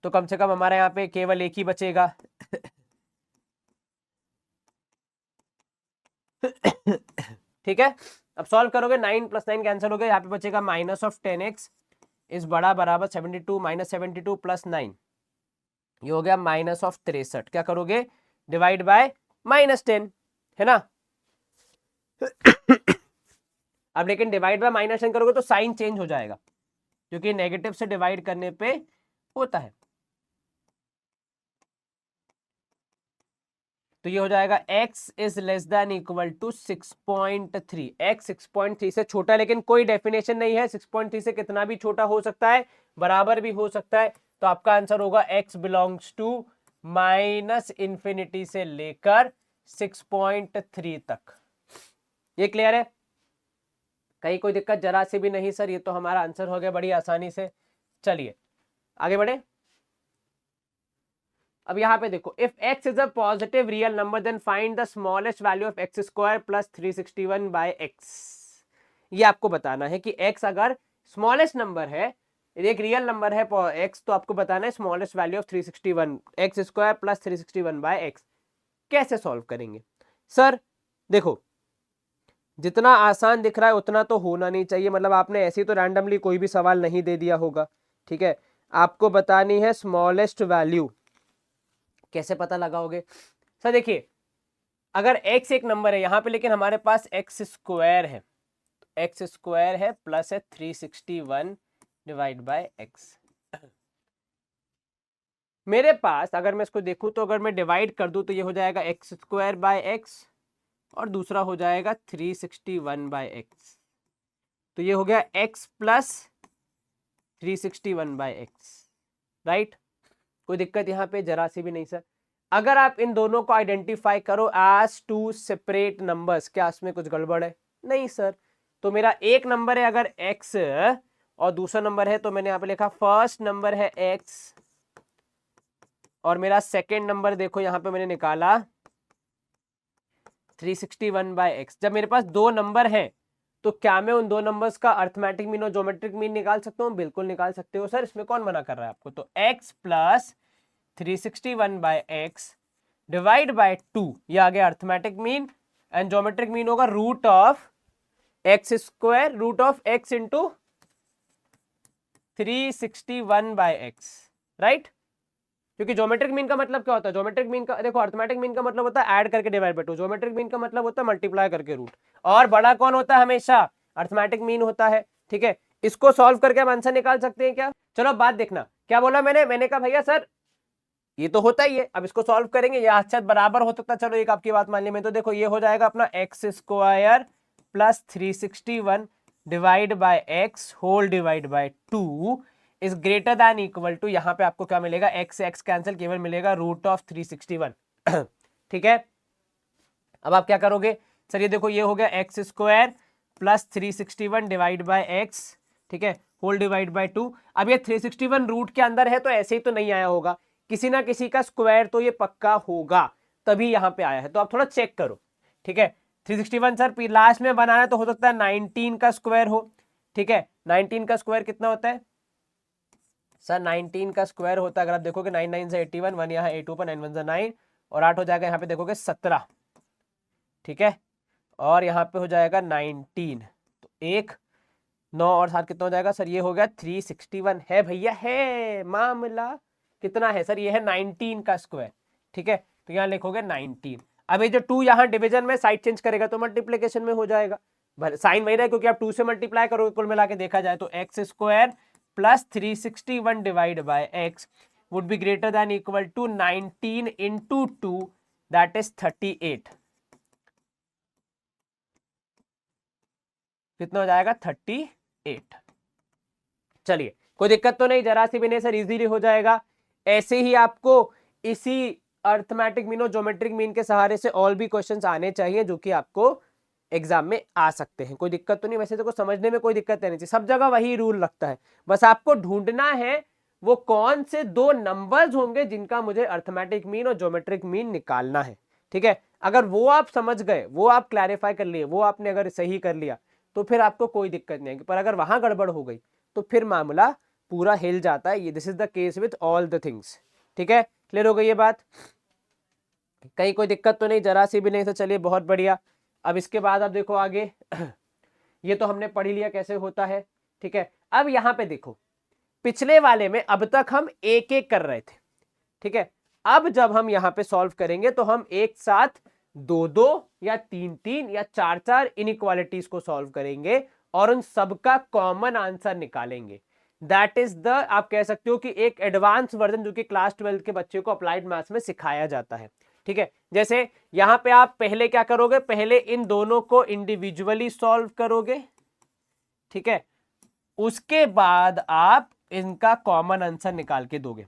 तो कम से कम हमारे यहाँ पे केवल एक ही बचेगा। ठीक है, अब सॉल्व करोगे 9 + 9 कैंसिल हो गया, यहाँ पे बचेगा -10x इस बड़ा बराबर 72 -72 प्लस 9, ये हो गया -63। क्या करोगे, डिवाइड बाय -10, है ना। अब लेकिन डिवाइड बाय -10 करोगे तो साइन चेंज हो जाएगा, क्योंकि नेगेटिव से डिवाइड करने पे होता है। तो ये हो जाएगा x is less than equal to 6.3, x 6.3 से छोटा, लेकिन कोई डेफिनेशन नहीं है 6.3 से कितना भी छोटा हो सकता है, बराबर भी हो सकता है। तो आपका आंसर होगा x बिलोंग्स टू -∞ से लेकर 6.3 तक। ये क्लियर है, कहीं कोई दिक्कत जरा से भी नहीं सर, ये तो हमारा आंसर हो गया बड़ी आसानी से। चलिए आगे बढ़े। अब यहाँ पे देखो, if x is a positive real number then find the smallest value of x² plus 361/x। ये आपको बताना है कि x अगर स्मॉलेस्ट नंबर है, एक रियल नंबर है x, तो आपको बताना है smallest value of 361 x² plus 361/x। कैसे सॉल्व करेंगे सर, देखो जितना आसान दिख रहा है उतना तो होना नहीं चाहिए, मतलब आपने ऐसे ही तो रैंडमली कोई भी सवाल नहीं दे दिया होगा। ठीक है, आपको बतानी है स्मॉलेस्ट वैल्यू। कैसे पता लगाओगे सर? देखिए अगर x एक नंबर है यहाँ पे, लेकिन हमारे पास x स्क्वायर है, x स्क्वायर है प्लस है 361 डिवाइड बाय x। मेरे पास अगर मैं इसको देखूं तो अगर मैं डिवाइड कर दूं तो ये हो जाएगा एक्स स्क्वायर बाय एक्स और दूसरा हो जाएगा 361 बाय एक्स। तो ये हो गया x plus 361 by x, right. कोई दिक्कत यहाँ पे जरा सी भी नहीं सर। अगर आप इन दोनों को आइडेंटिफाई करो एज टू सेपरेट नंबर्स, क्या इसमें कुछ गड़बड़ है? नहीं सर। तो मेरा एक नंबर है अगर x और दूसरा नंबर है, तो मैंने यहाँ पे लिखा फर्स्ट नंबर है x और मेरा सेकेंड नंबर देखो यहाँ पे मैंने निकाला 361 बाय एक्स। जब मेरे पास दो नंबर हैं तो क्या मैं उन दो नंबर्स का अर्थमेटिक मीन और ज्योमेट्रिक मीन निकाल सकता हूँ? बिल्कुल निकाल सकते हो सर, इसमें कौन मना कर रहा है आपको। तो x plus 361 by x divide by 2, ये आ गया arithmetic mean, and geometric mean होगा root of x square, root of x into 361 by x, right. क्योंकि ज्योमेट्रिक मीन का मतलब क्या होता है? ज्योमेट्रिक मीन का देखो, अर्थमेटिक मीन का मतलब होता है ऐड करके डिवाइड बाय 2, ज्योमेट्रिक मीन का मतलब होता है मल्टीप्लाई करके रूट। और बड़ा कौन होता है? हमेशा अर्थमेटिक मीन होता है। ठीक है, इसको सॉल्व करके हम आंसर निकाल सकते हैं क्या? चलो बात देखना, क्या बोला मैंने कहा भैया सर ये तो होता ही है, अब इसको सॉल्व करेंगे, या अच्छा बराबर हो सकता है। चलो एक आपकी बात मान ली मैं, तो देखो ये हो जाएगा अपना x square plus 361 divide by x whole divide by 2 is greater than equal to, यहां पे आपको क्या मिलेगा? एक्स से एक्स कैंसिल, केवल मिलेगा रूट ऑफ 361। ठीक है, अब आप क्या करोगे सर? ये देखो ये हो गया x square plus 361 divide by x, ठीक है, होल डिवाइड बाय 2। अब ये 361 रूट के अंदर है तो ऐसे ही तो नहीं आया होगा, किसी ना किसी का स्क्वायर तो ये पक्का होगा, तभी यहां पे आया है। तो आप थोड़ा चेक करो। ठीक है, 361 सर लास्ट में बनाना तो हो सकता है 19 का स्क्वायर हो। ठीक है, 19 का स्क्वायर कितना होता है सर? 19 का स्क्वायर होता है, अगर आप देखोगे 9 9 से 81, 1 यहाँ 8 ऊपर 9 1 से 9 और 8 हो जाएगा यहाँ पे देखोगे 17। ठीक है, और यहाँ पे हो जाएगा 19, तो 1 9 और 7 कितना हो जाएगा सर? ये हो गया 361 है भैया, है मामला कितना है सर? ये है 19 का स्क्वायर। ठीक है, तो यहाँ लिखोगे 19। अब ये जो 2 यहाँ डिवीजन में साइड चेंज करेगा तो मल्टीप्लीकेशन में हो जाएगा, साइन वही रहा क्योंकि आप 2 से मल्टीप्लाई करोगे। कुल मिला के देखा जाए तो x square plus 361 divide by x would be greater than equal to 19 into 2 that is 38। कितना हो जाएगा? 38। चलिए कोई दिक्कत तो नहीं, जरा सी भी नहीं सर, इजीली हो जाएगा। ऐसे ही आपको इसी अर्थमेटिक मीन और ज्योमेट्रिक मीन के सहारे से और भी क्वेश्चंस आने चाहिए जो कि आपको एग्जाम में आ सकते हैं। कोई दिक्कत तो नहीं, वैसे तो समझने में कोई दिक्कत नहीं चाहिए, सब जगह वही रूल लगता है। बस आपको ढूंढना है वो कौन से दो नंबर्स होंगे जिनका मुझे अर्थमेटिक मीन और ज्योमेट्रिक मीन निकालना है। ठीक है, अगर वो आप समझ गए, वो आप क्लैरिफाई कर लिए, वो आपने अगर सही कर लिया तो फिर आपको कोई दिक्कत नहीं आएगी। पर अगर वहां गड़बड़ हो गई तो फिर मामला पूरा हिल जाता है। ये this is the case with all the things. ठीक है, क्लियर हो गई ये बात? कहीं कोई दिक्कत तो नहीं, जरा सी भी नहीं। तो चलिए बहुत बढ़िया। अब इसके बाद आप देखो आगे ये तो हमने पढ़ लिया कैसे होता है। ठीक है, अब यहां पे देखो, पिछले वाले में अब तक हम एक एक कर रहे थे। ठीक है, अब जब हम यहां पे सॉल्व करेंगे तो हम एक साथ दो दो या तीन तीन या चार चार इनइक्वालिटीज को सॉल्व करेंगे और उन सबका कॉमन आंसर निकालेंगे। दैट इज द, आप कह सकते हो कि एक एडवांस वर्जन जो कि क्लास 12 के बच्चे को अप्लाइड मैथ्स में सिखाया जाता है। ठीक है, जैसे यहां पे आप पहले क्या करोगे? पहले इन दोनों को इंडिविजुअली सॉल्व करोगे। ठीक है, उसके बाद आप इनका कॉमन आंसर निकाल के दोगे।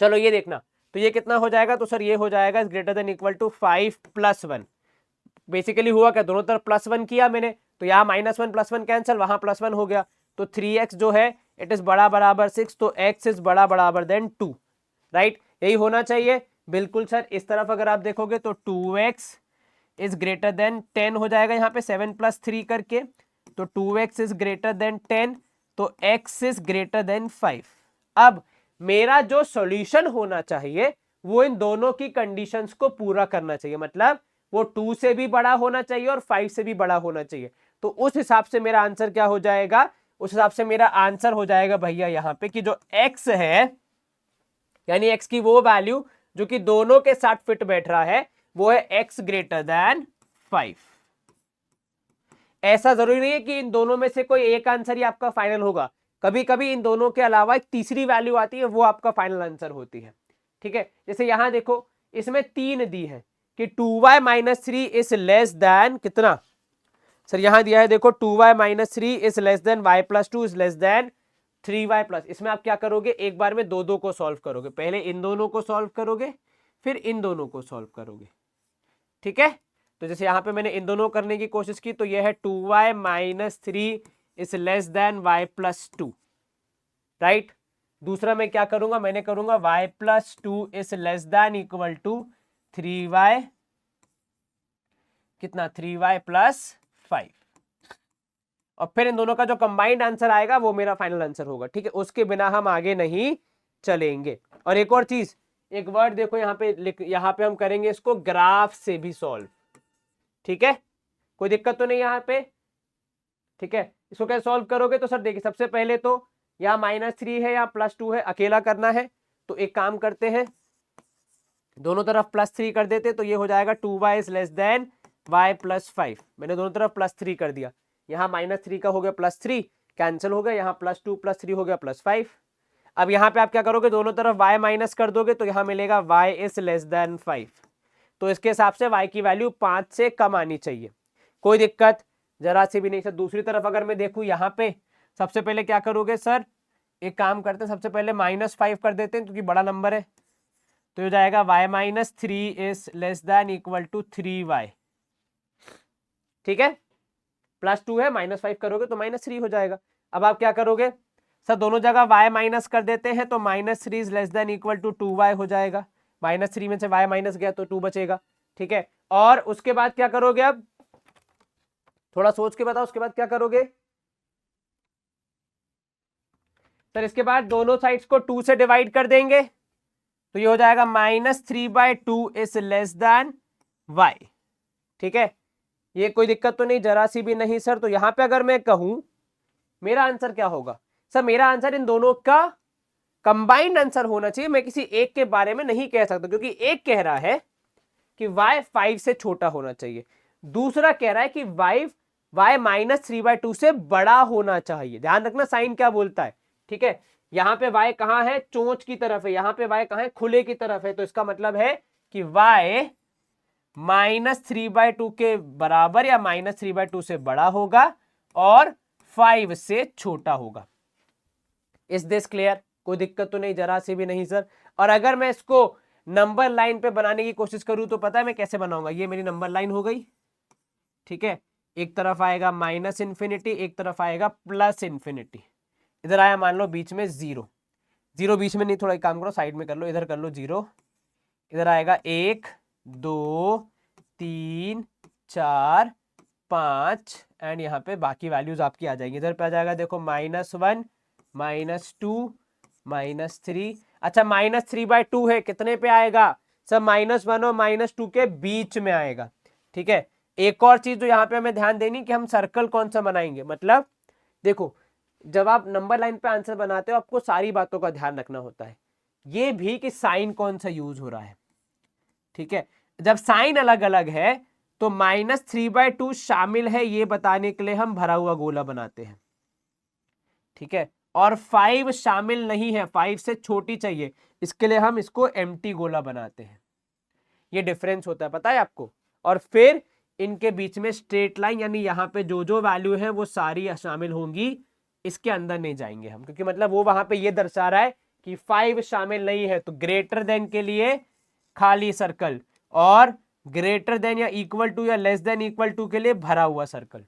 चलो ये देखना, तो ये कितना हो जाएगा? तो सर ये हो जाएगा greater than equal to 5 + 1। Basically हुआ क्या, दोनों तरफ +1 किया मैंने, तो यहाँ -1 + 1 कैंसिल, वहां +1 हो गया। तो 3x जो है इट इज बड़ा बराबर 6, तो x इज बड़ा बराबर देन 2, राइट। यही होना चाहिए बिल्कुल सर। इस तरफ अगर आप देखोगे तो 2x इज ग्रेटर देन 10 हो जाएगा, यहाँ पे 7 + 3 करके, तो 2x इज ग्रेटर देन 10, तो x इज ग्रेटर देन 5। अब मेरा जो सॉल्यूशन होना चाहिए वो इन दोनों की कंडीशंस को पूरा करना चाहिए, मतलब वो 2 से भी बड़ा होना चाहिए और 5 से भी बड़ा होना चाहिए। तो उस हिसाब से मेरा आंसर क्या हो जाएगा, उस हिसाब से मेरा आंसर हो जाएगा भैया यहाँ पे कि जो x है, यानी x की वो वैल्यू जो कि दोनों के साथ फिट बैठ रहा है, वो है x ग्रेटर देन 5। ऐसा जरूरी नहीं है कि इन दोनों में से कोई एक आंसर ही आपका फाइनल होगा, कभी कभी इन दोनों के अलावा एक तीसरी वैल्यू आती है, वो आपका फाइनल आंसर होती है। ठीक है, जैसे यहां देखो इसमें 3 दी है कि 2y minus 3 is less then कितना, सर यहां दिया है देखो 2y minus 3 is less than y plus 2 is less then 3y plus. इसमें आप क्या करोगे, एक बार में दो को सॉल्व करोगे, पहले इन दोनों को सॉल्व करोगे फिर इन दोनों को सॉल्व करोगे। ठीक है, तो जैसे यहां पे मैंने इन दोनों करने की कोशिश की तो यह है 2y minus 3 is less than y plus 2, right. दूसरा मैं क्या करूंगा, मैंने करूंगा y plus 2 is less than equal to 3y कितना 3y प्लस 5, और फिर इन दोनों का जो कंबाइंड आंसर आएगा वो मेरा फाइनल आंसर होगा। ठीक है, उसके बिना हम आगे नहीं चलेंगे। और एक और चीज, एक वर्ड देखो यहाँ पे यहाँ पे हम करेंगे इसको ग्राफ से भी सॉल्व। ठीक है, कोई दिक्कत तो नहीं यहाँ पे। ठीक है, इसको कैसे सॉल्व करोगे, तो सर देखिए सबसे पहले तो यहाँ -3 है या +2 है, अकेला करना है तो एक काम करते हैं, दोनों तरफ +3 कर देते, तो ये हो जाएगा 2y is less than y plus 5। मैंने दोनों तरफ +3 कर दिया, यहाँ -3 का हो गया +3 कैंसिल हो गया, यहाँ +2 +3 हो गया +5। अब यहाँ पे आप क्या करोगे, दोनों तरफ y माइनस कर दोगे तो यहाँ मिलेगा y इज लेस देन 5। तो इसके हिसाब से y की वैल्यू 5 से कम आनी चाहिए, कोई दिक्कत जरा सी भी नहीं। सर दूसरी तरफ अगर मैं देखूं यहाँ पे, सबसे पहले क्या करोगे सर, एक काम करते हैं सबसे पहले -5 कर देते हैं क्योंकि बड़ा नंबर है, तो हो जाएगा y minus 3 is less than equal to 3y। ठीक है, +2 है, -5 करोगे तो -3 हो जाएगा। अब आप क्या करोगे सर, दोनों जगह y माइनस कर देते हैं तो -3 is less than equal to 2y हो जाएगा, -3 में से y माइनस गया तो 2 बचेगा। ठीक है, और उसके बाद क्या करोगे, अब थोड़ा सोच के बताओ उसके बाद क्या करोगे सर। इसके बाद दोनों साइड्स को 2 से डिवाइड कर देंगे तो ये हो जाएगा -3/2 इज लेस देन y। ठीक है, ये कोई दिक्कत तो नहीं, जरा सी भी नहीं सर। तो यहां पे अगर मैं कहूं मेरा आंसर क्या होगा सर, मेरा आंसर इन दोनों का कंबाइंड आंसर होना चाहिए, मैं किसी एक के बारे में नहीं कह सकता, क्योंकि एक कह रहा है कि y 5 से छोटा होना चाहिए, दूसरा कह रहा है कि y -3/2 से बड़ा होना चाहिए। ध्यान रखना साइन क्या बोलता है। ठीक है, यहां पे y कहां है, चोंच की तरफ है, यहां पे y कहां है, खुले की तरफ है, तो इसका मतलब है कि y -3/2 के बराबर या -3/2 से बड़ा होगा और 5 से छोटा होगा। इज दिस क्लियर, कोई दिक्कत तो नहीं, जरा से भी नहीं सर। और अगर मैं इसको नंबर लाइन पे बनाने की कोशिश करूं तो पता है मैं कैसे बनाऊंगा, ये मेरी नंबर लाइन हो गई। ठीक है, एक तरफ आएगा -∞, एक तरफ आएगा +∞, इधर आया मान लो बीच में 0 बीच में नहीं, थोड़ा एक काम करो साइड में कर लो, इधर कर लो 0, इधर आएगा 1 2 3 4 5 एंड यहाँ पे बाकी वैल्यूज आपकी आ जाएंगी। इधर पे आ जाएगा देखो -1 -2 -3। अच्छा -3/2 है, कितने पे आएगा सर, -1 और -2 के बीच में आएगा। ठीक है, एक और चीज जो यहाँ पे हमें ध्यान देनी कि हम सर्कल कौन सा बनाएंगे, मतलब देखो जब आप नंबर लाइन पे आंसर बनाते हो आपको सारी बातों का ध्यान रखना होता है, ये भी कि साइन कौन सा यूज हो रहा है। ठीक है, जब साइन अलग अलग है तो -3/2 शामिल है ये बताने के लिए हम भरा हुआ गोला बनाते हैं। ठीक है, और 5 शामिल नहीं है, 5 से छोटी चाहिए, इसके लिए हम इसको एम्प्टी गोला बनाते हैं। ये डिफरेंस होता है, पता है आपको। और फिर इनके बीच में स्ट्रेट लाइन, यानी यहाँ पे जो जो वैल्यू है वो सारी शामिल होंगी, इसके अंदर नहीं जाएंगे हम, क्योंकि मतलब वो वहां पे ये दर्शा रहा है कि 5 शामिल नहीं है, तो ग्रेटर देन के लिए खाली सर्कल और ग्रेटर देन या इक्वल टू या लेस देन इक्वल टू के लिए भरा हुआ सर्कल।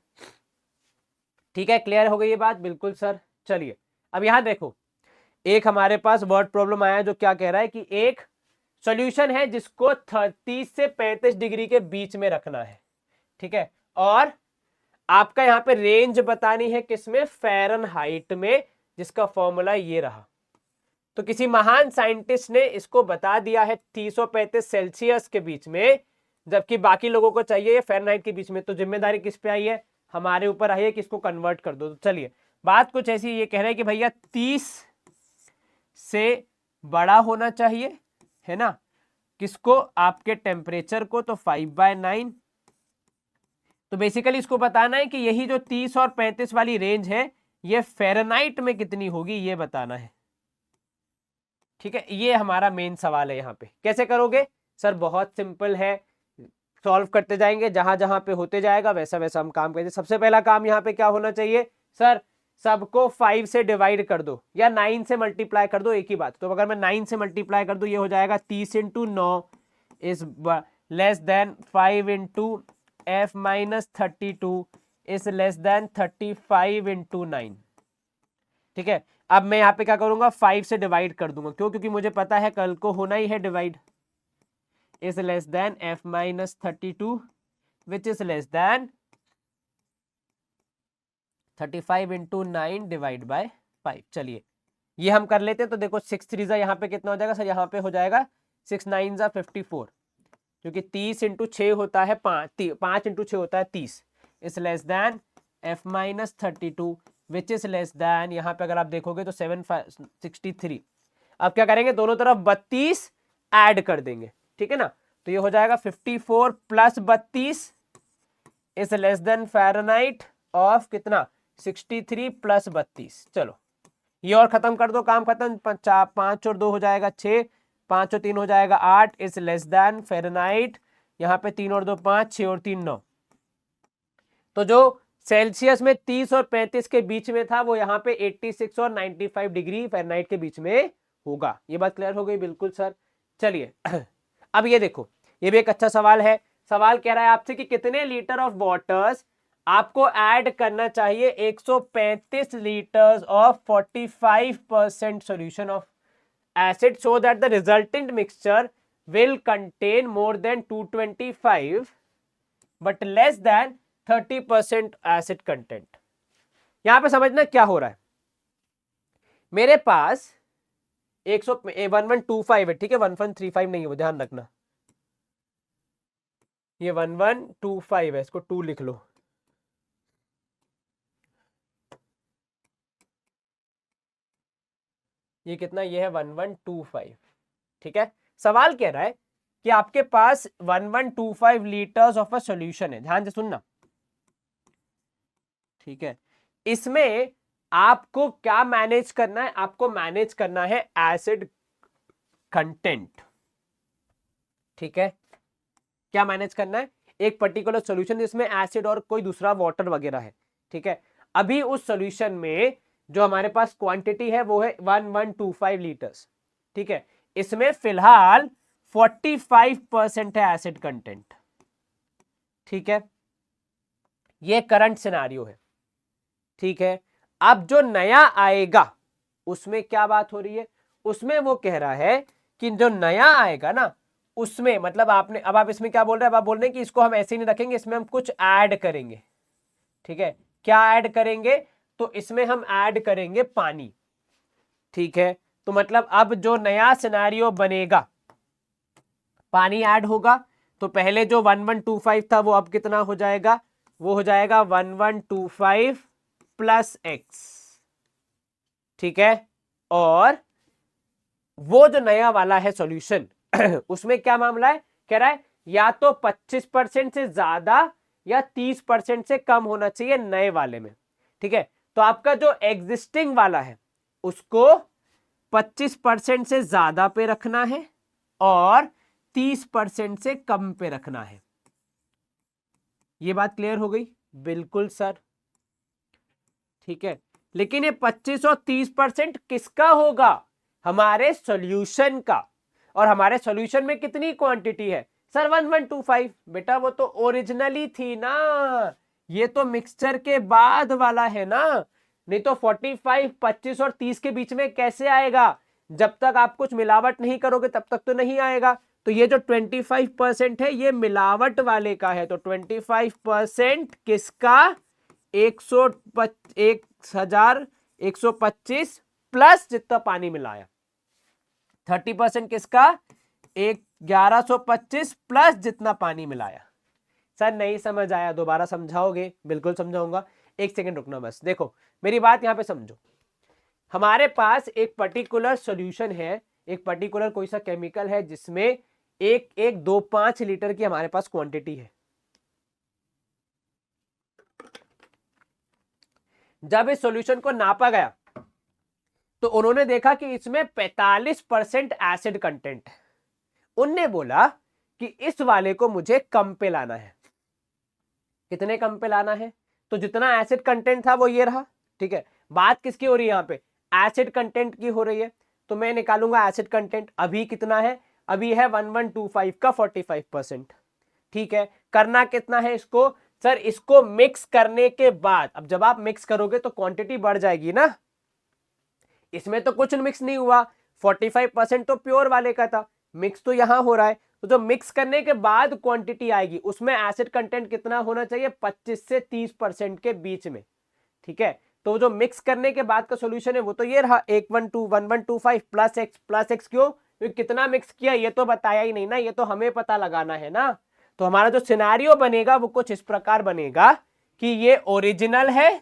ठीक है, क्लियर हो गई ये बात, बिल्कुल सर। चलिए अब यहां देखो, एक हमारे पास वर्ड प्रॉब्लम आया जो क्या कह रहा है कि एक सॉल्यूशन है जिसको 30 से 35 डिग्री के बीच में रखना है। ठीक है, और आपका यहां पे रेंज बतानी है किसमें, फ़ारेनहाइट में, जिसका फॉर्मूला ये रहा। तो किसी महान साइंटिस्ट ने इसको बता दिया है 335 सेल्सियस के बीच में, जबकि बाकी लोगों को चाहिए ये फ़ारेनहाइट के बीच में। तो जिम्मेदारी किस पे आई है, हमारे ऊपर आई है कि इसको कन्वर्ट कर दो। तो चलिए बात कुछ ऐसी, ये कह रहे हैं कि भैया 30 से बड़ा होना चाहिए, है ना, किसको, आपके टेम्परेचर को, तो 5/9। तो बेसिकली इसको बताना है कि यही जो 30 और 35 वाली रेंज है ये फ़ारेनहाइट में कितनी होगी ये बताना है। ठीक है, ये हमारा मेन सवाल है। यहाँ पे कैसे करोगे सर, बहुत सिंपल है, सॉल्व करते जाएंगे, जहां जहां पे होते जाएगा वैसा वैसा हम काम करेंगे। सबसे पहला काम यहाँ पे क्या होना चाहिए सर, सबको 5 से डिवाइड कर दो या 9 से मल्टीप्लाई कर दो, एक ही बात। तो अगर मैं 9 से मल्टीप्लाई कर दूं ये हो जाएगा 30 × 9 is less than 5 × F-32 is less then 35 × 9। ठीक है, अब मैं यहाँ पे क्या करूंगा, 5 से डिवाइड कर दूंगा, क्यों, क्योंकि मुझे पता है कल को होना ही है divide. Is less then F-32 which is less then 35 × 9 divide by 5। चलिए ये हम कर लेते हैं। तो देखो 6 3 यहाँ पे कितना हो जाएगा सर, यहाँ पे हो जाएगा 6 9 54, क्योंकि 30 × 6 होता है 5 × 6 होता है 30, is less then F-32 which is less then, यहाँ पे अगर आप देखोगे तो 763। अब क्या करेंगे, दोनों तरफ 32 ऐड कर देंगे, ठीक है ना। तो ये हो जाएगा 54 + 32 is less then Fahrenheit of कितना, 63 + 32। चलो ये और खत्म कर दो, काम खत्म। 5 और 2 हो जाएगा 6, 5 और 3 हो जाएगा 8 इज लेस देन फ़ारेनहाइट, यहाँ पे 3 और 2 5, 6 और 3 9। तो जो सेल्सियस में 30 और 35 के बीच में था वो यहाँ पे 86 और 95 डिग्री फ़ारेनहाइट के बीच में होगा। ये बात क्लियर हो गई, बिल्कुल सर। चलिए अब ये देखो, ये भी एक अच्छा सवाल है। सवाल कह रहा है आपसे कि कितने लीटर ऑफ वाटर्स आपको ऐड करना चाहिए 135 litres of 45% solution of acid so that the resultant mixture will contain more than 225 but less than 30% acid content. यहां पे समझना क्या हो रहा है, मेरे पास 1125 है, ठीक है, 1135 नहीं है, वो ध्यान रखना, ये 1125 है, इसको 2 लिख लो। ये कितना, ये है 1125, ठीक है। सवाल कह रहा है कि आपके पास 1125 लीटर्स ऑफ अ सॉल्यूशन है, ध्यान से सुनना, ठीक है। इसमें आपको क्या मैनेज करना है, आपको मैनेज करना है एसिड कंटेंट, ठीक है। क्या मैनेज करना है, एक पर्टिकुलर सॉल्यूशन जिसमें एसिड और कोई दूसरा वाटर वगैरह है, ठीक है। अभी उस सॉल्यूशन में जो हमारे पास क्वांटिटी है वो है 1125 लीटर्स, ठीक है। इसमें फिलहाल 45% है एसिड कंटेंट, ठीक है। ये करंट सिनेरियो है, ठीक है। अब जो नया आएगा उसमें क्या बात हो रही है, उसमें वो कह रहा है कि जो नया आएगा ना उसमें, मतलब आपने, अब आप इसमें क्या बोल रहे हैं, अब आप बोल रहे हैं कि इसको हम ऐसे ही नहीं रखेंगे, इसमें हम कुछ ऐड करेंगे, ठीक है। क्या ऐड करेंगे, तो इसमें हम ऐड करेंगे पानी, ठीक है। तो मतलब अब जो नया सिनेरियो बनेगा पानी ऐड होगा, तो पहले जो 1125 था वो अब कितना हो जाएगा, वो हो जाएगा 1125 + x, ठीक है। और वो जो नया वाला है सॉल्यूशन उसमें क्या मामला है, कह रहा है या तो 25% से ज्यादा या 30% से कम होना चाहिए नए वाले में, ठीक है। तो आपका जो एग्जिस्टिंग वाला है उसको 25% से ज्यादा पे रखना है और 30% से कम पे रखना है। ये बात क्लियर हो गई, बिल्कुल सर, ठीक है। लेकिन ये 25 और 30% किसका होगा, हमारे सॉल्यूशन का। और हमारे सॉल्यूशन में कितनी क्वांटिटी है सर, 1125। बेटा वो तो ओरिजिनली थी ना, ये तो मिक्सचर के बाद वाला है ना, नहीं तो 45, 25 और 30 के बीच में कैसे आएगा, जब तक आप कुछ मिलावट नहीं करोगे तब तक तो नहीं आएगा। तो ये जो 25% है ये मिलावट वाले का है, तो 25% किसका, 1125 प्लस जितना पानी मिलाया। 30% किसका, 1125 प्लस जितना पानी मिलाया। सर नहीं समझ आया, दोबारा समझाओगे? बिल्कुल समझाऊंगा, एक सेकंड रुकना बस। देखो मेरी बात यहाँ पे समझो, हमारे पास एक पर्टिकुलर सॉल्यूशन है, एक पर्टिकुलर कोई सा केमिकल है जिसमें 1,1,2,5 लीटर की हमारे पास क्वांटिटी है। जब इस सॉल्यूशन को नापा गया तो उन्होंने देखा कि इसमें 45% एसिड कंटेंट है। उनने बोला कि इस वाले को मुझे कम पे लाना है। कितने कम पे लाना है? तो जितना एसिड कंटेंट था वो ये रहा, ठीक है। बात किसकी हो रही है यहाँ पे? एसिड कंटेंट की हो रही है। तो मैं निकालूंगा एसिड कंटेंट, अभी कितना है? अभी है 1125 का 45%, ठीक है। करना कितना है इसको? सर इसको मिक्स करने के बाद, अब जब आप मिक्स करोगे तो क्वांटिटी बढ़ जाएगी ना। इसमें तो कुछ मिक्स नहीं हुआ, 45% तो प्योर वाले का था, मिक्स तो यहां हो रहा है। तो जो मिक्स करने के बाद क्वांटिटी आएगी उसमें एसिड कंटेंट कितना होना चाहिए? 25 से 30% के बीच में, ठीक है। तो जो मिक्स करने के बाद का सॉल्यूशन है वो तो ये रहा 1125 प्लस एक्स। क्यों? क्योंकि कितना मिक्स किया ये तो बताया ही नहीं ना, ये तो हमें पता लगाना है ना। तो हमारा जो सिनेरियो बनेगा वो कुछ इस प्रकार बनेगा कि ये ओरिजिनल है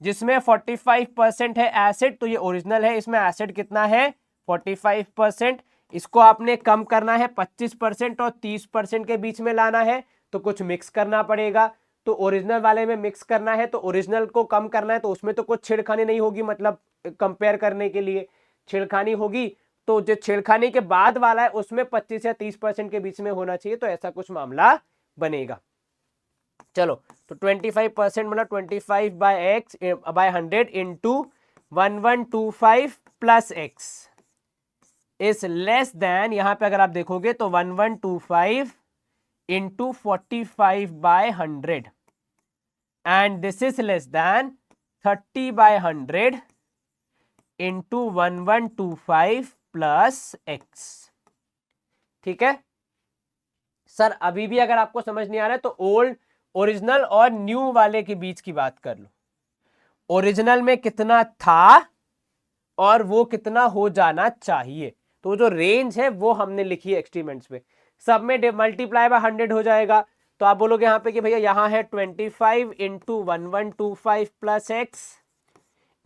जिसमें 45% है एसिड, तो ये ओरिजिनल है, इसमें एसिड कितना है? 45%। इसको आपने कम करना है 25% और 30% के बीच में लाना है, तो कुछ मिक्स करना पड़ेगा। तो ओरिजिनल वाले में मिक्स करना है, तो ओरिजिनल को कम करना है, तो उसमें तो कुछ छेड़खानी नहीं होगी, मतलब कंपेयर करने के लिए छेड़खानी होगी। तो जो छेड़खानी के बाद वाला है उसमें 25 या 30% के बीच में होना चाहिए, तो ऐसा कुछ मामला बनेगा। चलो तो 25% मतलब 25 by x by 100 into 1125 plus x is less than, यहां पे अगर आप देखोगे तो 1125 into 45 by 100 and this is less than 30 by 100 into 1125 plus x, ठीक है। सर अभी भी अगर आपको समझ नहीं आ रहा है तो ओल्ड ओरिजिनल और न्यू वाले के बीच की बात कर लो। ओरिजिनल में कितना था और वो कितना हो जाना चाहिए, तो जो रेंज है वो हमने लिखी है एक्सपेरिमेंट्स पे। सब में मल्टीप्लाई बाय 100 हो जाएगा, तो आप बोलोगे यहाँ पे कि भैया यहाँ है 25 into 1125 plus x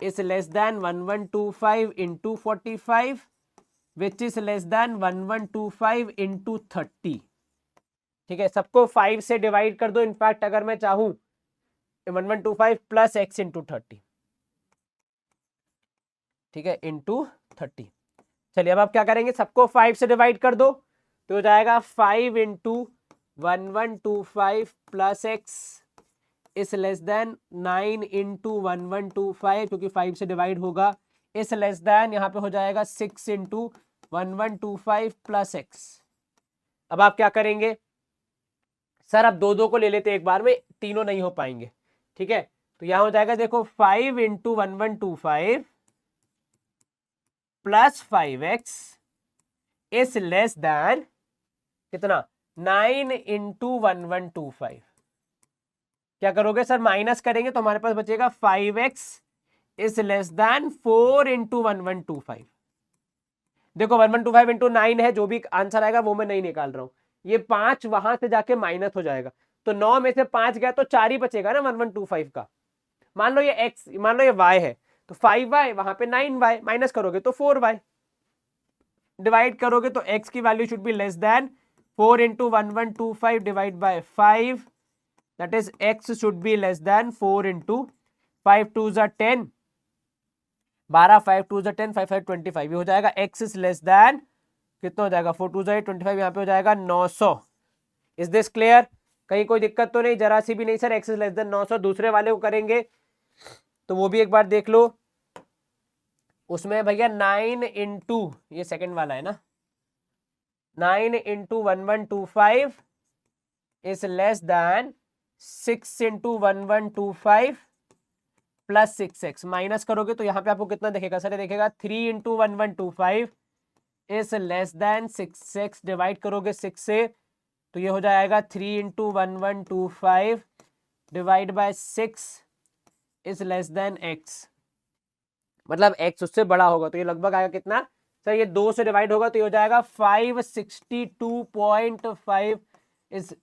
is less then 1125 into 45 which is less then 1125 into 30, ठीक है। सबको 5 से डिवाइड कर दो, इनफैक्ट अगर मैं चाहूं 1125 प्लस एक्स इंटू 30, ठीक है, इंटू 30। चलिए अब आप क्या करेंगे, सबको 5 से डिवाइड कर दो, तो हो जाएगा 5 into 1125 plus x is less then 9 into 1125, क्योंकि 5 से डिवाइड होगा, इस लेस देन यहाँ पे हो जाएगा 6 इंटू 1125 प्लस एक्स। अब आप क्या करेंगे? सर अब दो दो को ले लेते एक बार में, तीनों नहीं हो पाएंगे, ठीक है। तो यहां हो जाएगा देखो 5 into 1125 plus 5x is less then कितना? 9 इंटू 1125। क्या करोगे सर? माइनस करेंगे तो हमारे पास बचेगा 5x is less then 4 into 1125। देखो 1125 इंटू 9 है, जो भी आंसर आएगा वो मैं नहीं निकाल रहा हूं, ये 5 वहां से जाके माइनस हो जाएगा, तो 9 में से 5 गया तो 4 ही बचेगा ना 1125 का। मान लो ये x, मान लो ये y है, तो 5y वहां पे 9y, माइनस करोगे तो 4y, डिवाइड करोगे तो x की value should be less than 4 into 1125 divide by 5, that is x should be less than 4 into 5 2 जा 10, 12 5 2 जा 10 5 5 25, ये हो जाएगा x इज लेस देन कितना हो जाएगा 4 2 जा 25, यहाँ पे हो जाएगा 900। Is this clear? कहीं कोई दिक्कत तो नहीं? जरा सी भी नहीं sir, x is less then 900। दूसरे वाले को करेंगे तो वो भी एक बार देख लो, उसमें भैया 9 इंटू, ये सेकंड वाला है ना, 9 into 1125 is less then 6 into 1125 plus 6x, minus करोगे तो यहाँ पे आपको कितना दिखेगा सर? ये देखेगा 3 into 1125 is less then 6x, divide करोगे 6 से तो ये हो जाएगा 3 into 1125 divide by 6 is less then x, मतलब x उससे बड़ा होगा, तो ये लगभग आएगा कितना? सर ये 2 से डिवाइड होगा तो ये हो जाएगा 562.5 इज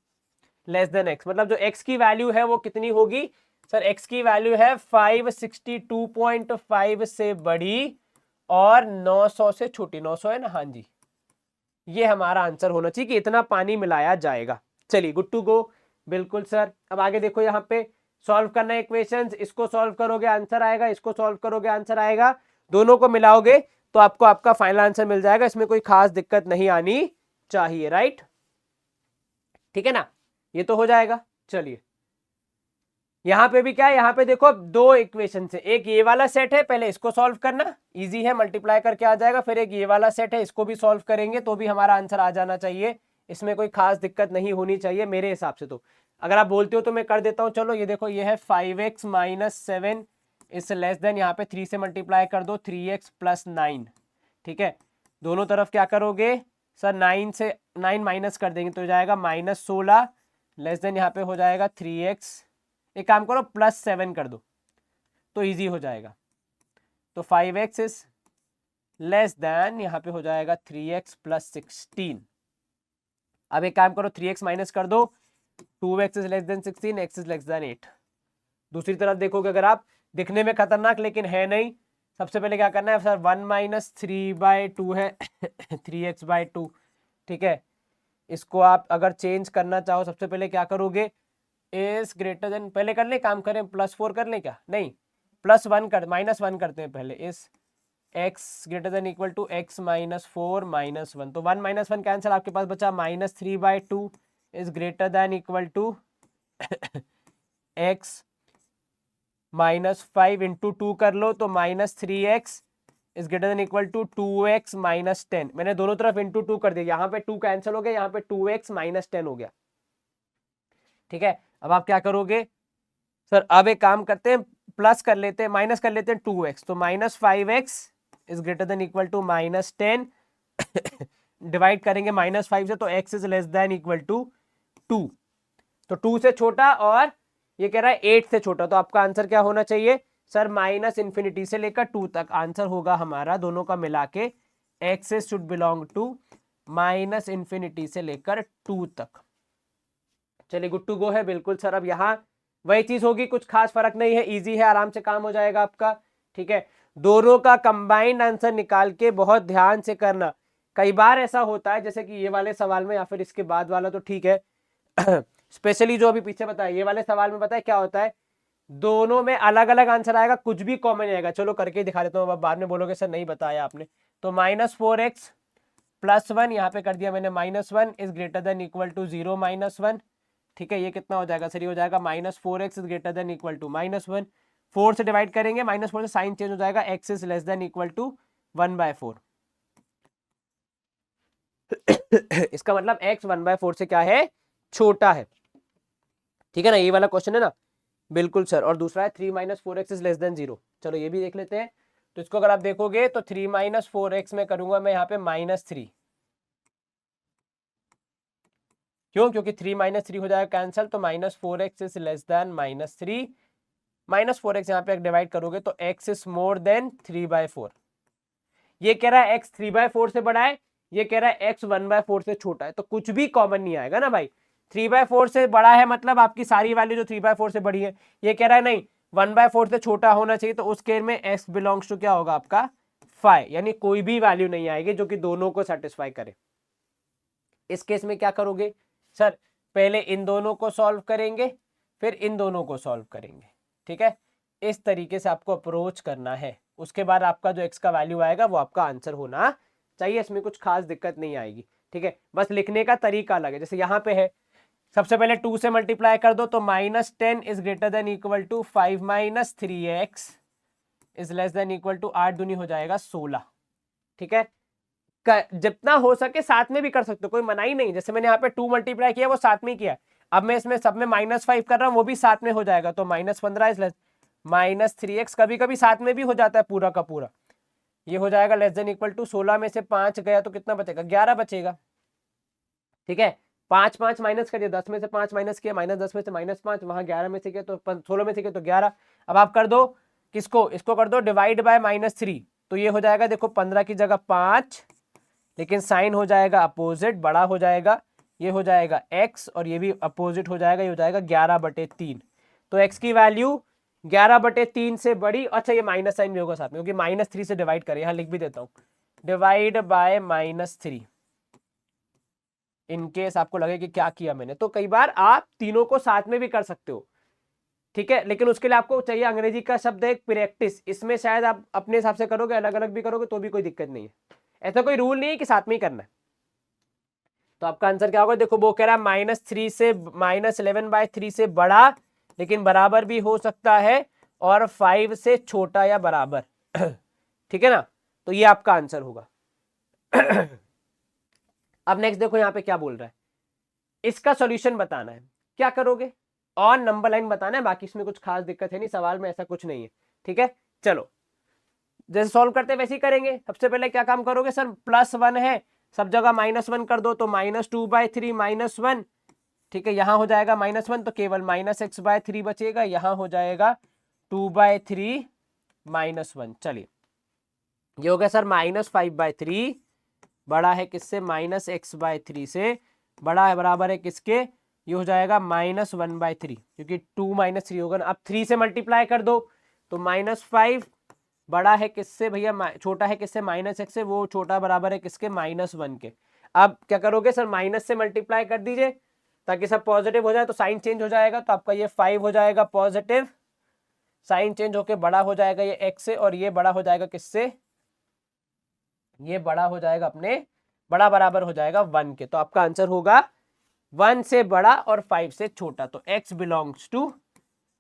लेस देन x, मतलब जो x की वैल्यू है वो कितनी होगी सर, x की वैल्यू है 562.5 से बड़ी और 900 से छोटी, 900 है ना, हाँ जी, ये हमारा आंसर होना चाहिए कि इतना पानी मिलाया जाएगा। चलिए गुड टू गो, बिल्कुल सर। अब आगे देखो, यहाँ पे सॉल्व करना है इक्वेशंस, इसको सॉल्व करोगे आंसर आएगा, इसको सॉल्व करोगे आंसर आएगा, दोनों को मिलाओगे तो आपको आपका फाइनल आंसर मिल जाएगा। इसमें कोई खास दिक्कत नहीं आनी चाहिए, राइट, ठीक है ना, ये तो हो जाएगा। चलिए यहाँ पे भी क्या है, यहाँ पे देखो अब 2 इक्वेशन है, एक ये वाला सेट है, पहले इसको सॉल्व करना इजी है, मल्टीप्लाई करके आ जाएगा, फिर एक ये वाला सेट है, इसको भी सॉल्व करेंगे तो भी हमारा आंसर आ जाना चाहिए, इसमें कोई खास दिक्कत नहीं होनी चाहिए मेरे हिसाब से। तो अगर आप बोलते हो तो मैं कर देता हूँ। चलो ये देखो, ये है 5x माइनस 7 इस लेस देन, यहाँ पे 3 से मल्टीप्लाई कर दो, 3x प्लस 9, ठीक है, दोनों तरफ क्या करोगे सर, 9 से 9 माइनस कर देंगे तो हो जाएगा -16 लेस देन, यहाँ पे हो जाएगा 3x, एक काम करो प्लस 7 कर दो तो इजी हो जाएगा, तो 5x इज लेस देन, यहाँ पे हो जाएगा 3x प्लस 16। अब एक काम करो 3x माइनस कर दो, 2x is less then 16, x is less then 8। दूसरी तरफ देखोगे अगर आप, दिखने में खतरनाक लेकिन है नहीं, सबसे पहले क्या करना है सर, 1 माइनस 3/2 है 3x/2, ठीक है, इसको आप अगर चेंज करना चाहो सबसे पहले क्या करोगे, इज ग्रेटर देन, पहले कर ले काम करें, +4 कर ले क्या, नहीं +1 कर, -1 करते हैं पहले, इस x greater than equal to x minus 4 -1, तो 1 - 1 कैंसिल, आपके पास बचा -3/2 is greater than equal to x -5 into 2 कर लो तो -3x is greater than equal to 2x minus 10, मैंने दोनों तरफ इंटू 2 कर दिया, यहाँ पे 2 कैंसिल हो गया, यहाँ पे 2x माइनस 10 हो गया, ठीक है। अब आप क्या करोगे सर, अब एक काम करते हैं, प्लस कर लेते हैं, माइनस कर लेते हैं 2x, तो -5x is greater than equal to -10 divide करेंगे -5 से तो x is less than equal to 2, तो 2 से छोटा और ये कह रहा है 8 से छोटा, तो आपका आंसर क्या होना चाहिए सर, -∞ से लेकर 2 तक आंसर होगा हमारा, दोनों का मिला के x शुड बिलोंग टू -∞ से लेकर 2 तक। चलिए गुड टू गो है, बिल्कुल सर। अब यहाँ वही चीज होगी, कुछ खास फर्क नहीं है, इजी है, आराम से काम हो जाएगा आपका, ठीक है। दोनों का कंबाइंड आंसर निकाल के बहुत ध्यान से करना, कई बार ऐसा होता है जैसे कि ये वाले सवाल में या फिर इसके बाद वाला तो ठीक है स्पेशली जो अभी पीछे बताया, ये वाले सवाल में पता है क्या होता है, दोनों में अलग अलग आंसर आएगा, कुछ भी कॉमन आएगा। चलो करके दिखा देता हूँ, अब बाद में बोलोगे सर नहीं बताया आपने, तो -4x प्लस 1, यहाँ पे कर दिया मैंने -1 is greater than equal to 0 -1, ठीक है, ये कितना हो जाएगा सर, ये हो जाएगा -4x is greater than equal to -1, 4 से डिवाइड करेंगे, -4 से साइन चेंज हो जाएगा, x is less than equal to 1/4 इसका मतलब x 1/4 से क्या है, छोटा है, ठीक है ना, ये वाला क्वेश्चन है ना, बिल्कुल सर। और दूसरा है 3 - 4x इज लेस देन 0, चलो ये भी देख लेते हैं। तो इसको अगर आप देखोगे तो 3 - 4x में करूंगा मैं यहाँ पे -3, क्यों, क्योंकि 3 - 3 हो जाएगा कैंसिल, तो -4x is less then -3, -4x यहाँ पे डिवाइड करोगे तो x इज मोर देन 3/4, ये कह रहा है x 3/4 से बड़ा है, ये कह रहा है x 1/4 से छोटा है, तो कुछ भी कॉमन नहीं आएगा ना भाई, 3/4 से बड़ा है मतलब आपकी सारी वैल्यू जो 3/4 से बड़ी है, ये कह रहा है नहीं 1/4 से छोटा होना चाहिए, तो उस केस में x बिलोंग्स टू क्या होगा आपका 5, यानी कोई भी वैल्यू नहीं आएगी जो कि दोनों को सेटिस्फाई करे। इस केस में क्या करोगे सर, पहले इन दोनों को सॉल्व करेंगे फिर इन दोनों को सॉल्व करेंगे, ठीक है, इस तरीके से आपको अप्रोच करना है, उसके बाद आपका जो x का वैल्यू आएगा वो आपका आंसर होना चाहिए, इसमें कुछ खास दिक्कत नहीं आएगी, ठीक है, बस लिखने का तरीका अलग है। जैसे यहाँ पे है, सबसे पहले 2 से मल्टीप्लाई कर दो तो -10 is greater than equal to 5 - 3x is less than equal to 8 दूनी हो जाएगा 16, ठीक है, जितना हो सके साथ में भी कर सकते हो, कोई मनाही नहीं, जैसे मैंने यहाँ पे 2 मल्टीप्लाई किया वो साथ में किया, अब मैं इसमें सब में -5 कर रहा हूँ वो भी साथ में हो जाएगा, तो -15 इज लेस -3x, कभी कभी साथ में भी हो जाता है पूरा का पूरा, ये हो जाएगा लेस देन इक्वल टू 16 में से 5 गया तो कितना बचेगा, 11 बचेगा, ठीक है, 5 5 माइनस करिए, 10 में से 5 माइनस किया, -10 में से -5, वहां 11 में से किया तो 16 में से किया तो 11। अब आप कर दो किसको, इसको कर दो डिवाइड बाय -3, तो ये हो जाएगा देखो 15 की जगह 5, लेकिन साइन हो जाएगा अपोजिट, बड़ा हो जाएगा, ये हो जाएगा x और ये भी अपोजिट हो जाएगा, ये हो जाएगा 11/3। तो x की वैल्यू 11/3 से बड़ी, अच्छा ये माइनस साइन भी होगा साथ में, क्योंकि -3 से डिवाइड करें, यहाँ लिख भी देता हूँ, डिवाइड बाय -3, इनकेस आपको लगे कि क्या किया मैंने। तो कई बार आप तीनों को साथ में भी कर सकते हो, ठीक है, लेकिन उसके लिए आपको चाहिए अंग्रेजी का शब्द है प्रैक्टिस। इसमें शायद आप अपने हिसाब से करोगे, अलग अलग भी करोगे तो भी कोई दिक्कत नहीं है, ऐसा कोई रूल नहीं है कि साथ में ही करना है। तो आपका आंसर क्या होगा, देखो वो कह रहा है -3 से -11/3 से बड़ा, लेकिन बराबर भी हो सकता है, और 5 से छोटा या बराबर। ठीक है ना, तो ये आपका आंसर होगा। अब नेक्स्ट देखो यहाँ पे क्या बोल रहा है, इसका सॉल्यूशन बताना है। क्या करोगे, और नंबर लाइन बताना है, बाकी इसमें कुछ खास दिक्कत है नहीं, सवाल में ऐसा कुछ नहीं है। ठीक है, चलो जैसे सॉल्व करते हैं वैसे ही करेंगे। सबसे पहले क्या काम करोगे, सर +1 है, सब जगह -1 कर दो, तो -2/3 -1, ठीक है, यहां हो जाएगा -1, तो केवल -x/3 बचेगा, यहां हो जाएगा 2/3 -1। चलिए ये हो गया सर -5/3, बड़ा है किससे, -x/3 से, बड़ा है बराबर है किसके, ये हो जाएगा -1/3, क्योंकि 2 - 3 होगा ना। अब 3 से मल्टीप्लाई कर दो, तो -5, बड़ा है किससे भैया, छोटा है किससे, -x से, वो छोटा बराबर है किसके, -1 के। अब क्या करोगे सर, माइनस से मल्टीप्लाई कर दीजिए ताकि सब पॉजिटिव हो जाए, तो साइन चेंज हो जाएगा, तो आपका ये 5 हो जाएगा पॉजिटिव, साइन चेंज होके बड़ा हो जाएगा ये x से, और ये बड़ा हो जाएगा किससे, ये बड़ा हो जाएगा अपने, बड़ा बराबर हो जाएगा 1 के। तो आपका आंसर होगा 1 से बड़ा और 5 से छोटा, तो x बिलोंग्स टू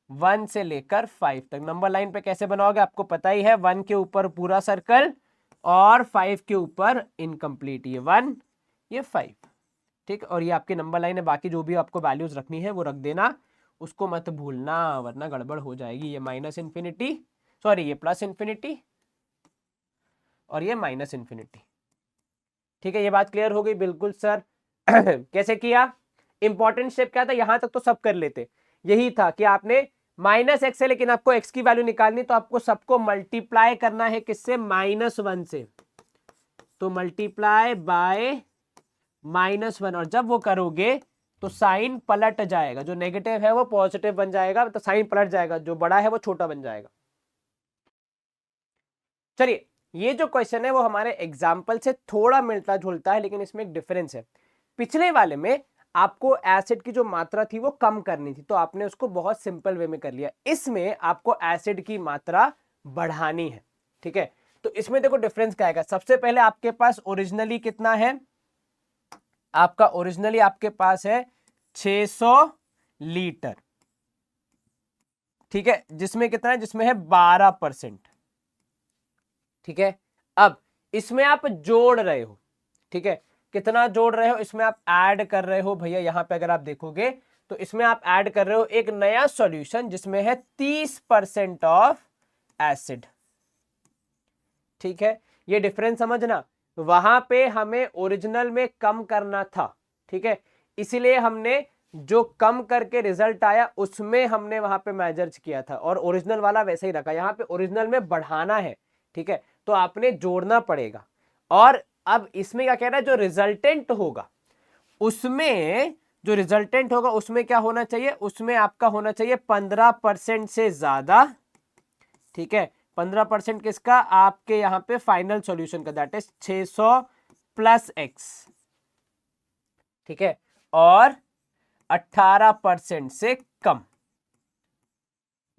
1 से लेकर 5 तक। नंबर लाइन पे कैसे बनाओगे, आपको पता ही है, 1 के ऊपर पूरा सर्कल और 5 के ऊपर इनकम्प्लीट, ये 1 ये 5, ठीक। और ये आपकी नंबर लाइन है, बाकी जो भी आपको वैल्यूज रखनी है वो रख देना, उसको मत भूलना वरना गड़बड़ हो जाएगी। ये -∞, सॉरी ये +∞, और ये -∞, ठीक है। ये बात क्लियर हो गई, बिल्कुल सर। कैसे किया, इंपॉर्टेंट स्टेप क्या था, यहां तक तो सब कर लेते, यही था कि आपने -x है, लेकिन आपको x की वैल्यू निकालनी, तो आपको सबको मल्टीप्लाई करना है किससे, -1 से, तो मल्टीप्लाई बाय -1, और जब वो करोगे तो साइन पलट जाएगा, जो नेगेटिव है वो पॉजिटिव बन जाएगा, तो साइन पलट जाएगा, जो बड़ा है वो छोटा बन जाएगा। चलिए ये जो क्वेश्चन है वो हमारे एग्जाम्पल से थोड़ा मिलता जुलता है, लेकिन इसमें एक डिफरेंस है। पिछले वाले में आपको एसिड की जो मात्रा थी वो कम करनी थी, तो आपने उसको बहुत सिंपल वे में कर लिया। इसमें आपको एसिड की मात्रा बढ़ानी है, ठीक है। तो इसमें देखो डिफरेंस क्या आएगा। सबसे पहले आपके पास ओरिजिनली कितना है, आपका ओरिजिनली आपके पास है 600 लीटर, ठीक है, जिसमें कितना है, जिसमें है 12%, ठीक है। अब इसमें आप जोड़ रहे हो, ठीक है, कितना जोड़ रहे हो, इसमें आप ऐड कर रहे हो भैया, यहां पे अगर आप देखोगे तो इसमें आप ऐड कर रहे हो एक नया सॉल्यूशन जिसमें है 30% ऑफ एसिड, ठीक है। ये डिफरेंस समझना, वहां पे हमें ओरिजिनल में कम करना था, ठीक है, इसीलिए हमने जो कम करके रिजल्ट आया उसमें हमने वहां पे मेजर किया था, और ओरिजिनल वाला वैसे ही रखा। यहाँ पे ओरिजिनल में बढ़ाना है, ठीक है, तो आपने जोड़ना पड़ेगा। और अब इसमें क्या कह रहा है, जो रिजल्टेंट होगा उसमें, जो रिजल्टेंट होगा उसमें क्या होना चाहिए, उसमें आपका होना चाहिए 15% से ज्यादा, ठीक है। 15% किसका, आपके यहां पे फाइनल सॉल्यूशन का, दैट इज 600 + x, ठीक है, और 18% से कम।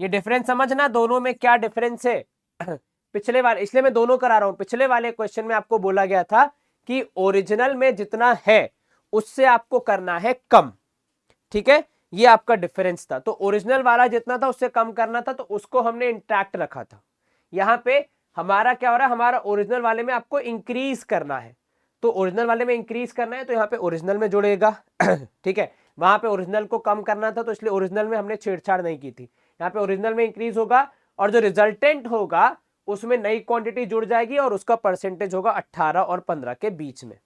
ये डिफरेंस समझना, दोनों में क्या डिफरेंस है। पिछले वाले, इसलिए मैं दोनों करा रहा हूं, पिछले वाले क्वेश्चन में आपको बोला गया था कि ओरिजिनल में जितना है उससे आपको करना है कम, ठीक है, ये आपका डिफरेंस था। तो ओरिजिनल वाला जितना था उससे कम करना था, तो उसको हमने इंटैक्ट रखा था। यहां पे हमारा क्या हो रहा है, हमारा ओरिजिनल वाले में आपको इंक्रीज करना है, तो ओरिजिनल वाले में इंक्रीज करना है तो यहाँ पे ओरिजिनल में जुड़ेगा। ठीक है, वहां पे ओरिजिनल को कम करना था, तो इसलिए ओरिजिनल में हमने छेड़छाड़ नहीं की थी। यहाँ पे ओरिजिनल में इंक्रीज होगा, और जो रिजल्टेंट होगा उसमें नई क्वांटिटी जुड़ जाएगी, और उसका परसेंटेज होगा 18 और 15 के बीच में।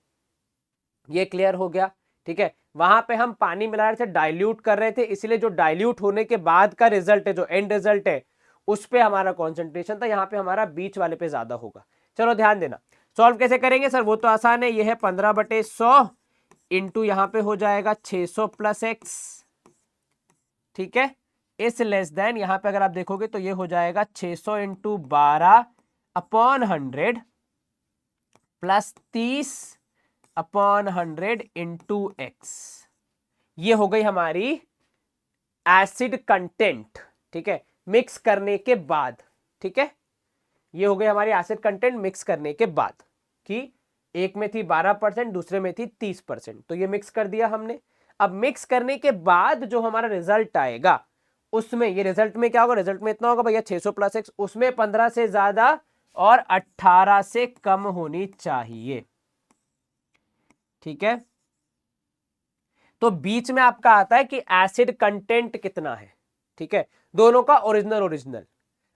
ये क्लियर हो गया, ठीक है। वहां पे हम पानी मिला रहे थे, डाइल्यूट कर रहे थे, इसलिए जो डाइल्यूट होने के बाद का रिजल्ट है, जो एंड रिजल्ट है, उस पे हमारा कॉन्सेंट्रेशन था, यहाँ पे हमारा बीच वाले पे ज्यादा होगा। चलो ध्यान देना, सॉल्व कैसे करेंगे सर, वो तो आसान है, ये है 15/100 इंटू यहाँ पे हो जाएगा 600 प्लस एक्स, ठीक है, इस लेस देन यहाँ पे अगर आप देखोगे तो ये हो जाएगा 600 इंटू 12/100 प्लस 30/100 इंटू एक्स। ये हो गई हमारी एसिड कंटेंट, ठीक है, मिक्स करने के बाद, ठीक है, ये हो गई हमारी एसिड कंटेंट मिक्स करने के बाद, कि एक में थी 12%, दूसरे में थी 30%, तो ये मिक्स कर दिया हमने। अब मिक्स करने के बाद जो हमारा रिजल्ट आएगा उसमें, ये रिजल्ट में क्या होगा, रिजल्ट में इतना होगा भैया 600 प्लस एक्स, उसमें 15 से ज्यादा और 18 से कम होनी चाहिए, ठीक है। तो बीच में आपका आता है कि एसिड कंटेंट कितना है, ठीक है, दोनों का ओरिजिनल ओरिजिनल।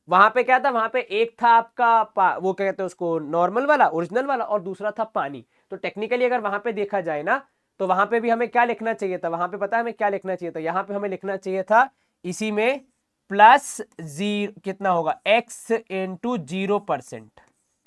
वहां पे क्या था, वहां पे एक था आपका वो क्या कहते हैं उसको, नॉर्मल वाला ओरिजिनल वाला, और दूसरा था पानी। तो टेक्निकली अगर वहां पे देखा जाए ना, तो वहां पे भी हमें क्या लिखना चाहिए था, वहां पे पता है हमें क्या लिखना चाहिए था, यहाँ पे हमें लिखना चाहिए था इसी में प्लस जीरो, कितना होगा x इंटू 0%,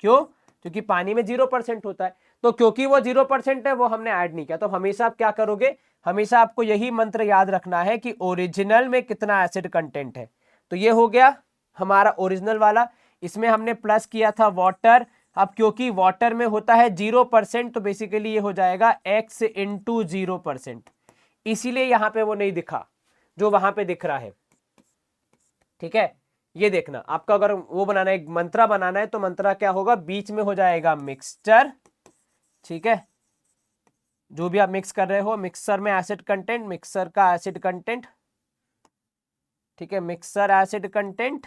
क्यों, क्योंकि पानी में 0% होता है, तो क्योंकि वो 0% है वो हमने ऐड नहीं किया। तो हमेशा आप क्या करोगे, हमेशा आपको यही मंत्र याद रखना है कि ओरिजिनल में कितना एसिड कंटेंट है। तो ये हो गया हमारा ओरिजिनल वाला, इसमें हमने प्लस किया था वाटर। अब क्योंकि वाटर में होता है 0%, तो बेसिकली ये हो जाएगा x इंटू 0%, इसीलिए यहां पे वो नहीं दिखा जो वहां पे दिख रहा है, ठीक है। ये देखना आपका, अगर वो बनाना है, एक मंत्रा बनाना है, तो मंत्रा क्या होगा, बीच में हो जाएगा मिक्सचर, ठीक है, जो भी आप मिक्स कर रहे हो, मिक्सर में एसिड कंटेंट, मिक्सर का एसिड कंटेंट, ठीक है, मिक्सर एसिड कंटेंट,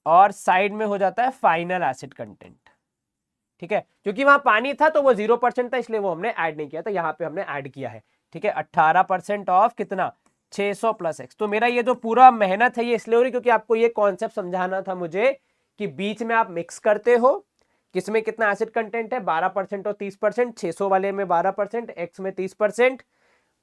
और साइड में हो जाता है फाइनल एसिड कंटेंट, ठीक है। क्योंकि वहां पानी था तो वो 0% था, इसलिए वो हमने ऐड नहीं किया था, यहाँ पे हमने ऐड किया है, ठीक है। 18% ऑफ कितना, 600 प्लस एक्स। तो मेरा ये जो पूरा मेहनत है ये इसलिए हो रही क्योंकि आपको ये कॉन्सेप्ट समझाना था मुझे कि बीच में आप मिक्स करते हो, किसमें कितना एसिड कंटेंट है, 12% और 30%, 600 वाले में 12%, एक्स में 30%,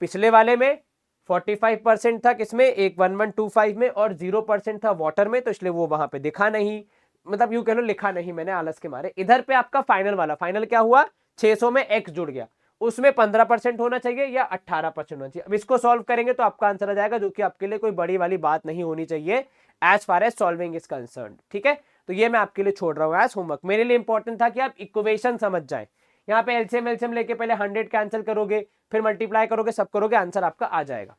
पिछले वाले में 45% था, किसमें, एक 1125 में, और 0% था वाटर में, तो इसलिए वो वहां पे दिखा नहीं, मतलब यूं कह लो लिखा नहीं मैंने आलस के मारे। इधर पे आपका फाइनल वाला, फाइनल क्या हुआ, 600 में x जुड़ गया, उसमें 15% होना चाहिए या 18% होना चाहिए। अब इसको सॉल्व करेंगे तो आपका आंसर आ जाएगा, जो कि आपके लिए कोई बड़ी वाली बात नहीं होनी चाहिए as far as solving is concern, ठीक है। तो ये मैं आपके लिए छोड़ रहा हूं एज होमवर्क, मेरे लिए इंपॉर्टेंट था कि आप इक्वेशन समझ जाए। यहाँ पे एलसीएम एलसीएम लेके पहले 100 कैंसिल करोगे, फिर मल्टीप्लाई करोगे, सब करोगे, आंसर आपका आ जाएगा।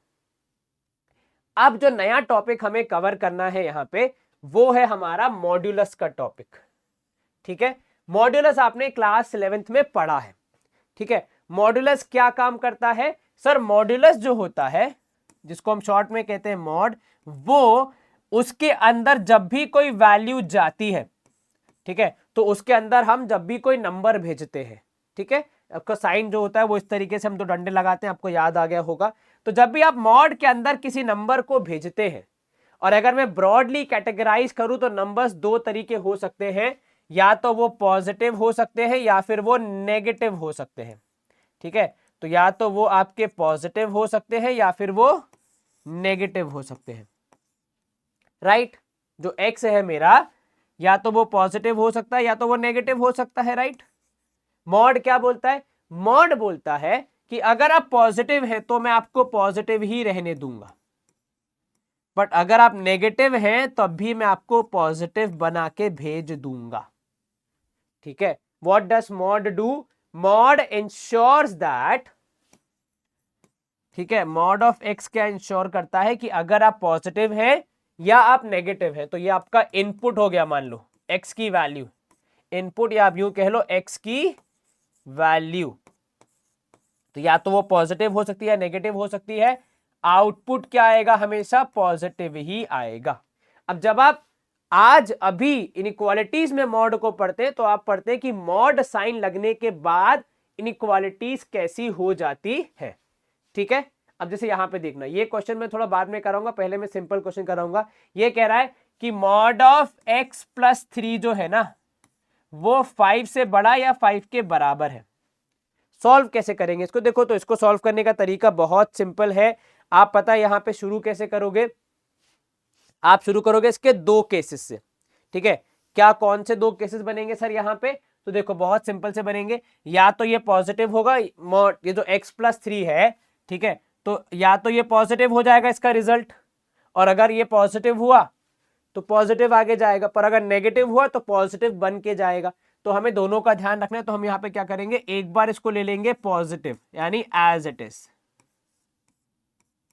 अब जो नया टॉपिक हमें कवर करना है यहाँ पे, वो है हमारा मॉड्यूलस का टॉपिक, ठीक है। मॉड्यूलस आपने क्लास 11th में पढ़ा है, ठीक है। मॉड्यूलस क्या काम करता है सर, मॉड्यूलस जो होता है, जिसको हम शॉर्ट में कहते हैं मॉड, वो उसके अंदर जब भी कोई वैल्यू जाती है, ठीक है, तो उसके अंदर हम जब भी कोई नंबर भेजते हैं, ठीक है, आपका साइन जो होता है वो इस तरीके से हम तो डंडे लगाते हैं, आपको याद आ गया होगा। तो जब भी आप मॉड के अंदर किसी नंबर को भेजते हैं, और अगर मैं ब्रॉडली कैटेगराइज करूं तो नंबर्स दो तरीके हो सकते हैं, या तो वो पॉजिटिव हो सकते हैं या फिर वो नेगेटिव हो सकते हैं, ठीक है। तो या तो वो आपके पॉजिटिव हो सकते हैं या फिर वो नेगेटिव हो सकते हैं, राइट। जो एक्स है मेरा, या तो वो पॉजिटिव हो सकता है या तो वो नेगेटिव हो सकता है, राइट। मॉड क्या बोलता है, मॉड बोलता है कि अगर आप पॉजिटिव हैं तो मैं आपको पॉजिटिव ही रहने दूंगा, बट अगर आप नेगेटिव हैं तब भी मैं आपको पॉजिटिव बना के भेज दूंगा, ठीक है। What does mod do, mod ensures that, ठीक है, मॉड ऑफ एक्स क्या इंश्योर करता है कि अगर आप पॉजिटिव हैं या आप नेगेटिव हैं, तो ये आपका इनपुट हो गया, मान लो एक्स की वैल्यू, इनपुट, या आप यूं कह लो एक्स की वैल्यू, तो या तो वो पॉजिटिव हो सकती है या नेगेटिव हो सकती है, आउटपुट क्या आएगा, हमेशा पॉजिटिव ही आएगा। अब जब आप आज अभी इनइक्वालिटीज में मॉड को पढ़ते हैं तो आप पढ़ते हैं कि मॉड साइन लगने के बाद इनइक्वालिटीज कैसी हो जाती है, ठीक है। अब जैसे यहां पे देखना, ये क्वेश्चन मैं थोड़ा बाद में कराऊंगा, पहले मैं सिंपल क्वेश्चन कराऊंगा। ये कह रहा है कि मॉड ऑफ x प्लस 3 जो है ना, वो 5 से बड़ा या 5 के बराबर है। सॉल्व कैसे करेंगे इसको, देखो तो इसको सॉल्व करने का तरीका बहुत सिंपल है। आप पता है यहां पे शुरू कैसे करोगे, आप शुरू करोगे इसके दो केसेस से, ठीक है। क्या कौन से दो केसेस बनेंगे सर यहाँ पे? तो देखो बहुत सिंपल से बनेंगे, या तो ये पॉजिटिव होगा, ये जो x+3 है, ठीक है, तो या तो ये पॉजिटिव हो जाएगा इसका रिजल्ट, और अगर ये पॉजिटिव हुआ तो पॉजिटिव आगे जाएगा, पर अगर नेगेटिव हुआ तो पॉजिटिव बन के जाएगा। तो हमें दोनों का ध्यान रखना है, तो हम यहाँ पे क्या करेंगे, एक बार इसको ले लेंगे पॉजिटिव यानी एज इट इज,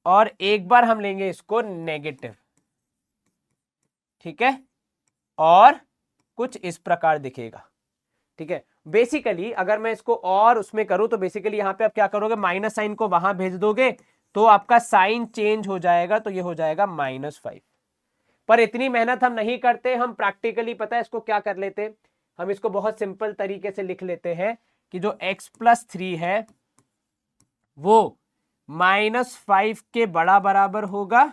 और एक बार हम लेंगे इसको नेगेटिव, ठीक है, और कुछ इस प्रकार दिखेगा, ठीक है। बेसिकली अगर मैं इसको और उसमें करूं तो बेसिकली यहां पे आप क्या करोगे, माइनस साइन को वहां भेज दोगे तो आपका साइन चेंज हो जाएगा, तो ये हो जाएगा -5। पर इतनी मेहनत हम नहीं करते, हम प्रैक्टिकली पता है इसको क्या कर लेते, हम इसको बहुत सिंपल तरीके से लिख लेते हैं कि जो x+3 है वो -5 के बड़ा बराबर होगा,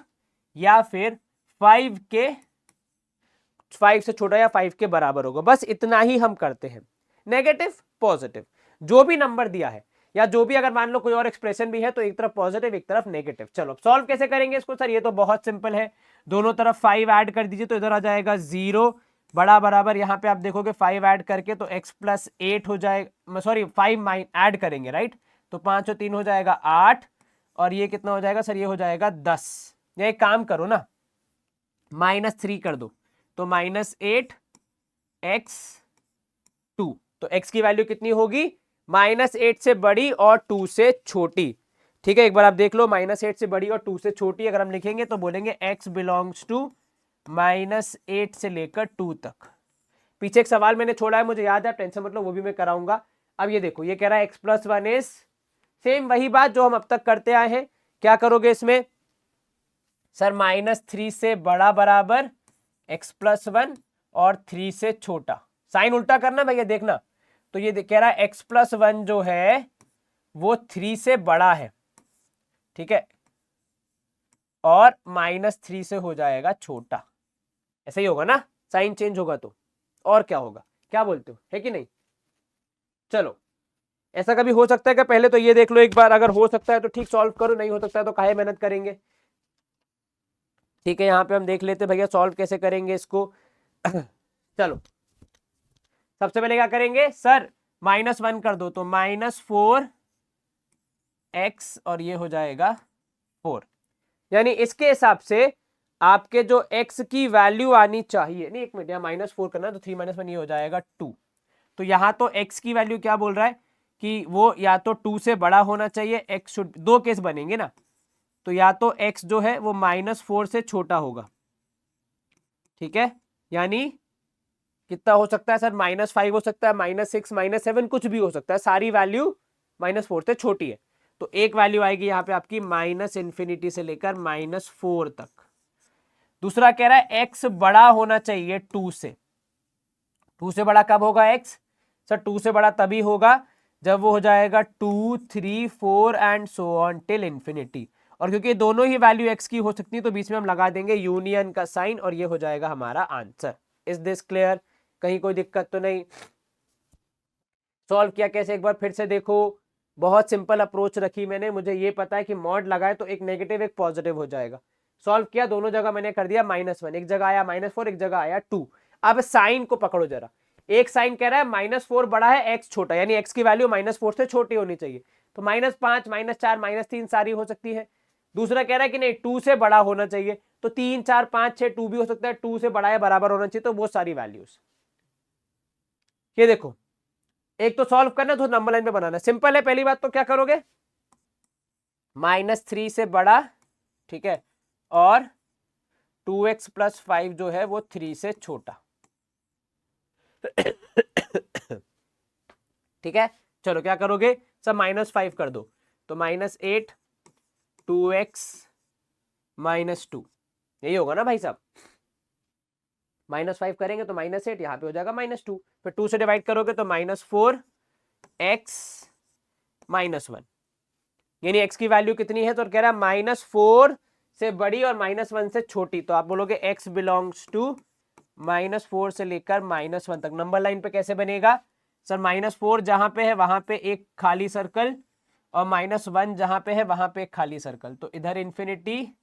या फिर 5 से छोटा या 5 के बराबर होगा। बस इतना ही हम करते हैं, नेगेटिव पॉजिटिव जो भी नंबर दिया है, या जो भी अगर मान लो कोई और एक्सप्रेशन भी है तो एक तरफ पॉजिटिव एक तरफ नेगेटिव। चलो सॉल्व कैसे करेंगे इसको सर? ये तो बहुत सिंपल है, दोनों तरफ 5 ऐड कर दीजिए तो इधर आ जाएगा 0 बड़ा बराबर, यहाँ पे आप देखोगे 5 ऐड करके तो x+8 हो जाएगा, सॉरी 5 ऐड करेंगे राइट, तो 5 और 3 हो जाएगा 8, और ये कितना हो जाएगा सर? ये हो जाएगा 10। ये एक काम करो ना, -3 कर दो, तो -8 x2, तो x की वैल्यू कितनी होगी? -8 से बड़ी और 2 से छोटी, ठीक है। एक बार आप देख लो, -8 से बड़ी और 2 से छोटी अगर हम लिखेंगे तो बोलेंगे x बिलोंग्स टू -8 से लेकर 2 तक। पीछे एक सवाल मैंने छोड़ा है, मुझे याद है, टेंशन मतलब वो भी मैं कराऊंगा। अब ये देखो, ये कह रहा है x+1 इज, सेम वही बात जो हम अब तक करते आए हैं। क्या करोगे इसमें सर? -3 से बड़ा बराबर x+1 और 3 से छोटा, साइन उल्टा करना भैया देखना। तो ये कह रहा है x+1 जो है वो 3 से बड़ा है, ठीक है, और -3 से हो जाएगा छोटा, ऐसा ही होगा ना, साइन चेंज होगा तो, और क्या होगा? क्या बोलते हो, है कि नहीं? चलो ऐसा कभी हो सकता है कि पहले तो ये देख लो एक बार, अगर हो सकता है तो ठीक सॉल्व करो, नहीं हो सकता है तो काहे मेहनत करेंगे, ठीक है। यहाँ पे हम देख लेते भैया सॉल्व कैसे करेंगे इसको। चलो सबसे पहले क्या करेंगे सर? -1 कर दो, तो -4x और ये हो जाएगा 4, यानी इसके हिसाब से आपके जो x की वैल्यू आनी चाहिए, नहीं एक मिनट, यहाँ -4 करना तो 3 - 1 ये हो जाएगा 2। तो यहाँ तो x की वैल्यू क्या बोल रहा है कि वो या तो 2 से बड़ा होना चाहिए, x शुड, दो केस बनेंगे ना, तो या तो x जो है वो -4 से छोटा होगा, ठीक है, यानी कितना हो सकता है सर? -5 हो सकता है, -6, -7 कुछ भी हो सकता है, सारी वैल्यू -4 से छोटी है। तो एक वैल्यू आएगी यहाँ पे आपकी -∞ से लेकर -4 तक। दूसरा कह रहा है x बड़ा होना चाहिए 2 से। 2 से बड़ा कब होगा x सर? 2 से बड़ा तभी होगा जब वो हो जाएगा 2, 3, 4 and so on till infinity. और क्योंकि दोनों ही वैल्यू x की हो सकती है तो बीच में हम लगा देंगे यूनियन का साइन, और ये हो जाएगा हमारा आंसर। Is this clear? कहीं कोई दिक्कत तो नहीं? सॉल्व किया कैसे एक बार फिर से देखो, बहुत सिंपल अप्रोच रखी मैंने, मुझे ये पता है कि मॉड लगाए तो एक नेगेटिव एक पॉजिटिव हो जाएगा। सॉल्व किया, दोनों जगह मैंने कर दिया -1, एक जगह आया -4, एक जगह आया 2। अब साइन को पकड़ो जरा, एक साइन कह रहा है -4 बड़ा है, x छोटा, यानी x की वैल्यू -4 से छोटी होनी चाहिए, तो -5, -4, -3 सारी हो सकती है। दूसरा कह रहा है कि नहीं 2 से बड़ा होना चाहिए, तो 3, 4, 5, 6 2 भी हो सकता है, 2 से बड़ा या बराबर होना चाहिए, तो वो सारी वैल्यूज। ये देखो, एक तो सॉल्व करना, तो नंबर लाइन पे बनाना, सिंपल है। पहली बात तो क्या करोगे, -3 से बड़ा, ठीक है, और 2x + 5 जो है वो 3 से छोटा। ठीक है, चलो क्या करोगे सब? -5 कर दो, तो -8 2x -2, यही होगा ना भाई साहब? -5 करेंगे तो -8, यहाँ पे हो जाएगा -2, फिर 2 से डिवाइड करोगे तो -4x -1, यानी x की वैल्यू कितनी है? तो कह रहा है -4 से बड़ी और -1 से छोटी, तो आप बोलोगे x बिलोंग्स टू -4 से लेकर -1 तक। नंबर लाइन पे कैसे बनेगा सर? -4 जहां पे है वहां पे एक खाली सर्कल, और -1 जहां पे है वहां पे एक खाली सर्कल, तो इधर इंफिनिटी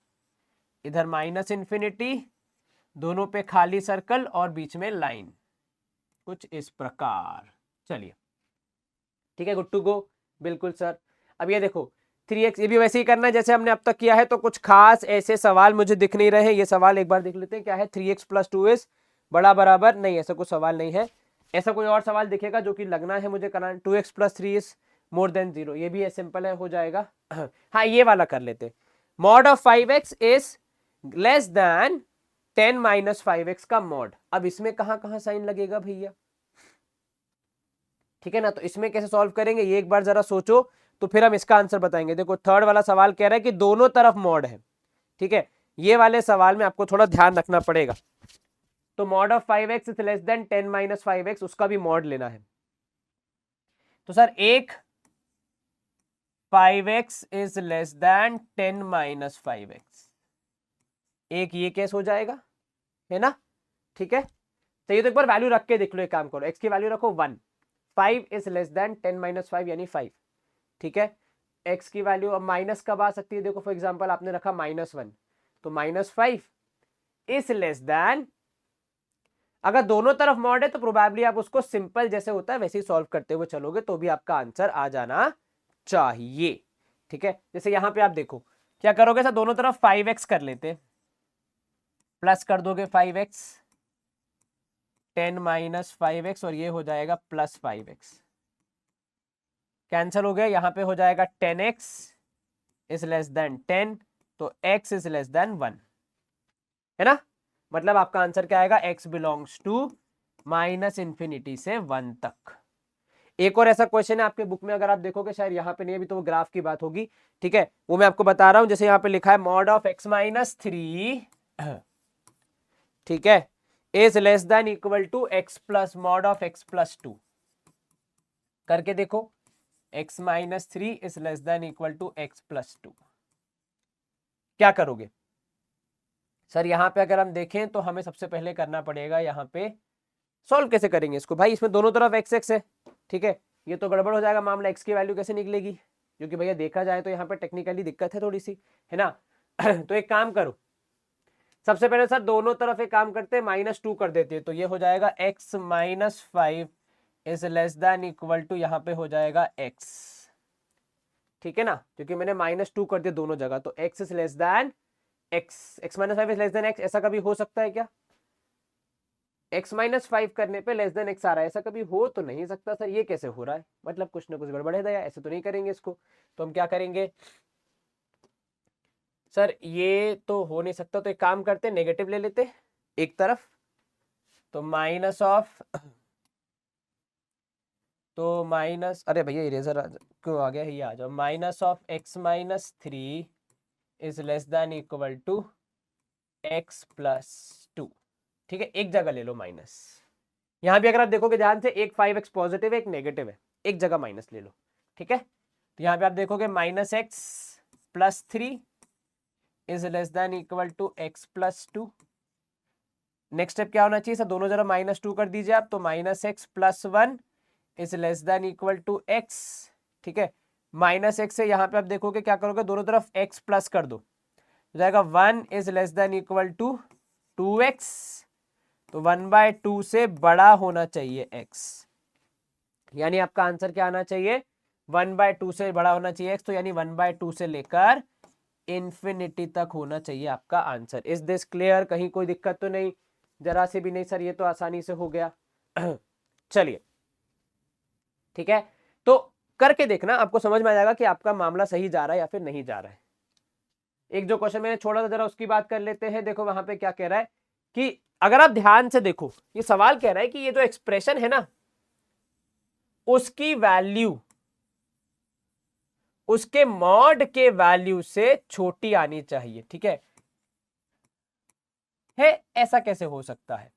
इधर -∞, दोनों पे खाली सर्कल और बीच में लाइन। कुछ इस प्रकार। चलिए ठीक है, गुड टू गो। बिल्कुल सर। अब ये देखो 3x, ये भी वैसे ही करना है जैसे हमने अब तक किया है, तो कुछ खास ऐसे सवाल मुझे दिख नहीं रहे। ये सवाल एक बार देख लेते हैं, क्या है 3x प्लस 2s बड़ा बराबर, नहीं ऐसा कोई सवाल नहीं है। ऐसा कोई और सवाल दिखेगा जो कि लगना है मुझे करना, 2x प्लस 3 मोर देन 0, ये भी सिंपल है, हो जाएगा। हाँ ये वाला कर लेते, mod of 5x is less then 10 minus 5x का मॉड। अब इसमें कहां कहां साइन लगेगा भैया, ठीक है ना, तो इसमें कैसे सॉल्व करेंगे ये एक बार जरा सोचो, तो फिर हम इसका आंसर बताएंगे। देखो थर्ड वाला सवाल कह रहा है कि दोनों तरफ मॉड है, ठीक है, ये वाले सवाल में आपको थोड़ा ध्यान रखना पड़ेगा। तो mod of 5x is less then 10 minus 5x, उसका भी मॉड लेना है। तो सर एक 5x is less then 10 minus 5x, एक ये केस हो जाएगा, है ना, ठीक है। तो ये तो एक बार वैल्यू रख के देख लो, एक काम करो, x की वैल्यू रखो 1, 5 इज लेस देन 10 माइनस 5 यानी 5, ठीक है। x की वैल्यू अब माइनस कब आ सकती है, देखो फॉर एग्जांपल आपने रखा -1, तो -5 इज लेस देन, अगर दोनों तरफ मॉड है तो प्रोबेबली आप उसको सिंपल जैसे होता है वैसे ही सॉल्व करते हुए चलोगे तो भी आपका आंसर आ जाना चाहिए, ठीक है। जैसे यहां पे आप देखो क्या करोगे सर, दोनों तरफ 5x कर लेते, प्लस कर दोगे 5x, 10 माइनस 5x और ये हो जाएगा प्लस 5x, कैंसिल हो गया, यहां पे हो जाएगा 10x इज लेस देन 10, तो x इज लेस देन 1, है ना, मतलब आपका आंसर क्या आएगा, x belongs to minus infinity से 1 तक। एक और ऐसा क्वेश्चन है आपके बुक में, अगर आप देखोगे शायद यहाँ पे नहीं अभी, तो वो ग्राफ की बात होगी, ठीक है, वो मैं आपको बता रहा हूं। जैसे यहाँ पे लिखा है मॉड ऑफ x माइनस 3, ठीक है, is less than equal to x plus mod of x plus 2, करके देखो, x minus 3 is less than equal to x plus 2, क्या करोगे सर। यहां पे अगर हम देखें तो हमें सबसे पहले करना पड़ेगा, यहाँ पे सॉल्व कैसे करेंगे इसको भाई, इसमें दोनों तरफ x है, ठीक है, ये तो गड़बड़ हो जाएगा मामला, x की वैल्यू कैसे निकलेगी, क्योंकि भैया देखा जाए तो यहाँ पे टेक्निकली दिक्कत है थोड़ी सी, है ना। तो एक काम करो, सबसे पहले सर दोनों तरफ एक काम करते हैं, -2 कर देते हैं, तो ये हो जाएगा x minus 5 is less than equal to, यहाँ पे हो जाएगा x, ठीक है ना, क्योंकि मैंने -2 कर दिया दोनों जगह, तो x is less then x minus 5 is less then x, ऐसा कभी हो सकता है क्या, x माइनस 5 करने पे लेस देन x आ रहा है, ऐसा कभी हो तो नहीं सकता सर, ये कैसे हो रहा है, मतलब कुछ ना कुछ गड़बड़ है दया, ऐसे तो नहीं करेंगे इसको। तो हम क्या करेंगे सर, ये तो हो नहीं सकता, तो एक काम करते नेगेटिव ले लेते एक तरफ, तो माइनस ऑफ, तो माइनस, अरे भैया इरेजर क्यों आ गया, ये आ जाओ, minus of x minus 3 is less than equal to x plus 2, ठीक है, एक जगह ले लो माइनस, यहां भी अगर आप देखोगे ध्यान से, एक 5x पॉजिटिव है एक नेगेटिव है, एक जगह माइनस ले लो, ठीक है। तो यहाँ पे आप देखोगे minus x plus 3 is less than equal to x plus 2, next step क्या होना चाहिए सर, दोनों जगह -2 कर दीजिए आप, तो minus x plus 1 is less than equal to x, ठीक है, माइनस x से यहाँ पे आप देखोगे क्या करोगे, दोनों तरफ x प्लस कर दो, हो जाएगा 1 is less than equal to 2x, तो 1/2 से बड़ा होना चाहिए x, यानी आपका आंसर क्या आना चाहिए, 1/2 से बड़ा होना चाहिए x, तो यानी 1/2 से लेकर इंफिनिटी तक होना चाहिए आपका आंसर। इज दिस क्लियर, कहीं कोई दिक्कत तो नहीं, जरा से भी नहीं सर, ये तो आसानी से हो गया। चलिए ठीक है, तो करके देखना, आपको समझ में आ जाएगा कि आपका मामला सही जा रहा है या फिर नहीं जा रहा है। एक जो क्वेश्चन मैंने छोड़ा था जरा उसकी बात कर लेते हैं। देखो वहां पे क्या कह रहा है कि अगर आप ध्यान से देखो, ये सवाल कह रहा है कि ये जो एक्सप्रेशन है ना, उसकी वैल्यू उसके मॉड के वैल्यू से छोटी आनी चाहिए, ठीक है। ऐसा कैसे हो सकता है,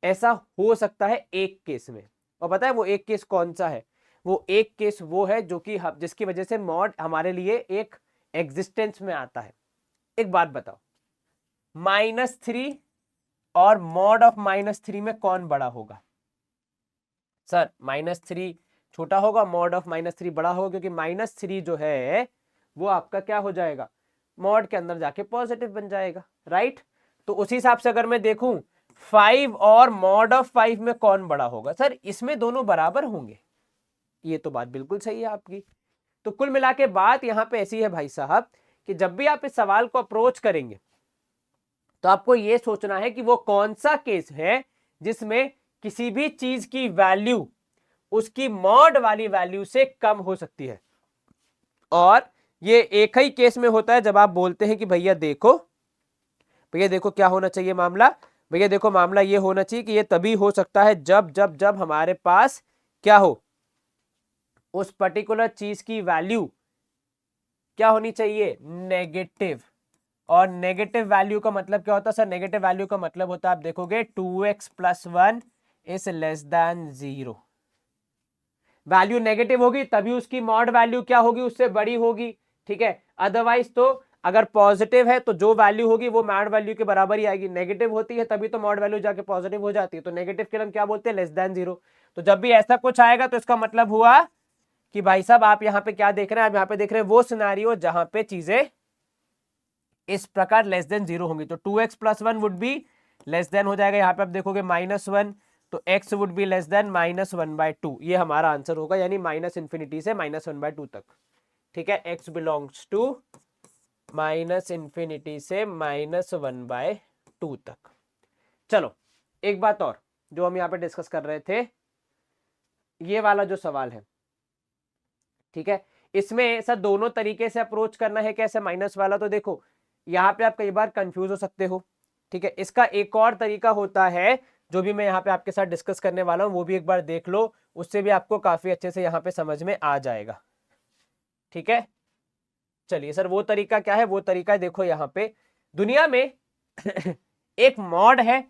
ऐसा हो सकता है एक केस में, और पता है वो एक केस कौन सा है, वो एक केस वो है जो कि जिसकी वजह से मॉड हमारे लिए एक एग्जिस्टेंस में आता है। एक बात बताओ, -3 और मॉड ऑफ -3 में कौन बड़ा होगा सर, -3 छोटा होगा, मॉड ऑफ -3 बड़ा होगा, क्योंकि -3 जो है वो आपका क्या हो जाएगा, मॉड के अंदर जाके पॉजिटिव बन जाएगा, राइट। तो उसी हिसाब से अगर मैं देखूं 5 और मॉड ऑफ 5 में कौन बड़ा होगा? सर इसमें दोनों बराबर होंगे। ये तो बात बिल्कुल सही है आपकी। तो कुल मिला के बात यहां पे ऐसी है भाई साहब कि जब भी आप इस सवाल को अप्रोच करेंगे तो आपको ये सोचना है कि वो कौन सा केस है जिसमें किसी भी चीज की वैल्यू उसकी मॉड वाली वैल्यू से कम हो सकती है। और ये एक ही केस में होता है जब आप बोलते हैं कि भैया देखो क्या होना चाहिए मामला। भैया देखो मामला ये होना चाहिए कि ये तभी हो सकता है जब जब जब हमारे पास क्या हो, उस पर्टिकुलर चीज की वैल्यू क्या होनी चाहिए? नेगेटिव। और नेगेटिव वैल्यू का मतलब क्या होता है सर? नेगेटिव वैल्यू का मतलब होता है आप देखोगे 2x + 1 is less then 0। Value negative होगी तभी उसकी मॉड वैल्यू क्या होगी? उससे बड़ी होगी। ठीक है, अदरवाइज तो अगर पॉजिटिव है तो जो वैल्यू होगी वो मॉड वैल्यू के बराबर ही आएगी। नेगेटिव होती है तभी तो मॉड वैल्यू जाके पॉजिटिव हो जाती है। तो नेगेटिव के हम क्या बोलते हैं? Less than 0। तो जब भी ऐसा कुछ आएगा तो इसका मतलब हुआ कि भाई साहब आप यहाँ पे क्या देख रहे हैं? आप यहाँ पे देख रहे हैं वो सिनारियो जहां पे चीजें इस प्रकार लेस देन 0 होंगी। तो 2x + 1 would be less than हो जाएगा। यहाँ पे आप देखोगे -1, तो x would be less than -1/2। ये हमारा आंसर होगा, यानी -∞ से -1/2 तक। ठीक है, x बिलोंग्स टू -∞ से -1/2 तक। चलो एक बात और जो हम यहाँ पे डिस्कस कर रहे थे, ये वाला जो सवाल है, ठीक है, इसमें सर दोनों तरीके से अप्रोच करना है। कैसे? माइनस वाला तो देखो यहाँ पे आप कई बार कंफ्यूज हो सकते हो। ठीक है, इसका एक और तरीका होता है जो भी मैं यहाँ पे आपके साथ डिस्कस करने वाला हूँ, वो भी एक बार देख लो, उससे भी आपको काफी अच्छे से यहाँ पे समझ में आ जाएगा। ठीक है, चलिए सर वो तरीका क्या है? वो तरीका है, देखो यहाँ पे दुनिया में एक मॉड है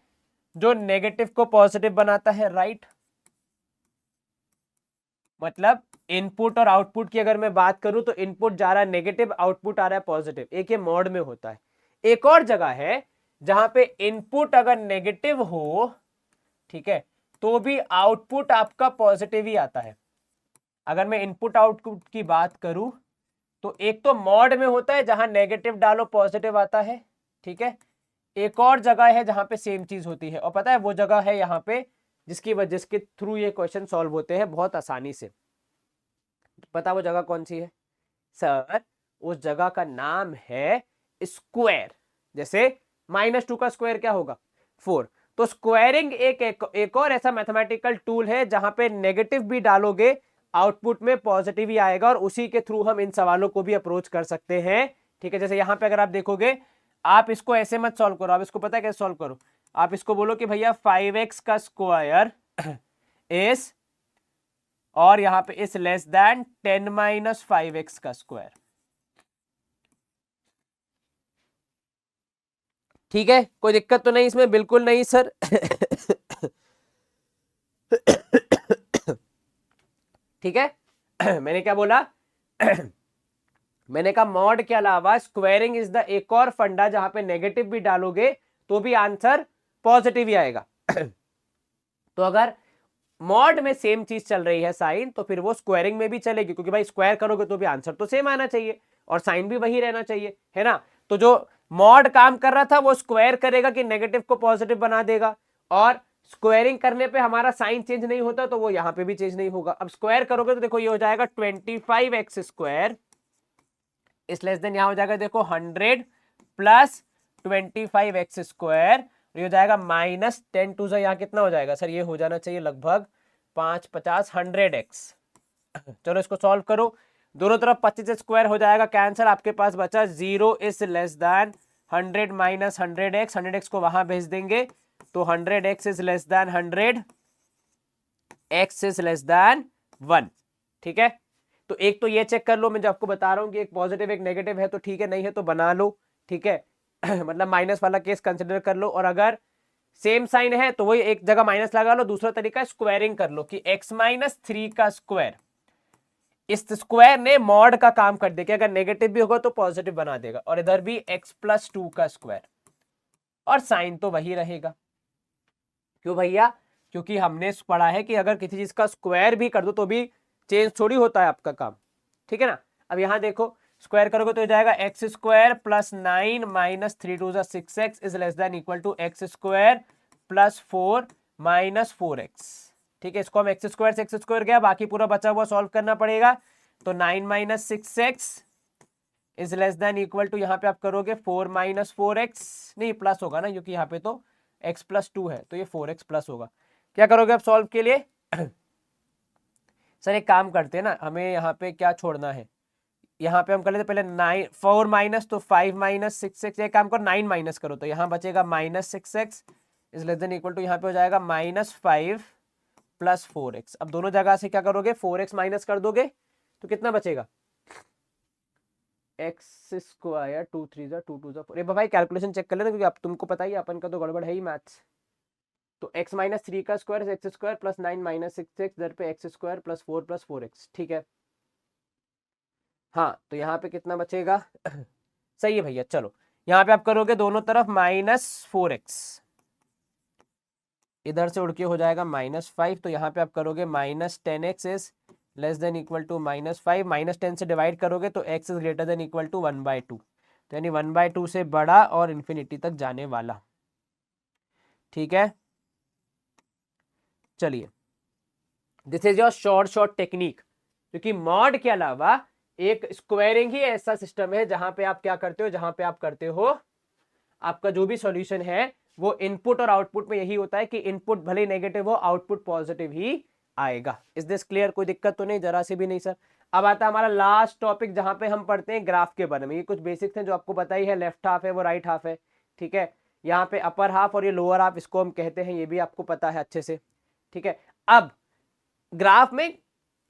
जो नेगेटिव को पॉजिटिव बनाता है, राइट? मतलब इनपुट और आउटपुट की अगर मैं बात करूं तो इनपुट जा रहा है नेगेटिव, आउटपुट आ रहा है पॉजिटिव। एक ये मॉड में होता है। एक और जगह है जहां पे इनपुट अगर नेगेटिव हो, ठीक है, तो भी आउटपुट आपका पॉजिटिव ही आता है। अगर मैं इनपुट आउटपुट की बात करूं तो एक तो मॉड में होता है जहां नेगेटिव डालो पॉजिटिव आता है। ठीक है, एक और जगह है जहां पे सेम चीज होती है, और पता है वो जगह है यहाँ पे जिसके थ्रू ये क्वेश्चन सॉल्व होते हैं बहुत आसानी से। पता वो जगह कौन सी है सर? उस जगह का नाम है स्क्वायर। जैसे -2 का स्क्वायर क्या होगा? 4। तो स्क्वायरिंग एक और ऐसा मैथमेटिकल टूल है जहां पे नेगेटिव भी डालोगे आउटपुट में पॉजिटिव ही आएगा, और उसी के थ्रू हम इन सवालों को भी अप्रोच कर सकते हैं। ठीक है, जैसे यहां पे अगर आप देखोगे, आप इसको ऐसे मत सॉल्व करो, आप इसको पता है कैसे सॉल्व करो? आप इसको बोलो कि भैया 5x का स्क्वायर इज, और यहां पे इज लेस देन 10 - 5x का स्क्वायर। ठीक है, कोई दिक्कत तो नहीं इसमें? बिल्कुल नहीं सर। ठीक है, मैंने क्या बोला? मैंने कहा मॉड के अलावा स्क्वायरिंग इज द एक और फंडा जहां पे नेगेटिव भी डालोगे तो भी आंसर पॉजिटिव ही आएगा। तो अगर मॉड में सेम चीज चल रही है साइन, तो फिर वो स्क्वायरिंग में भी चलेगी, क्योंकि भाई स्क्वायर करोगे तो भी आंसर तो सेम आना चाहिए और साइन भी वही रहना चाहिए, है ना? तो जो मॉड काम कर रहा था वो स्क्वायर करेगा कि नेगेटिव को पॉजिटिव बना देगा, और स्क्वायरिंग करने पे हमारा साइन चेंज नहीं होता तो वो यहां पे भी चेंज नहीं होगा। अब स्क्वायर करोगे तो देखो ये हो जाएगा 25x स्क्वायर इस लेस देन, यहां हो जाएगा देखो 100 + 25x स्क्वायर, ये हो जाएगा -10 टू यहाँ कितना हो जाएगा सर? ये हो जाना चाहिए लगभग 5 50 100x। चलो इसको सॉल्व करो, दोनों तरफ 25 स्क्वायर हो जाएगा कैंसिल, आपके पास बचा 0 is less then 100 - 100x। 100x को वहां भेज देंगे तो 100x is less then 100, x is less then 1। ठीक है, तो एक तो ये चेक कर लो, मैं जो आपको बता रहा हूं कि एक पॉजिटिव एक नेगेटिव है तो ठीक है, नहीं है तो बना लो। ठीक है, मतलब माइनस वाला केस कंसिडर कर लो, और अगर सेम साइन है तो वही एक जगह माइनस लगा लो। दूसरा तरीका स्क्वायरिंग कर लो कि x - 3 का स्क्वायर, इस स्क्वायर ने मॉड का काम कर दिया कि अगर नेगेटिव भी होगा तो पॉजिटिव बना देगा, और इधर भी x + 2 का स्क्वायर, और साइन तो वही रहेगा। क्यों भैया? क्योंकि हमने पढ़ा है कि अगर किसी चीज का स्क्वायर भी कर दो तो भी चेंज थोड़ी होता है आपका काम। ठीक है ना? अब यहां देखो स्क्वायर करोगे तो हो जाएगा x² + 9 - 3 × 6x is less than equal to x² plus 4 minus 4x, ठीक है। इसको हम एक्स स्क्वायर से एक्स स्क्वायर गया, बाकी पूरा बचा हुआ सॉल्व करना पड़ेगा। तो 9 minus 6x is less than equal to, यहाँ पे आप करोगे 4 माइनस 4x, नहीं प्लस होगा ना क्योंकि यहाँ पे तो x प्लस 2 है, तो ये 4x प्लस होगा। क्या करोगे आप सॉल्व के लिए? सर एक काम करते हैं ना, हमें यहाँ पे क्या छोड़ना है, यहाँ पे हम कर लेते पहले 9 4 माइनस, तो 5 माइनस 6x, एक काम करो 9 माइनस करो, तो यहाँ बचेगा minus 6x is less than equal to, यहाँ पे हो जाएगा माइनस 5 प्लस 4x। अब दोनों जगह से क्या करोगे, 4x माइनस कर दोगे तो कितना बचेगा, एक्स स्क्वायर 2 3 जा 2 2 जा 4। भाई कैलकुलेशन चेक कर लेना क्योंकि अब तुमको पता ही अपन का तो गड़बड़ है ही मैथ्स। तो x माइनस 3 का square x square plus 9 minus 6x इधर पे x square plus 4 plus 4x, ठीक है। हाँ तो यहाँ पे कितना बचेगा सही है भैया। चलो यहाँ पे आप करोगे दोनों तरफ माइनस 4x, इधर से उड़ के हो जाएगा माइनस 5, तो यहाँ पे आप करोगे minus 10x is less than equal to minus 5, minus 10 से डिवाइड करोगे तो x is greater than equal to 1/2, तो यानी 1/2 से बड़ा और इन्फिनिटी तक जाने वाला, ठीक है। चलिए this is your short technique, क्योंकि मॉड के अलावा एक स्क्वायरिंग ही ऐसा सिस्टम है जहां पे आप क्या करते हो, जहां पे आप करते हो आपका जो भी सॉल्यूशन है वो इनपुट और आउटपुट में यही होता है कि इनपुट भले नेगेटिव हो आउटपुट पॉजिटिव ही आएगा। Is this clear? कोई दिक्कत तो नहीं, जरा से भी नहीं सर। अब आता है हमारा लास्ट टॉपिक जहां पे हम पढ़ते हैं ग्राफ के बारे में। ये कुछ बेसिक्स हैं जो आपको पता ही है, लेफ्ट हाफ है वो राइट हाफ है, ठीक है। यहाँ पे अपर हाफ और ये लोअर हाफ इसको हम कहते हैं, ये भी आपको पता है अच्छे से, ठीक है। अब ग्राफ में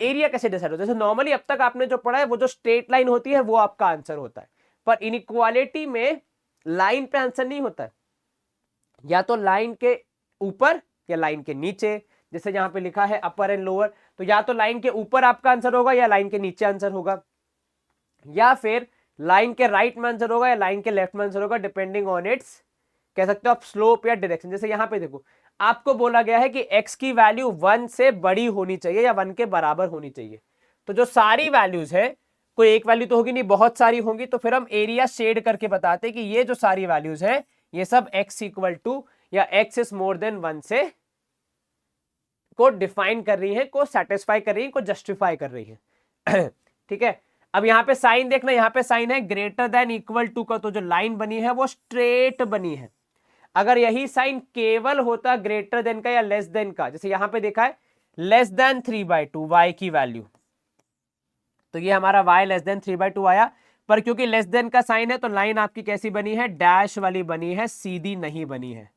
एरिया कैसे डिसाइड होता है, जैसे नॉर्मली अब तक आपने जो पढ़ा है वो जो स्ट्रेट लाइन होती है वो आपका आंसर होता है, पर इनइक्वालिटी में लाइन पे आंसर नहीं होता है, या तो लाइन के ऊपर या लाइन के नीचे। जैसे यहाँ पे लिखा है अपर एंड लोअर, तो या तो लाइन के ऊपर आपका आंसर होगा या लाइन के नीचे आंसर होगा, या फिर लाइन के राइट में आंसर होगा या लाइन के लेफ्ट में आंसर होगा, डिपेंडिंग ऑन इट्स कह सकते हो आप स्लोप या डायरेक्शन। जैसे यहाँ पे देखो आपको बोला गया है कि x की वैल्यू 1 से बड़ी होनी चाहिए या 1 के बराबर होनी चाहिए, तो जो सारी वैल्यूज है, कोई एक वैल्यू तो होगी नहीं, बहुत सारी होंगी, तो फिर हम एरिया शेड करके बताते हैं कि ये जो सारी वैल्यूज है ये सब x इक्वल टू या x इज मोर देन 1 से को डिफाइन कर रही है, को सेटिस्फाई कर रही है, को जस्टिफाई कर रही है ठीक है। अब यहाँ पे साइन देखना, यहाँ पे साइन है ग्रेटर देन इक्वल टू का, तो जो लाइन बनी है वो स्ट्रेट बनी है। अगर यही साइन केवल होता ग्रेटर देन का या लेस देन का, जैसे यहां पे देखा है लेस देन 3/2 y की वैल्यू, तो ये हमारा y लेस देन 3/2 आया, पर क्योंकि लेस देन का साइन है तो लाइन आपकी कैसी बनी है, डैश वाली बनी है, सीधी नहीं बनी है,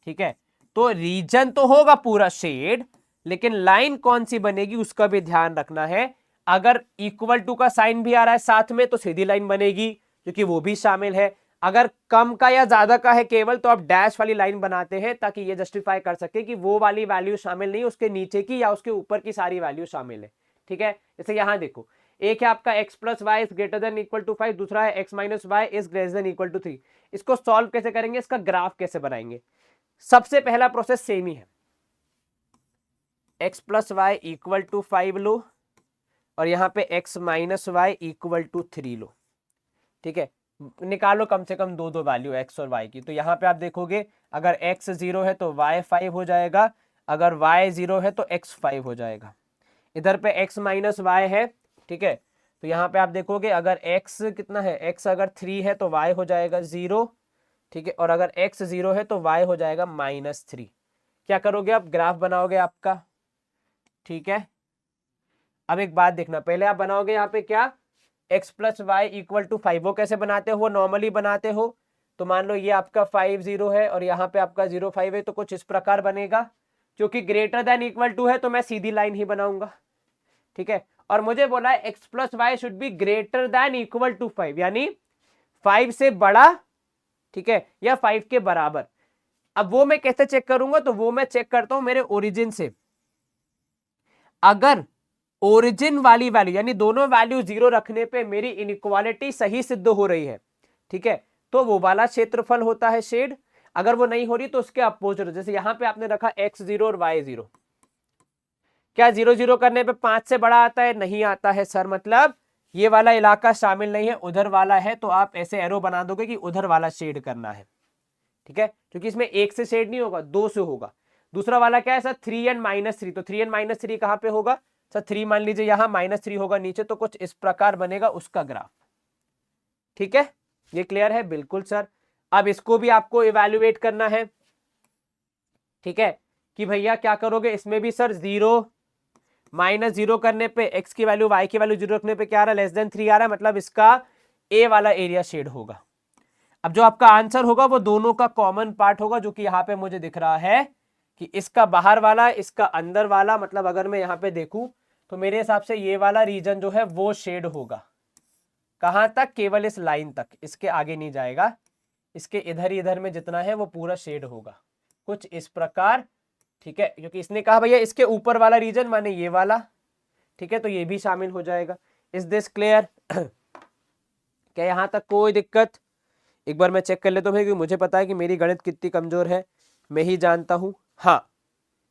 ठीक है। तो रीजन तो होगा पूरा शेड, लेकिन लाइन कौन सी बनेगी उसका भी ध्यान रखना है। अगर इक्वल टू का साइन भी आ रहा है साथ में तो सीधी लाइन बनेगी क्योंकि वो भी शामिल है। अगर कम का या ज्यादा का है केवल, तो आप डैश वाली लाइन बनाते हैं ताकि ये जस्टिफाई कर सके कि वो वाली वैल्यू शामिल नहीं, उसके नीचे की या उसके ऊपर की सारी वैल्यू शामिल है, ठीक है। जैसे यहां देखो, एक है आपका x plus y is greater than equal to 5, दूसरा है x minus y is greater than equal to 3। इसको सॉल्व कैसे करेंगे, इसका ग्राफ कैसे बनाएंगे? सबसे पहला प्रोसेस सेम ही है, x plus y equal to 5 लो और यहां पे x minus y equal to 3 लो, ठीक है। निकालो कम से कम दो वैल्यू x और y की, तो यहाँ पे आप देखोगे अगर x 0 है तो y 5 हो जाएगा, अगर y 0 है तो x 5 हो जाएगा। इधर पे x माइनस वाई है, ठीक है, तो यहाँ पे आप देखोगे अगर x कितना है, x अगर 3 है तो y हो जाएगा 0, ठीक है, और अगर x 0 है तो y हो जाएगा -3। क्या करोगे आप, ग्राफ बनाओगे आपका, ठीक है। अब एक बात देखना, पहले आप बनाओगे यहाँ पे क्या, x plus y equal to 5, वो कैसे बनाते हो, वो नॉर्मली बनाते हो। तो मान लो ये आपका 5 0 है और यहाँ पे आपका 0 5 है, तो कुछ इस प्रकार बनेगा। क्योंकि ग्रेटर देन इक्वल टू है तो मैं सीधी लाइन ही बनाऊंगा, ठीक है। और मुझे बोला है x plus y should be greater than equal to 5, यानी 5 से बड़ा, ठीक है, या 5 के बराबर। अब वो मैं कैसे चेक करूंगा, तो वो मैं चेक करता हूं मेरे ओरिजिन से। अगर ओरिजिन वाली वैल्यू यानी दोनों वैल्यू 0 रखने पे मेरी इनइक्वालिटी सही सिद्ध हो रही है, ठीक है, तो वो वाला क्षेत्रफल होता है शेड। अगर वो नहीं हो रही तो उसके अपोजिट, जैसे यहां पे आपने रखा x 0 और y 0, क्या 0 0 करने पे 5 से बड़ा आता है, नहीं आता है सर, मतलब ये वाला इलाका शामिल नहीं है, उधर वाला है, तो आप ऐसे एरो बना दोगे कि उधर वाला शेड करना है, ठीक है, क्योंकि इसमें एक से शेड नहीं होगा, दो से होगा। दूसरा वाला क्या है सर, 3 एंड -3, तो 3 एंड -3 कहां पे होगा सर, 3 मान लीजिए यहां, -3 होगा नीचे, तो कुछ इस प्रकार बनेगा उसका ग्राफ। ठीक है, ये क्लियर है? बिल्कुल सर। अब इसको भी आपको इवैल्यूएट करना है, ठीक है, कि भैया क्या करोगे, इसमें भी सर 0 -0 करने पे x की वैल्यू y की वैल्यू 0 रखने पे क्या आ रहा है, लेस देन 3 आ रहा है, मतलब इसका a वाला एरिया शेड होगा। अब जो आपका आंसर होगा वो दोनों का कॉमन पार्ट होगा, जो कि यहां पे मुझे दिख रहा है कि इसका बाहर वाला, इसका अंदर वाला, मतलब अगर मैं यहां पे देखूं तो मेरे हिसाब से ये वाला रीजन जो है वो शेड होगा। कहां तक, केवल इस लाइन तक, इसके आगे नहीं जाएगा, इसके इधर ही इधर में जितना है वो पूरा शेड होगा, कुछ इस प्रकार। ठीक है, क्योंकि इसने कहा भैया इसके ऊपर वाला रीजन माने ये वाला, ठीक है, तो ये भी शामिल हो जाएगा। Is this clear? क्या यहां तक कोई दिक्कत? एक बार मैं चेक कर लेता हूँ क्योंकि मुझे पता है कि मेरी गणित कितनी कमजोर है, मैं ही जानता हूं। हाँ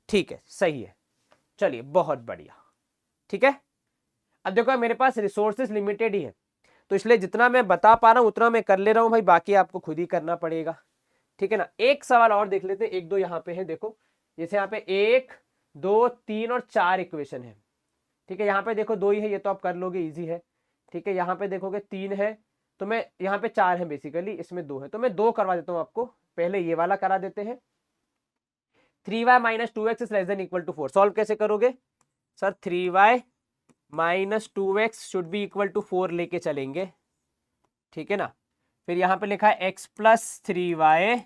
ठीक है, सही है, चलिए बहुत बढ़िया। ठीक है, अब देखो मेरे पास रिसोर्सेज लिमिटेड ही है, तो इसलिए जितना मैं बता पा रहा हूं उतना मैं कर ले रहा हूं भाई, बाकी आपको खुद ही करना पड़ेगा। ठीक है ना, एक सवाल और देख लेते हैं, एक दो यहाँ पे है, देखो जैसे यहाँ पे 1 2 3 और 4 इक्वेशन है। ठीक है, यहाँ पे देखो 2 ही है, ये तो आप कर लोगे, इजी है। ठीक है, यहाँ पे देखोगे 3 है, तो मैं यहाँ पे 4 है बेसिकली, इसमें 2 है, तो मैं 2 करवा देता हूँ आपको। पहले ये वाला करा देते हैं, 3y - 2x is less than equal to 4। Solve कैसे करोगे sir, 3y - 2x should be equal to 4 लेके चलेंगे। ठीक है ना, फिर यहाँ पे लिखा है x + 3y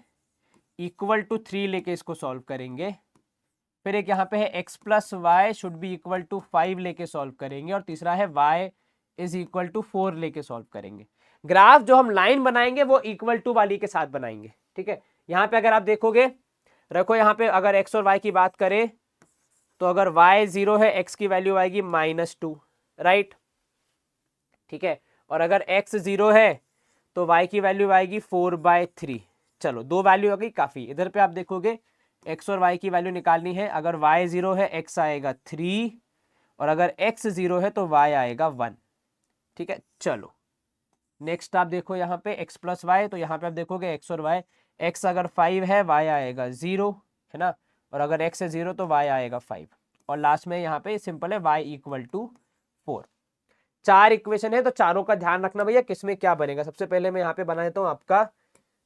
इक्वल टू 3 लेके इसको सॉल्व करेंगे। फिर एक यहाँ पे है x + y should be equal to 5 लेके सॉल्व करेंगे, और तीसरा है y इज इक्वल टू 4 लेके सॉल्व करेंगे। ग्राफ जो हम लाइन बनाएंगे वो इक्वल टू वाली के साथ बनाएंगे। ठीक है, यहाँ पे अगर आप देखोगे, रखो यहाँ पे, अगर x और y की बात करें तो अगर y 0 है, x की वैल्यू आएगी -2, राइट। ठीक है, और अगर x 0 है तो y की वैल्यू आएगी 4/3। चलो 2 वैल्यू आ गई, काफी। इधर पे आप देखोगे x और y की वैल्यू निकालनी है, अगर y 0 है x आएगा 3, और अगर x 0 है तो y आएगा 1। ठीक है, चलो नेक्स्ट आप देखो यहाँ पे x + y, तो यहाँ पे आप देखोगे x और y, x अगर 5 है y आएगा 0, है ना, और अगर x है 0 तो y आएगा 5, और लास्ट में यहाँ पे सिंपल है y = 4। 4 इक्वेशन है, तो चारों का ध्यान रखना भैया किसमें क्या बनेगा। सबसे पहले मैं यहाँ पे बना देता हूँ, आपका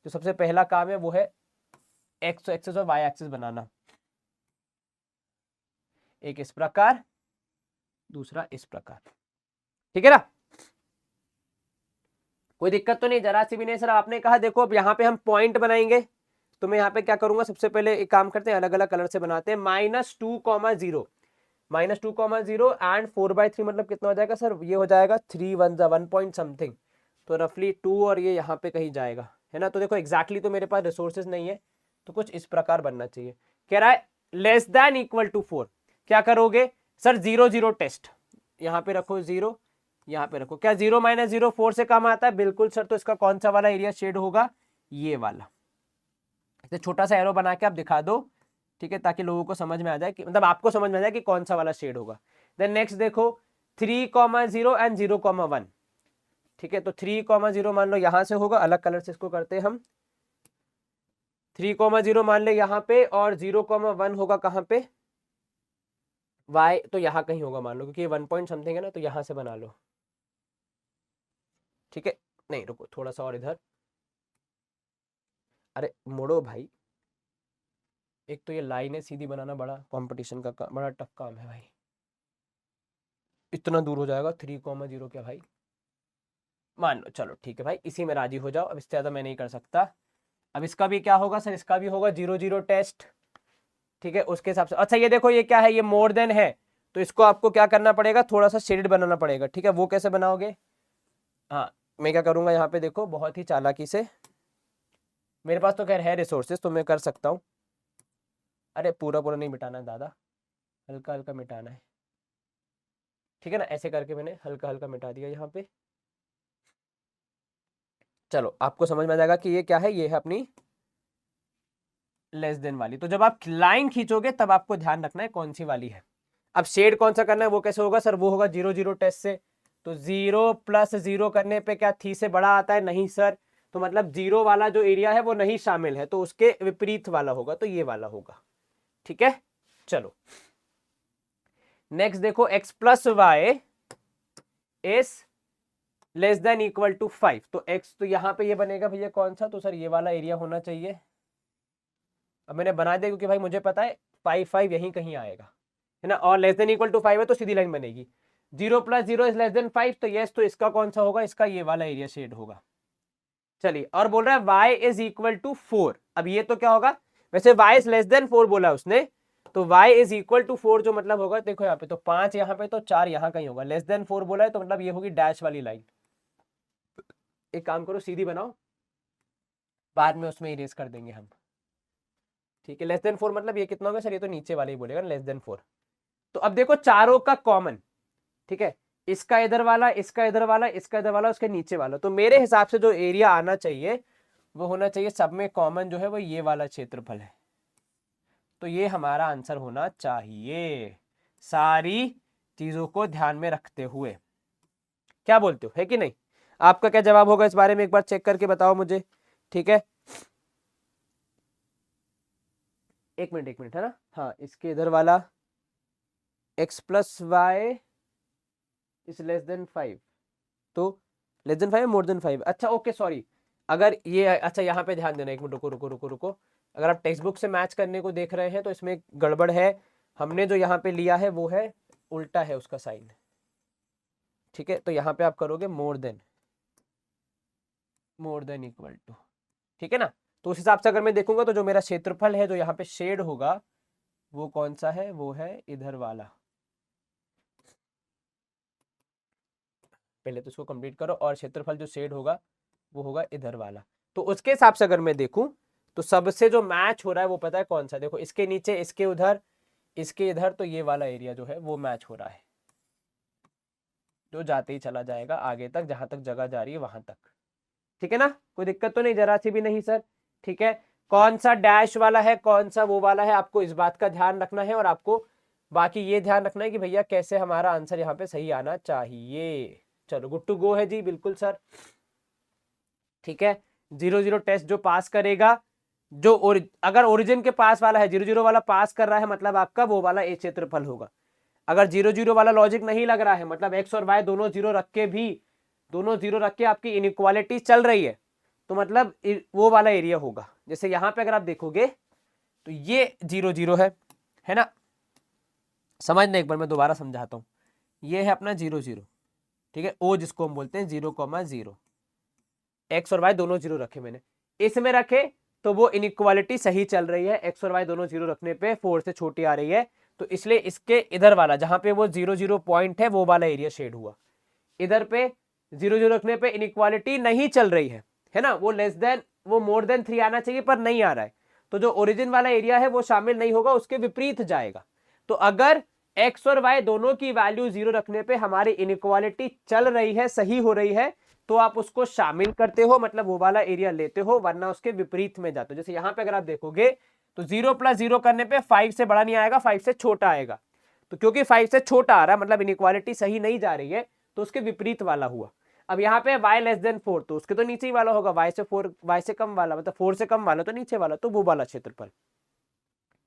जो सबसे पहला काम है वो है एक्स एक्सिस और वाई एक्सिस बनाना। एक इस प्रकार, दूसरा इस प्रकार। ठीक है ना, कोई दिक्कत तो नहीं, जरा सी भी नहीं। सर आपने कहा देखो अब यहाँ पे हम पॉइंट बनाएंगे, तो मैं यहाँ पे क्या करूंगा, सबसे पहले एक काम करते हैं, अलग अलग कलर से बनाते हैं। -2, 0 -2, 0 एंड 4/3 मतलब कितना हो जाएगा सर, ये हो जाएगा 3 1 1 पॉइंट समथिंग, तो रफली 2, और ये यहाँ पे कहीं जाएगा, है ना। तो देखो एग्जैक्टली तो मेरे पास रिसोर्सेज नहीं है, तो कुछ इस प्रकार बनना चाहिए। कह रहा है लेस देन इक्वल टू 4, क्या करोगे सर, 0 0 टेस्ट, यहाँ पे रखो 0, यहाँ पे रखो। क्या 0 - 0 4 से कम आता है? बिल्कुल सर, तो इसका कौन सा वाला एरिया शेड होगा, ये वाला। तो छोटा सा एरो बना के आप दिखा दो, ठीक है, ताकि लोगों को समझ में आ जाए कि, मतलब आपको समझ में आ जाए कि कौन सा वाला शेड होगा। देन नेक्स्ट देखो 3, 0 एंड 0, 1। ठीक है, तो 3, 0 मान लो यहां से होगा, अलग कलर से इसको करते हैं हम। 3, 0 मान ले यहाँ पे, और 0, 1 होगा कहाँ पे, y तो यहाँ कहीं होगा मान लो, क्योंकि ये 1 पॉइंट समथिंग है ना, तो यहां से बना लो। ठीक है, नहीं रुको थोड़ा सा और इधर, अरे मोड़ो भाई, एक तो ये लाइनें सीधी बनाना बड़ा कंपटीशन का बड़ा टफ काम है भाई। इतना दूर हो जाएगा 3, 0 क्या भाई, मान लो, चलो ठीक है भाई, इसी में राजी हो जाओ, अब इससे ज़्यादा मैं नहीं कर सकता। अब इसका भी क्या होगा सर, इसका भी होगा 0 0 टेस्ट। ठीक है, उसके हिसाब से। अच्छा ये देखो, ये क्या है, ये मोर देन है, तो इसको आपको क्या करना पड़ेगा, थोड़ा सा शेडेड बनाना पड़ेगा। ठीक है, वो कैसे बनाओगे, हाँ मैं क्या करूँगा, यहाँ पे देखो बहुत ही चालाकी से, मेरे पास तो खैर है रिसोर्सेज, तो मैं कर सकता हूँ। अरे पूरा पूरा नहीं मिटाना है दादा, हल्का हल्का मिटाना है। ठीक है ना, ऐसे करके मैंने हल्का हल्का मिटा दिया यहाँ पे। चलो आपको समझ में आ जाएगा कि ये क्या है, ये है अपनी लेस देन वाली। तो जब आप लाइन खींचोगे तब आपको ध्यान रखना है कौन सी वाली है। अब शेड कौन सा करना है, वो कैसे होगा सर, वो होगा 0 0 टेस्ट से। तो 0 + 0 करने पे क्या 3 से बड़ा आता है, नहीं सर, तो मतलब 0 वाला जो एरिया है वो नहीं शामिल है, तो उसके विपरीत वाला होगा, तो ये वाला होगा। ठीक है, चलो नेक्स्ट देखो, x plus y is less than equal to 5, तो x तो यहां पे ये बनेगा भैया कौन सा, तो सर ये वाला एरिया होना चाहिए। अब मैंने बना दिया क्योंकि भाई मुझे पता है 5 यहीं कहीं आएगा, है ना, और लेस देन इक्वल टू 5 है तो सीधी लाइन बनेगी। 0 प्लस 0 इज लेस देन 5, तो यस, तो इसका कौन सा होगा, इसका ये वाला एरिया शेड होगा। चलिए, और बोल रहा है y इज इक्वल टू 4, अब ये तो क्या होगा, वैसे y इज लेस देन 4 बोला उसने, तो y इज इक्वल टू 4 जो मतलब होगा, देखो यहाँ पे तो 5 यहाँ पे तो 4 यहाँ कहीं होगा, लेस देन 4 बोला है तो मतलब ये होगी डैश वाली लाइन। एक काम करो, सीधी बनाओ, बाद में उसमें इरेज कर देंगे हम। ठीक है, लेस देन 4 मतलब ये कितना होगा सर, ये तो नीचे वाले ही बोलेगा लेस देन 4। तो अब देखो चारों का कॉमन, ठीक है, इसका इधर वाला, इसका इधर वाला, इसका इधर वाला, उसके नीचे वाला, तो मेरे हिसाब से जो एरिया आना चाहिए वो होना चाहिए सब में कॉमन जो है वो ये वाला क्षेत्रफल है, तो ये हमारा आंसर होना चाहिए, सारी चीजों को ध्यान में रखते हुए। क्या बोलते हो, है कि नहीं? आपका क्या जवाब होगा इस बारे में, एक बार चेक करके बताओ मुझे। ठीक है, एक मिनट है ना, हाँ, इसके इधर वाला x plus y is less than 5, तो लेस देन 5 मोर देन 5, अच्छा ओके सॉरी, अगर ये, अच्छा यहाँ पे ध्यान देना, एक मिनट, रुको रुको रुको रुको, अगर आप टेक्स्ट बुक से मैच करने को देख रहे हैं तो इसमें गड़बड़ है, हमने जो यहाँ पे लिया है वो है उल्टा है उसका साइन। ठीक है, तो यहाँ पे आप करोगे मोर देन इक्वल टू, ठीक है ना, तो उस हिसाब से अगर मैं देखूंगा तो जो मेरा क्षेत्रफल है जो यहाँ पे शेड होगा वो कौन सा है, वो है इधर वाला। पहले तो इसको कंप्लीट करो, और क्षेत्रफल जो शेड होगा वो होगा इधर वाला, तो उसके हिसाब से अगर मैं देखूं तो सबसे जो मैच हो रहा है वो पता है कौन सा, देखो इसके नीचे, इसके उधर, इसके इधर, तो ये वाला एरिया जो है वो मैच हो रहा है, जो जाते ही चला जाएगा आगे तक, जहां तक जगह जा रही है वहां तक। ठीक है ना, कोई दिक्कत तो नहीं, जरा सी भी नहीं सर। ठीक है, कौन सा डैश वाला है, कौन सा वो वाला है, आपको इस बात का ध्यान रखना है, और आपको बाकी ये ध्यान रखना है कि भैया कैसे हमारा आंसर यहाँ पे सही आना चाहिए। चलो गुड टू गो है जी, बिल्कुल सर। ठीक है, 0-0 टेस्ट जो पास करेगा, जो अगर ओरिजिन के पास वाला है, 0-0 वाला पास कर रहा है, मतलब आपका वो वाला ए क्षेत्रफल होगा। अगर 0-0 वाला लॉजिक नहीं लग रहा है, मतलब एक्स और वाई दोनों जीरो रख के भी, दोनों जीरो रख के आपकी इनइक्वालिटी चल रही है, तो मतलब वो वाला एरिया होगा। जैसे यहां पे अगर आप देखोगे तो ये 0-0 है ना, समझना, एक बार मैं दोबारा समझाता हूं, ये है अपना 0-0, ठीक है, ओ जिसको हम बोलते हैं 0,0, एक्स और वाई दोनों जीरो रखे मैंने, इसमें रखे तो वो इनइक्वालिटी सही चल रही है, एक्स और वाई दोनों जीरो रखने पे 4 से छोटी आ रही है, तो इसलिए इसके इधर वाला जहां पे वो 0-0 पॉइंट है वो वाला एरिया शेड हुआ। इधर पे 0-0 रखने पे इनइक्वालिटी नहीं चल रही है ना, वो लेस देन, वो मोर देन 3 आना चाहिए पर नहीं आ रहा है, तो जो ओरिजिन वाला एरिया है वो शामिल नहीं होगा, उसके विपरीत जाएगा। तो अगर एक्स और वाई दोनों की वैल्यू 0 रखने पे हमारी इनइक्वालिटी चल रही है, सही हो रही है, तो आप उसको शामिल करते हो, मतलब वो वाला एरिया लेते हो, वरना उसके विपरीत में जाते हो। जैसे यहां पे अगर आप देखोगे तो 0 + 0 करने पे 5 से बड़ा नहीं आएगा, 5 से छोटा आएगा, तो क्योंकि 5 से छोटा आ रहा है मतलब इनइक्वालिटी सही नहीं जा रही है, तो उसके विपरीत वाला हुआ। अब यहाँ पे y लेस देन 4, तो उसके तो नीचे ही वाला होगा, y से कम वाला, मतलब 4 से कम वाला तो नीचे वाला, तो वो वाला क्षेत्रफल।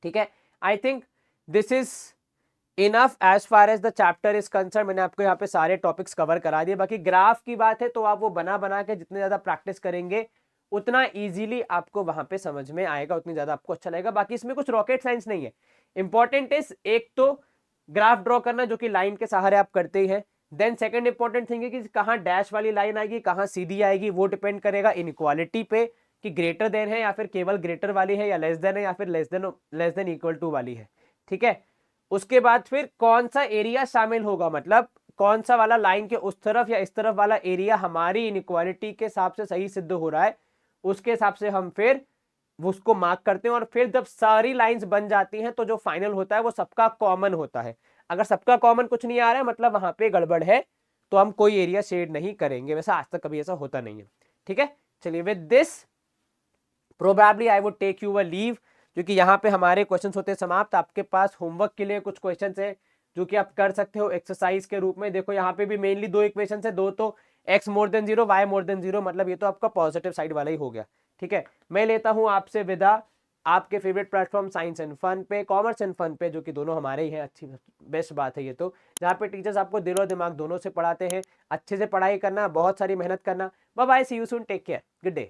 ठीक है, I think this is enough as far as the chapter is concern. मैंने आपको यहाँ पे सारे टॉपिक्स कवर करा दिए, बाकी ग्राफ की बात है तो आप वो बना बना के जितने ज्यादा प्रैक्टिस करेंगे उतना इजीली आपको वहां पे समझ में आएगा, उतनी ज्यादा आपको अच्छा लगेगा। बाकी इसमें कुछ रॉकेट साइंस नहीं है, इंपॉर्टेंट इज एक तो ग्राफ ड्रॉ करना जो कि लाइन के सहारे आप करते ही हैं, देन सेकंड इंपॉर्टेंट थिंग है कि कहाँ डैश वाली लाइन आएगी, कहाँ सीधी आएगी, वो डिपेंड करेगा इनइक्वालिटी पे कि ग्रेटर देन है या फिर केवल ग्रेटर वाली है, या लेस देन है या फिर लेस देन इक्वल टू वाली है। ठीक है, उसके बाद फिर कौन सा एरिया शामिल होगा, मतलब कौन सा वाला लाइन के उस तरफ या इस तरफ वाला एरिया हमारी इनइक्वालिटी के हिसाब से सही सिद्ध हो रहा है, उसके हिसाब से हम फिर उसको मार्क करते हैं। और फिर जब सारी लाइंस बन जाती हैं तो जो फाइनल होता है वो सबका कॉमन होता है। अगर सबका कॉमन कुछ नहीं आ रहा है मतलब वहां पे गड़बड़ है, तो हम कोई एरिया शेड नहीं करेंगे, वैसा आज तक कभी ऐसा होता नहीं है। ठीक है, चलिए with this probably I would take you a leave, क्योंकि यहाँ पे हमारे क्वेश्चंस होते हैं समाप्त। आपके पास होमवर्क के लिए कुछ क्वेश्चंस है जो कि आप कर सकते हो एक्सरसाइज के रूप में। देखो यहाँ पे भी मेनली 2 इक्वेशन है, 2 तो x more than 0, y more than 0, मतलब ये तो आपका पॉजिटिव साइड वाला ही हो गया। ठीक है, मैं लेता हूं आपसे विदा आपके favourite platform science and fun पे, कॉमर्स एंड फन पे, जो कि दोनों हमारे ही हैं। अच्छी बेस्ट बात है ये तो, जहाँ पे टीचर्स आपको दिल और दिमाग दोनों से पढ़ाते हैं। अच्छे से पढ़ाई करना, बहुत सारी मेहनत करना। Bye bye, see you soon, take care, good day.